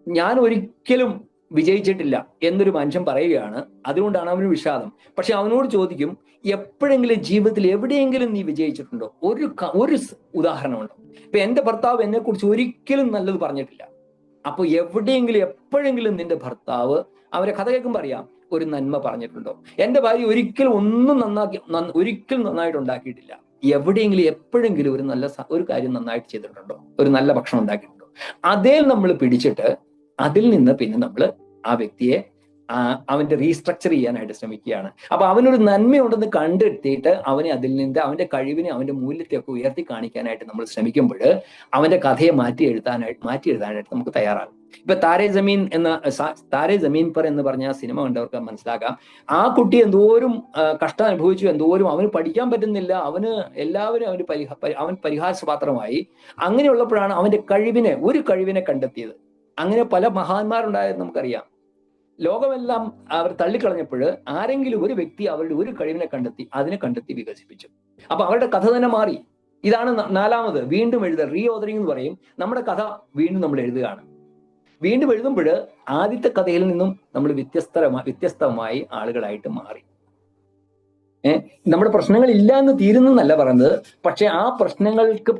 [SPEAKER 2] ഞാൻ ഒരിക്കലും വിജയിച്ചിട്ടില്ല എന്നൊരു മനുഷ്യൻ പറയുകയാണ്, അതുകൊണ്ടാണ് അവന് വിഷാദം. പക്ഷെ അവനോട് ചോദിക്കും, എപ്പോഴെങ്കിലും ജീവിതത്തിൽ എവിടെയെങ്കിലും നീ വിജയിച്ചിട്ടുണ്ടോ? ഒരു ഉദാഹരണമുണ്ടോ? ഇപ്പൊ എന്റെ ഭർത്താവ് എന്നെ കുറിച്ച് ഒരിക്കലും നല്ലത് പറഞ്ഞിട്ടില്ല. അപ്പൊ എവിടെയെങ്കിലും എപ്പോഴെങ്കിലും നിന്റെ ഭർത്താവ്, അവരെ കഥ കേൾക്കുമ്പോൾ അറിയാം, ഒരു നന്മ പറഞ്ഞിട്ടുണ്ടോ? എന്റെ ഭാര്യ ഒരിക്കലും ഒരിക്കലും നന്നായിട്ട് ഉണ്ടാക്കിയിട്ടില്ല. എവിടെയെങ്കിലും എപ്പോഴെങ്കിലും ഒരു കാര്യം നന്നായിട്ട് ചെയ്തിട്ടുണ്ടോ? ഒരു നല്ല ഭക്ഷണം ഉണ്ടാക്കിയിട്ടുണ്ടോ? അതേ നമ്മൾ പിടിച്ചിട്ട് അതിൽ നിന്ന് പിന്നെ നമ്മൾ ആ വ്യക്തിയെ അവന്റെ റീസ്ട്രക്ചർ ചെയ്യാനായിട്ട് ശ്രമിക്കുകയാണ്. അപ്പൊ അവനൊരു നന്മയുണ്ടെന്ന് കണ്ടെത്തിയിട്ട് അവനെ അതിൽ നിന്ന്, അവന്റെ കഴിവിനെ, അവന്റെ മൂല്യത്തെയൊക്കെ ഉയർത്തി കാണിക്കാനായിട്ട് നമ്മൾ ശ്രമിക്കുമ്പോൾ അവന്റെ കഥയെ മാറ്റി എഴുതാനായിട്ട് നമുക്ക് തയ്യാറാകും. ഇപ്പൊ താരേ ജമീൻ പർ എന്ന് പറഞ്ഞ സിനിമ കണ്ടവർക്ക് മനസ്സിലാക്കാം. ആ കുട്ടി എന്തോരം കഷ്ടം അനുഭവിച്ചു, എന്തോരം അവന് പഠിക്കാൻ പറ്റുന്നില്ല, എല്ലാവരും അവൻ പരിഹാസപാത്രമായി. അങ്ങനെയുള്ളപ്പോഴാണ് അവന്റെ ഒരു കഴിവിനെ കണ്ടെത്തിയത്. അങ്ങനെ പല മഹാന്മാരുണ്ടായത് നമുക്കറിയാം. ലോകമെല്ലാം അവർ തള്ളിക്കളഞ്ഞപ്പോൾ ആരെങ്കിലും ഒരു വ്യക്തി അവരുടെ ഒരു കഴിവിനെ കണ്ടെത്തി വികസിപ്പിച്ചു. അപ്പൊ അവരുടെ കഥ തന്നെ മാറി. ഇതാണ് നാലാമത്, വീണ്ടും എഴുതുക, റീ ഓതറിംഗ് എന്ന് പറയും. നമ്മുടെ കഥ വീണ്ടും നമ്മൾ എഴുതുകയാണ്. വീണ്ടും എഴുതുമ്പോൾ ആദ്യത്തെ കഥയിൽ നിന്നും നമ്മൾ വ്യത്യസ്തമായി ആളുകളായിട്ട് മാറി. നമ്മുടെ പ്രശ്നങ്ങൾ ഇല്ല എന്ന് തീരുന്നല്ല പറയുന്നത്, പക്ഷെ ആ പ്രശ്നങ്ങൾക്ക്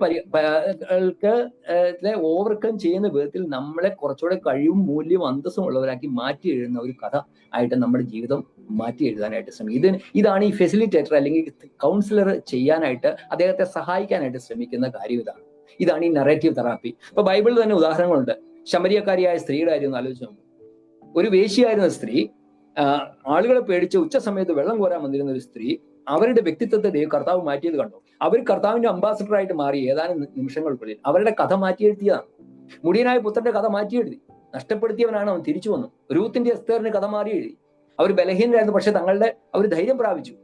[SPEAKER 2] ഓവർകം ചെയ്യുന്ന വിധത്തിൽ നമ്മളെ കുറച്ചുകൂടെ കഴിവും മൂല്യവും അന്തസ്സും ഉള്ളവരാക്കി മാറ്റി എഴുതുന്ന ഒരു കഥ ആയിട്ട് നമ്മുടെ ജീവിതം മാറ്റി എഴുതാനായിട്ട് ശ്രമിക്കും. ഇതാണ് ഈ ഫെസിലിറ്റേറ്റർ അല്ലെങ്കിൽ കൗൺസിലർ ചെയ്യാനായിട്ട്, അദ്ദേഹത്തെ സഹായിക്കാനായിട്ട് ശ്രമിക്കുന്ന കാര്യം. ഇതാണ് ഈ നറേറ്റീവ് തെറാപ്പി. ഇപ്പൊ ബൈബിളിൽ തന്നെ ഉദാഹരണങ്ങളുണ്ട്. ശമരിയക്കാരിയായ സ്ത്രീയുടെ കാര്യം ഒന്ന് ആലോചിച്ച് നോക്കും. ഒരു വേശ്യയായിരുന്ന സ്ത്രീ, ആളുകളെ പേടിച്ച് ഉച്ച സമയത്ത് വെള്ളം കോരാൻ വന്നിരുന്ന ഒരു സ്ത്രീ, അവരുടെ വ്യക്തിത്വത്തെ കർത്താവ് മാറ്റിയത് കണ്ടോ? അവർ കർത്താവിന്റെ അംബാസഡറായിട്ട് മാറി. ഏതാനും നിമിഷങ്ങൾക്കുള്ളിൽ അവരുടെ കഥ മാറ്റിയെഴുതിയതാണ്. മുടിയനായ പുത്രന്റെ കഥ മാറ്റിയെഴുതി. നഷ്ടപ്പെടുത്തിയവനാണ് അവൻ, തിരിച്ചു വന്നു. രൂത്തിന്റെ എസ്തേറിന്റെ കഥ മാറി എഴുതി. അവർ ബലഹീനരായിരുന്നു, പക്ഷെ അവർ ധൈര്യം പ്രാപിച്ചു,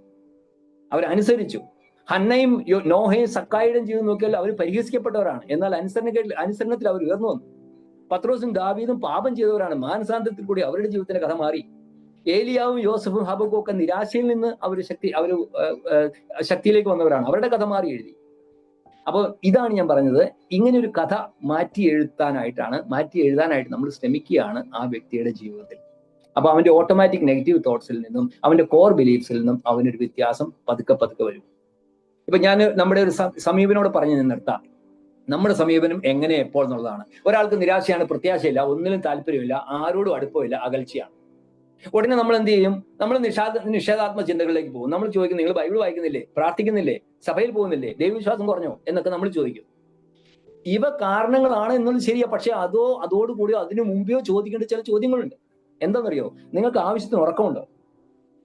[SPEAKER 2] അവരനുസരിച്ചു. ഹന്നയും നോഹയും സക്കായിയുടെയും ജീവിതം നോക്കിയാൽ അവർ പരിഹസിക്കപ്പെട്ടവരാണ്, എന്നാൽ അനുസരണത്തിൽ അവർ ഉയർന്നു വന്നു. പത്രോസും ദാവീദും പാപം ചെയ്തവരാണ്, മാനസാന്തരത്തിൽ കൂടി അവരുടെ ജീവിതത്തിന്റെ കഥ മാറി. ഏലിയാവും യോസഫും ഹബക്കും ഒക്കെ നിരാശയിൽ നിന്ന് അവർ ശക്തിയിലേക്ക് വന്നവരാണ്, അവരുടെ കഥ മാറി എഴുതി. അപ്പോൾ ഇതാണ് ഞാൻ പറഞ്ഞത്, ഇങ്ങനെ ഒരു കഥ മാറ്റി എഴുതാനായിട്ട് നമ്മൾ ശ്രമിക്കുകയാണ് ആ വ്യക്തിയുടെ ജീവിതത്തിൽ. അപ്പൊ അവന്റെ ഓട്ടോമാറ്റിക് നെഗറ്റീവ് തോട്ട്സിൽ നിന്നും അവന്റെ കോർ ബിലീഫ്സിൽ നിന്നും അവനൊരു വ്യത്യാസം പതുക്കെ വരും. ഇപ്പൊ ഞാൻ നമ്മുടെ ഒരു സമീപനോട് പറഞ്ഞു നിർത്താം. നമ്മുടെ സമീപനം എങ്ങനെ, എപ്പോൾ എന്നുള്ളതാണ്. ഒരാൾക്ക് നിരാശയാണ്, പ്രത്യാശയില്ല, ഒന്നിലും താല്പര്യമില്ല, ആരോടും അടുപ്പമില്ല, അകൽച്ചയാണ്. ഉടനെ നമ്മൾ എന്ത് ചെയ്യും? നമ്മൾ നിഷേധാത്മക ചിന്തകളിലേക്ക് പോകും. നമ്മൾ ചോദിക്കും, നിങ്ങൾ ബൈബിൾ വായിക്കുന്നില്ലേ, പ്രാർത്ഥിക്കുന്നില്ലേ, സഭയിൽ പോകുന്നില്ലേ, ദൈവവിശ്വാസം കുറഞ്ഞോ എന്നൊക്കെ നമ്മൾ ചോദിക്കും. ഇവ കാരണങ്ങളാണ് എന്നുള്ളത് ശരിയാ, പക്ഷെ അതോടുകൂടി അതിനു മുമ്പെയോ ചോദിക്കേണ്ട ചില ചോദ്യങ്ങളുണ്ട്. എന്താണെന്നറിയോ? നിങ്ങൾക്ക് ആവശ്യത്തിന് ഉറക്കമുണ്ടോ?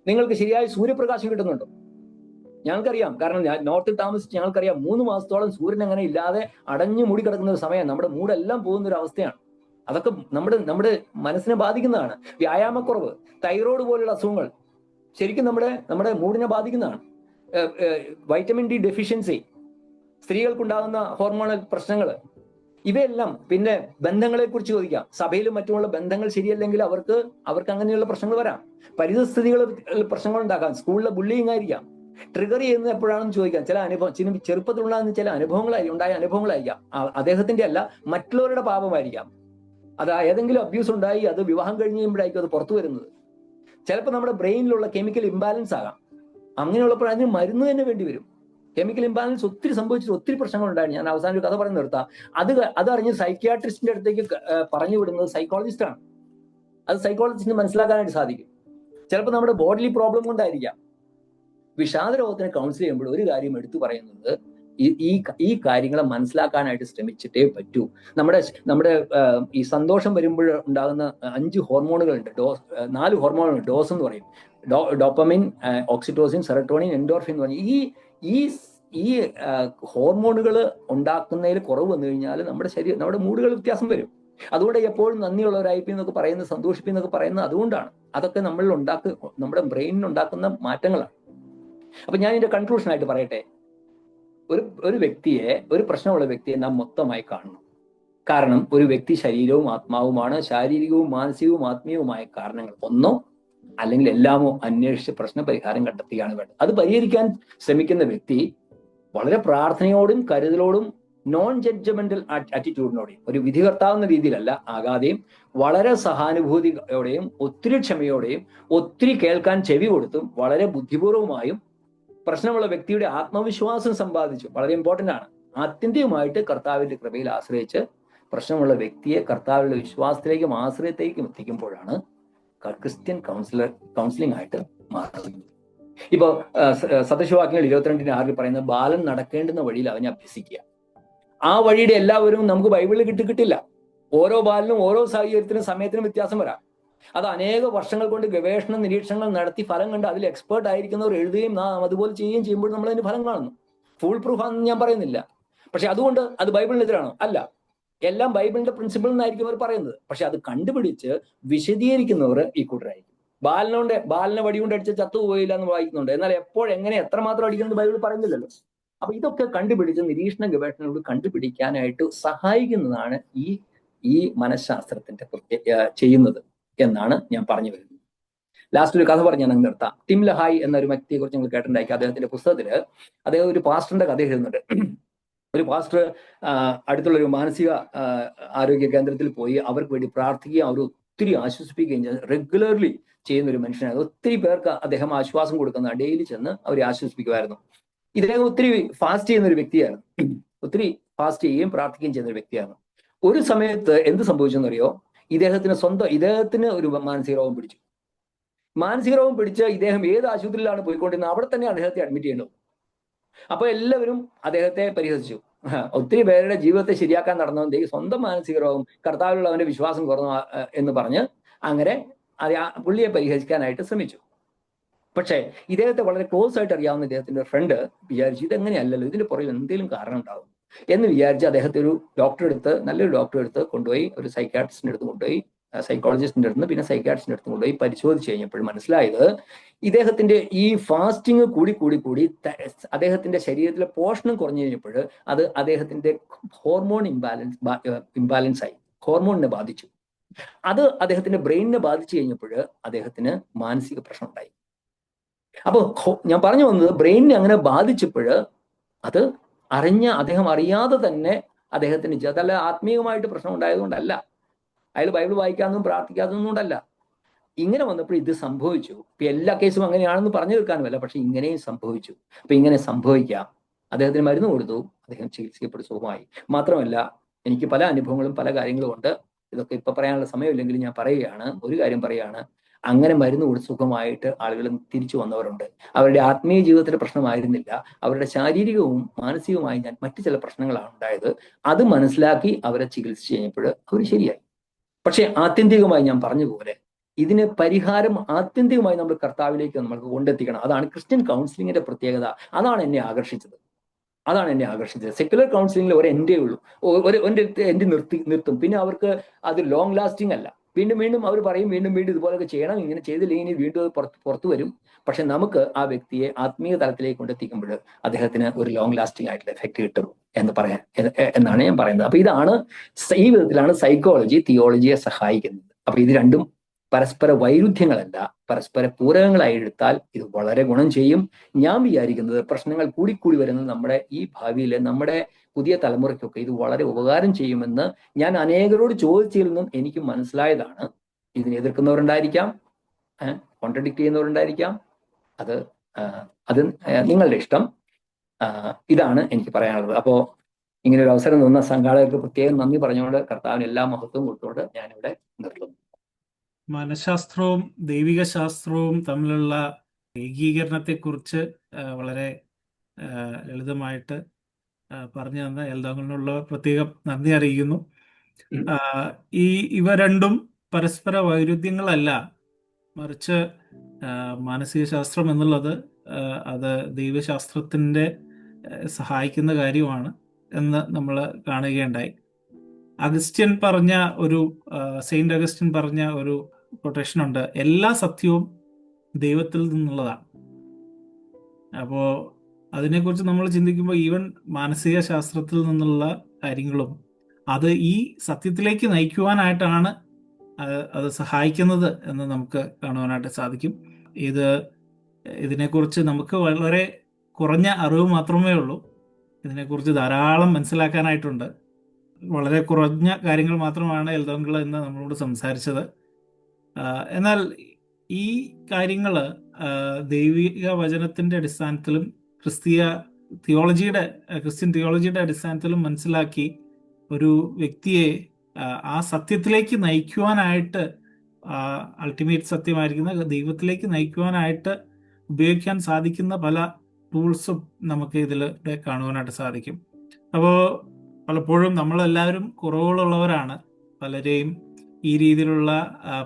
[SPEAKER 2] നിങ്ങൾക്ക് ശരിയായ സൂര്യപ്രകാശം കിട്ടുന്നുണ്ടോ? ഞങ്ങൾക്കറിയാം, കാരണം നോർത്തിൽ താമസിച്ച് ഞങ്ങൾക്കറിയാം, 3 മാസത്തോളം സൂര്യൻ അങ്ങനെ ഇല്ലാതെ അടഞ്ഞു മൂടി കിടക്കുന്ന ഒരു സമയം. നമ്മുടെ മൂടെല്ലാം പോകുന്ന ഒരു അവസ്ഥയാണ്. അതൊക്കെ നമ്മുടെ മനസ്സിനെ ബാധിക്കുന്നതാണ്. വ്യായാമക്കുറവ്, തൈറോയ്ഡ് പോലുള്ള അസുഖങ്ങൾ ശരിക്കും നമ്മുടെ മൂഡിനെ ബാധിക്കുന്നതാണ്. വൈറ്റമിൻ ഡി ഡെഫിഷ്യൻസി, സ്ത്രീകൾക്കുണ്ടാകുന്ന ഹോർമോണൽ പ്രശ്നങ്ങൾ, ഇവയെല്ലാം. പിന്നെ ബന്ധങ്ങളെ കുറിച്ച് ചോദിക്കാം. സഭയിലും മറ്റുമുള്ള ബന്ധങ്ങൾ ശരിയല്ലെങ്കിൽ അവർക്ക് അങ്ങനെയുള്ള പ്രശ്നങ്ങൾ വരാം. പരിതസ്ഥിതികൾ പ്രശ്നങ്ങൾ ഉണ്ടാക്കാം. സ്കൂളിലെ ബുള്ളിങ് ആയിരിക്കാം. ട്രിഗർ ചെയ്യുന്നത് എപ്പോഴാണെന്ന് ചോദിക്കാം. ചില അനുഭവം ചെറുപ്പത്തിലുണ്ടാകുന്ന ചില ഉണ്ടായ അനുഭവങ്ങളായിരിക്കാം. അദ്ദേഹത്തിന്റെ അല്ല, മറ്റുള്ളവരുടെ പാപമായിരിക്കാം. അത് ഏതെങ്കിലും അബ്യൂസ് ഉണ്ടായി അത് വിവാഹം കഴിഞ്ഞ് കഴിയുമ്പോഴായിരിക്കും അത് പുറത്തു വരുന്നത്. ചിലപ്പോൾ നമ്മുടെ ബ്രെയിനിലുള്ള കെമിക്കൽ ഇംബാലൻസ് ആകാം. അങ്ങനെയുള്ളപ്പോൾ അതിന് മരുന്ന് തന്നെ വേണ്ടി വരും. കെമിക്കൽ ഇംബാലൻസ് ഒത്തിരി സംഭവിച്ചിട്ട് ഒത്തിരി പ്രശ്നങ്ങൾ ഉണ്ടായിരുന്നു. ഞാൻ അവസാനം ഒരു കഥ പറഞ്ഞ് നിർത്താം. അതറിഞ്ഞ് സൈക്യാട്രിസ്റ്റിന്റെ അടുത്തേക്ക് പറഞ്ഞു വിടുന്നത് സൈക്കോളജിസ്റ്റാണ്. അത് സൈക്കോളജിസ്റ്റിന് മനസ്സിലാക്കാനായിട്ട് സാധിക്കും. ചിലപ്പോൾ നമ്മുടെ ബോഡിലി പ്രോബ്ലം കൊണ്ടായിരിക്കാം. വിഷാദ രോഗത്തിന് കൗൺസിൽ ചെയ്യുമ്പോൾ ഒരു കാര്യം എടുത്തു പറയുന്നത്, ഈ കാര്യങ്ങളെ മനസ്സിലാക്കാനായിട്ട് ശ്രമിച്ചിട്ടേ പറ്റൂ. നമ്മുടെ ഈ സന്തോഷം വരുമ്പോൾ ഉണ്ടാകുന്ന 5 ഹോർമോണുകളുണ്ട്. 4 ഹോർമോണുകളുണ്ട്. ഡോസ് എന്ന് പറയും. ഡോപ്പമിൻ, ഓക്സിറ്റോസിൻ, സെറട്ടോണിൻ, എൻഡോർഫിൻ എന്ന് പറഞ്ഞ ഈ ഹോർമോണുകൾ ഉണ്ടാക്കുന്നതിൽ കുറവ് വന്നു കഴിഞ്ഞാൽ നമ്മുടെ മൂഡുകൾ വ്യത്യാസം വരും. അതുകൊണ്ട് എപ്പോഴും നന്ദിയുള്ളവരായിപ്പി എന്നൊക്കെ പറയുന്നത്, സന്തോഷിപ്പി എന്നൊക്കെ പറയുന്നത് അതുകൊണ്ടാണ്. അതൊക്കെ നമ്മുടെ ബ്രെയിനിൽ ഉണ്ടാക്കുന്ന മാറ്റങ്ങളാണ്. അപ്പൊ ഞാൻ ഇതിന്റെ കൺക്ലൂഷനായിട്ട് പറയട്ടെ. ഒരു വ്യക്തിയെ, ഒരു പ്രശ്നമുള്ള വ്യക്തിയെ നാം മൊത്തമായി കാണണം. കാരണം ഒരു വ്യക്തി ശരീരവും ആത്മാവുമാണ്. ശാരീരികവും മാനസികവും ആത്മീയവുമായ കാരണങ്ങൾ ഒന്നോ അല്ലെങ്കിൽ എല്ലാമോ അന്വേഷിച്ച് പ്രശ്ന പരിഹാരം കണ്ടെത്തുകയാണ് വേണ്ടത്. അത് പരിഹരിക്കാൻ ശ്രമിക്കുന്ന വ്യക്തി വളരെ പ്രാർത്ഥനയോടും കരുതലോടും നോൺ ജഡ്ജ്മെന്റൽ ആറ്റിറ്റ്യൂഡിനോടെയും, ഒരു വിധികർത്താവുന്ന രീതിയിലല്ല ആകാതെയും, വളരെ സഹാനുഭൂതിയോടെയും ഒത്തിരി ക്ഷമയോടെയും ഒത്തിരി കേൾക്കാൻ ചെവി കൊടുത്തും വളരെ ബുദ്ധിപൂർവമായും പ്രശ്നമുള്ള വ്യക്തിയുടെ ആത്മവിശ്വാസം സമ്പാദിച്ചു. വളരെ ഇമ്പോർട്ടന്റ് ആണ്. ആത്യന്തികമായിട്ട് കർത്താവിന്റെ കൃപയിൽ ആശ്രയിച്ച് പ്രശ്നമുള്ള വ്യക്തിയെ കർത്താവിന്റെ വിശ്വാസത്തിലേക്കും ആശ്രയത്തേക്കും എത്തിക്കുമ്പോഴാണ് ക്രിസ്ത്യൻ കൗൺസിലിംഗ് ആയിട്ട് മാറുന്നത്. ഇപ്പൊ സദൃശവാക്യങ്ങൾ 22:6 പറയുന്നത്, ബാലൻ നടക്കേണ്ടുന്ന വഴിയിൽ അവനെ അഭ്യസിക്കുക. ആ വഴിയുടെ എല്ലാവരും നമുക്ക് ബൈബിളിൽ കിട്ടില്ല. ഓരോ ബാലനും ഓരോ സാഹചര്യത്തിനും സമയത്തിനും വ്യത്യാസം വരാം. അത് അനേക വർഷങ്ങൾ കൊണ്ട് ഗവേഷണ നിരീക്ഷണങ്ങൾ നടത്തി ഫലം കണ്ട് അതിൽ എക്സ്പേർട്ട് ആയിരിക്കുന്നവർ എഴുതുകയും നാം അതുപോലെ ചെയ്യുകയും ചെയ്യുമ്പോൾ നമ്മൾ അതിന് ഫലം കാണുന്നു. ഫുൾ പ്രൂഫ് ആണെന്ന് ഞാൻ പറയുന്നില്ല. പക്ഷെ അതുകൊണ്ട് അത് ബൈബിളിനെതിരാണോ? അല്ല. എല്ലാം ബൈബിളിന്റെ പ്രിൻസിപ്പിൾ എന്നായിരിക്കും അവർ പറയുന്നത്. പക്ഷെ അത് കണ്ടുപിടിച്ച് വിശദീകരിക്കുന്നവർ ഈ കൂട്ടരായിരിക്കും. ബാലനെ വടി കൊണ്ട് അടിച്ച് ചത്തുപോയില്ല എന്ന് വായിക്കുന്നുണ്ട്. എന്നാൽ എങ്ങനെ എത്രമാത്രം അടിക്കുന്നത് ബൈബിൾ പറയുന്നില്ലല്ലോ. അപ്പൊ ഇതൊക്കെ കണ്ടുപിടിച്ച് നിരീക്ഷണ ഗവേഷണങ്ങളോട് കണ്ടുപിടിക്കാനായിട്ട് സഹായിക്കുന്നതാണ് ഈ മനഃശാസ്ത്രത്തിന്റെ ചെയ്യുന്നത് എന്നാണ് ഞാൻ പറഞ്ഞു വരുന്നത്. ലാസ്റ്റ് ഒരു കഥ പറഞ്ഞ് ഞാൻ നിർത്താം. ടിം ലഹായ് എന്നൊരു വ്യക്തിയെ കുറിച്ച് നിങ്ങൾ കേട്ടിട്ടുണ്ടായിരിക്കും. അദ്ദേഹത്തിന്റെ പുസ്തകത്തില് അദ്ദേഹം ഒരു പാസ്റ്ററിന്റെ കഥ എഴുതുന്നുണ്ട്. ഒരു പാസ്റ്റർ അടുത്തുള്ള ഒരു മാനസിക ആരോഗ്യ കേന്ദ്രത്തിൽ പോയി അവർക്ക് വേണ്ടി പ്രാർത്ഥിക്കുകയും അവർ ഒത്തിരി ആശ്വസിപ്പിക്കുകയും റെഗുലർലി ചെയ്യുന്ന ഒരു മനുഷ്യനാണ്. ഒത്തിരി പേർക്ക് അദ്ദേഹം ആശ്വാസം കൊടുക്കുന്ന, ഡെയിലി ചെന്ന് അവരെ ആശ്വസിപ്പിക്കുമായിരുന്നു. ഇദ്ദേഹം ഒത്തിരി ഫാസ്റ്റ് ചെയ്യുന്ന ഒരു വ്യക്തിയായിരുന്നു. ഒത്തിരി ഫാസ്റ്റ് ചെയ്യുകയും പ്രാർത്ഥിക്കുകയും ചെയ്യുന്ന ഒരു വ്യക്തിയാണ്. ഒരു സമയത്ത് എന്ത് സംഭവിച്ചെന്നറിയോ? ഇദ്ദേഹത്തിന് ഒരു മാനസിക രോഗം പിടിച്ചു. മാനസിക രോഗം പിടിച്ച് ഇദ്ദേഹം ഏത് ആശുപത്രിയിലാണ് പോയിക്കൊണ്ടിരുന്നത് അവിടെ തന്നെ അദ്ദേഹത്തെ അഡ്മിറ്റ് ചെയ്യേണ്ടത്. അപ്പൊ എല്ലാവരും അദ്ദേഹത്തെ പരിഹസിച്ചു. ഒത്തിരി പേരുടെ ജീവിതത്തെ ശരിയാക്കാൻ നടന്നവന്റെ സ്വന്തം മാനസിക രോഗം, കർത്താവിലുള്ള അവന്റെ വിശ്വാസം കുറഞ്ഞു എന്ന് പറഞ്ഞ് അങ്ങനെ പുള്ളിയെ പരിഹരിക്കാനായിട്ട് ശ്രമിച്ചു. പക്ഷേ ഇദ്ദേഹത്തെ വളരെ ക്ലോസ് ആയിട്ട് അറിയാവുന്ന ഇദ്ദേഹത്തിന്റെ ഫ്രണ്ട് വിചാരിച്ചു, ഇതെങ്ങനെയല്ലല്ലോ, ഇതിന്റെ പുറകിൽ എന്തെങ്കിലും കാരണം ഉണ്ടാവും എന്ന് വിചാരിച്ച് അദ്ദേഹത്തെ ഒരു നല്ലൊരു ഡോക്ടറെ അടുത്ത് കൊണ്ടുപോയി, ഒരു സൈക്കാട്രിസ്റ്റിന്റെ അടുത്ത് കൊണ്ടുപോയി, സൈക്കോളജിസ്റ്റിന്റെ അടുത്ത്, പിന്നെ സൈക്കാട്രിസ്റ്റിന്റെ അടുത്ത് കൊണ്ടുപോയി പരിശോധിച്ച് കഴിഞ്ഞപ്പോൾ മനസ്സിലായത് ഇദ്ദേഹത്തിന്റെ ഈ ഫാസ്റ്റിംഗ് കൂടി അദ്ദേഹത്തിന്റെ ശരീരത്തിലെ പോഷണം കുറഞ്ഞു കഴിഞ്ഞപ്പോൾ അത് അദ്ദേഹത്തിന്റെ ഹോർമോൺ ഇംബാലൻസ് ആയി, ഹോർമോണിനെ ബാധിച്ചു. അത് അദ്ദേഹത്തിന്റെ ബ്രെയിനിനെ ബാധിച്ചു കഴിഞ്ഞപ്പോൾ അദ്ദേഹത്തിന് മാനസിക പ്രശ്നം ഉണ്ടായി. അപ്പൊ ഞാൻ പറഞ്ഞു വന്നത്, ബ്രെയിനിനെ അങ്ങനെ ബാധിച്ചപ്പോൾ അത് അദ്ദേഹം അറിയാതെ തന്നെ അദ്ദേഹത്തിന് അതല്ല ആത്മീയമായിട്ട് പ്രശ്നം ഉണ്ടായതുകൊണ്ടല്ല, അയാൾ ബൈബിൾ വായിക്കാതെന്നും പ്രാർത്ഥിക്കാതെന്നും കൊണ്ടല്ല. ഇങ്ങനെ വന്നപ്പോൾ ഇത് സംഭവിച്ചു. ഇപ്പൊ എല്ലാ കേസും അങ്ങനെയാണെന്ന് പറഞ്ഞു തീർക്കാനുമല്ല, പക്ഷെ ഇങ്ങനെയും സംഭവിച്ചു. അപ്പൊ ഇങ്ങനെ സംഭവിക്കാം. അദ്ദേഹത്തിന് മരുന്ന് കൊടുത്തു, അദ്ദേഹം ചികിത്സിക്കപ്പെട്ട് സുഖമായി. മാത്രമല്ല, എനിക്ക് പല അനുഭവങ്ങളും പല കാര്യങ്ങളും ഉണ്ട്. ഇതൊക്കെ ഇപ്പൊ പറയാനുള്ള സമയമില്ലെങ്കിലും ഞാൻ പറയുകയാണ്, ഒരു കാര്യം പറയുകയാണ്. അങ്ങനെ മരുന്ന് കൊടുത്ത് സുഖമായിട്ട് ആളുകൾ തിരിച്ചു വന്നവരുണ്ട്. അവരുടെ ആത്മീയ ജീവിതത്തിലെ പ്രശ്നമായിരുന്നില്ല, അവരുടെ ശാരീരികവും മാനസികവുമായി മറ്റു ചില പ്രശ്നങ്ങളാണ് ഉണ്ടായത്. അത് മനസ്സിലാക്കി അവരെ ചികിത്സിച്ച് കഴിഞ്ഞപ്പോൾ അവർ ശരിയായി. പക്ഷെ ആത്യന്തികമായി ഞാൻ പറഞ്ഞതുപോലെ ഇതിന് പരിഹാരം ആത്യന്തികമായി നമ്മൾ കർത്താവിലേക്ക് നമ്മൾക്ക് കൊണ്ടെത്തിക്കണം. അതാണ് ക്രിസ്ത്യൻ കൗൺസിലിങ്ങിന്റെ പ്രത്യേകത. അതാണ് എന്നെ ആകർഷിച്ചത്. സെക്യുലർ കൗൺസിലിംഗിൽ ഒരു എൻഡേ ഉള്ളൂ, എൻഡ് നിർത്തും. പിന്നെ അവർക്ക് അത് ലോങ് ലാസ്റ്റിംഗ് അല്ല. വീണ്ടും വീണ്ടും അവർ പറയും, വീണ്ടും വീണ്ടും ഇതുപോലൊക്കെ ചെയ്യണം, ഇങ്ങനെ ചെയ്തില്ലെങ്കിൽ വീണ്ടും അത് പുറത്തു വരും. പക്ഷെ നമുക്ക് ആ വ്യക്തിയെ ആത്മീയ തലത്തിലേക്ക് കൊണ്ടെത്തിക്കുമ്പോൾ അദ്ദേഹത്തിന് ഒരു ലോങ് ലാസ്റ്റിംഗ് ആയിട്ടുള്ള എഫക്റ്റ് കിട്ടും എന്നാണ് ഞാൻ പറയുന്നത്. അപ്പൊ ഇതാണ് ഈ വിധത്തിലാണ് സൈക്കോളജി തിയോളജിയെ സഹായിക്കുന്നത്. അപ്പൊ ഇത് രണ്ടും പരസ്പര വൈരുദ്ധ്യങ്ങളല്ല, പരസ്പര പൂരകങ്ങളായി എടുത്താൽ ഇത് വളരെ ഗുണം ചെയ്യും. ഞാൻ വിചാരിക്കുന്നത് പ്രശ്നങ്ങൾ കൂടിക്കൂടി വരുന്നത് നമ്മുടെ ഈ ഭാവിയിലെ നമ്മുടെ പുതിയ തലമുറയ്ക്കൊക്കെ ഇത് വളരെ ഉപകാരം ചെയ്യുമെന്ന് ഞാൻ അനേകരോട് ചോദിച്ചതിൽ നിന്നും എനിക്ക് മനസ്സിലായതാണ്. ഇതിനെ എതിർക്കുന്നവരുണ്ടായിരിക്കാം, കോൺട്രഡിക്ട് ചെയ്യുന്നവരുണ്ടായിരിക്കാം. അത് നിങ്ങളുടെ ഇഷ്ടം. ഇതാണ് എനിക്ക് പറയാനുള്ളത്. അപ്പോ ഇങ്ങനെ ഒരു അവസരം തന്ന സംഘാടകർക്ക് പ്രത്യേകം നന്ദി പറഞ്ഞുകൊണ്ട് കർത്താവിന് എല്ലാ മഹത്വവും കൊടുത്തുകൊണ്ട് ഞാനിവിടെ നിർത്തുന്നു.
[SPEAKER 1] മനഃശാസ്ത്രവും ദൈവിക ശാസ്ത്രവും തമ്മിലുള്ള ഏകീകരണത്തെക്കുറിച്ച് വളരെ ലളിതമായിട്ട് പറഞ്ഞു തന്ന എൽദോങ്ങളിനുള്ള പ്രത്യേകം നന്ദി അറിയിക്കുന്നു. ഇവ രണ്ടും പരസ്പര വൈരുദ്ധ്യങ്ങളല്ല, മറിച്ച് മാനസിക ശാസ്ത്രം എന്നുള്ളത് അത് ദൈവശാസ്ത്രത്തിൻ്റെ സഹായിക്കുന്ന കാര്യമാണ് എന്ന് നമ്മൾ കാണുകയുണ്ടായി. സെയിന്റ് അഗസ്റ്റിൻ പറഞ്ഞ ഒരു കൊട്ടേഷൻ ഉണ്ട്: എല്ലാ സത്യവും ദൈവത്തിൽ നിന്നുള്ളതാണ്. അപ്പോൾ അതിനെക്കുറിച്ച് നമ്മൾ ചിന്തിക്കുമ്പോൾ ഈവൻ മാനസിക ശാസ്ത്രത്തിൽ നിന്നുള്ള കാര്യങ്ങളും അത് ഈ സത്യത്തിലേക്ക് നയിക്കുവാനായിട്ടാണ് അത് സഹായിക്കുന്നത് എന്ന് നമുക്ക് കാണുവാനായിട്ട് സാധിക്കും. ഇതിനെക്കുറിച്ച് നമുക്ക് വളരെ കുറഞ്ഞ അറിവ് മാത്രമേ ഉള്ളൂ. ഇതിനെക്കുറിച്ച് ധാരാളം മനസ്സിലാക്കാനായിട്ടുണ്ട്. വളരെ കുറഞ്ഞ കാര്യങ്ങൾ മാത്രമാണ് എൽദോങ്കിൾ എന്ന് നമ്മളോട് സംസാരിച്ചത്. എന്നാൽ ഈ കാര്യങ്ങൾ ദൈവിക വചനത്തിൻ്റെ അടിസ്ഥാനത്തിലും ക്രിസ്ത്യൻ തിയോളജിയുടെ അടിസ്ഥാനത്തിലും മനസ്സിലാക്കി ഒരു വ്യക്തിയെ ആ സത്യത്തിലേക്ക് നയിക്കുവാനായിട്ട്, അൾട്ടിമേറ്റ് സത്യമായിരിക്കുന്ന ദൈവത്തിലേക്ക് നയിക്കുവാനായിട്ട് ഉപയോഗിക്കാൻ സാധിക്കുന്ന പല ടൂൾസും നമുക്ക് ഇതിലൂടെ കാണുവാനായിട്ട് സാധിക്കും. അപ്പോൾ പലപ്പോഴും നമ്മളെല്ലാവരും കുറവുകളുള്ളവരാണ്. പലരെയും ഈ രീതിയിലുള്ള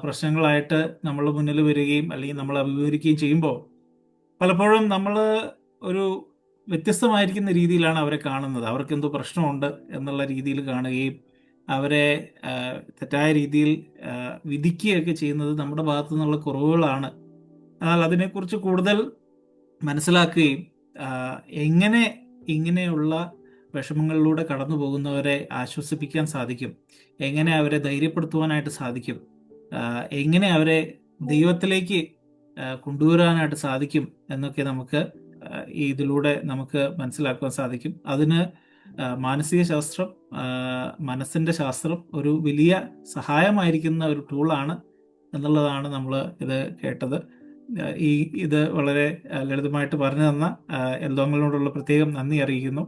[SPEAKER 1] പ്രശ്നങ്ങളായിട്ട് നമ്മൾ മുന്നിൽ വരികയും അല്ലെങ്കിൽ നമ്മൾ അഭിമുഖീകരിക്കുകയും ചെയ്യുമ്പോൾ പലപ്പോഴും നമ്മൾ ഒരു വ്യത്യസ്തമായിരിക്കുന്ന രീതിയിലാണ് അവരെ കാണുന്നത്. അവർക്ക് എന്തോ പ്രശ്നമുണ്ട് എന്നുള്ള രീതിയിൽ കാണുകയും അവരെ തെറ്റായ രീതിയിൽ വിധിക്കുകയൊക്കെ ചെയ്യുന്നത് നമ്മുടെ ഭാഗത്തു നിന്നുള്ള കുറവുകളാണ്. എന്നാൽ അതിനെക്കുറിച്ച് കൂടുതൽ മനസ്സിലാക്കുകയും എങ്ങനെ ഇങ്ങനെയുള്ള വിഷമങ്ങളിലൂടെ കടന്നു പോകുന്നവരെ ആശ്വസിപ്പിക്കാൻ സാധിക്കും, എങ്ങനെ അവരെ ധൈര്യപ്പെടുത്തുവാനായിട്ട് സാധിക്കും, എങ്ങനെ അവരെ ദൈവത്തിലേക്ക് കൊണ്ടുവരാനായിട്ട് സാധിക്കും എന്നൊക്കെ നമുക്ക് ഇതിലൂടെ നമുക്ക് മനസ്സിലാക്കുവാൻ സാധിക്കും. അതിന് മാനസിക ശാസ്ത്രം, മനസ്സിൻ്റെ ശാസ്ത്രം ഒരു വലിയ സഹായമായിരിക്കുന്ന ഒരു ടൂളാണ് എന്നുള്ളതാണ് നമ്മൾ ഇത് കേട്ടത്. ഇത് വളരെ ലളിതമായിട്ട് പറഞ്ഞു തന്ന എൽദോങ്ങളിനോടുള്ള പ്രത്യേകം നന്ദി അറിയിക്കുന്നു.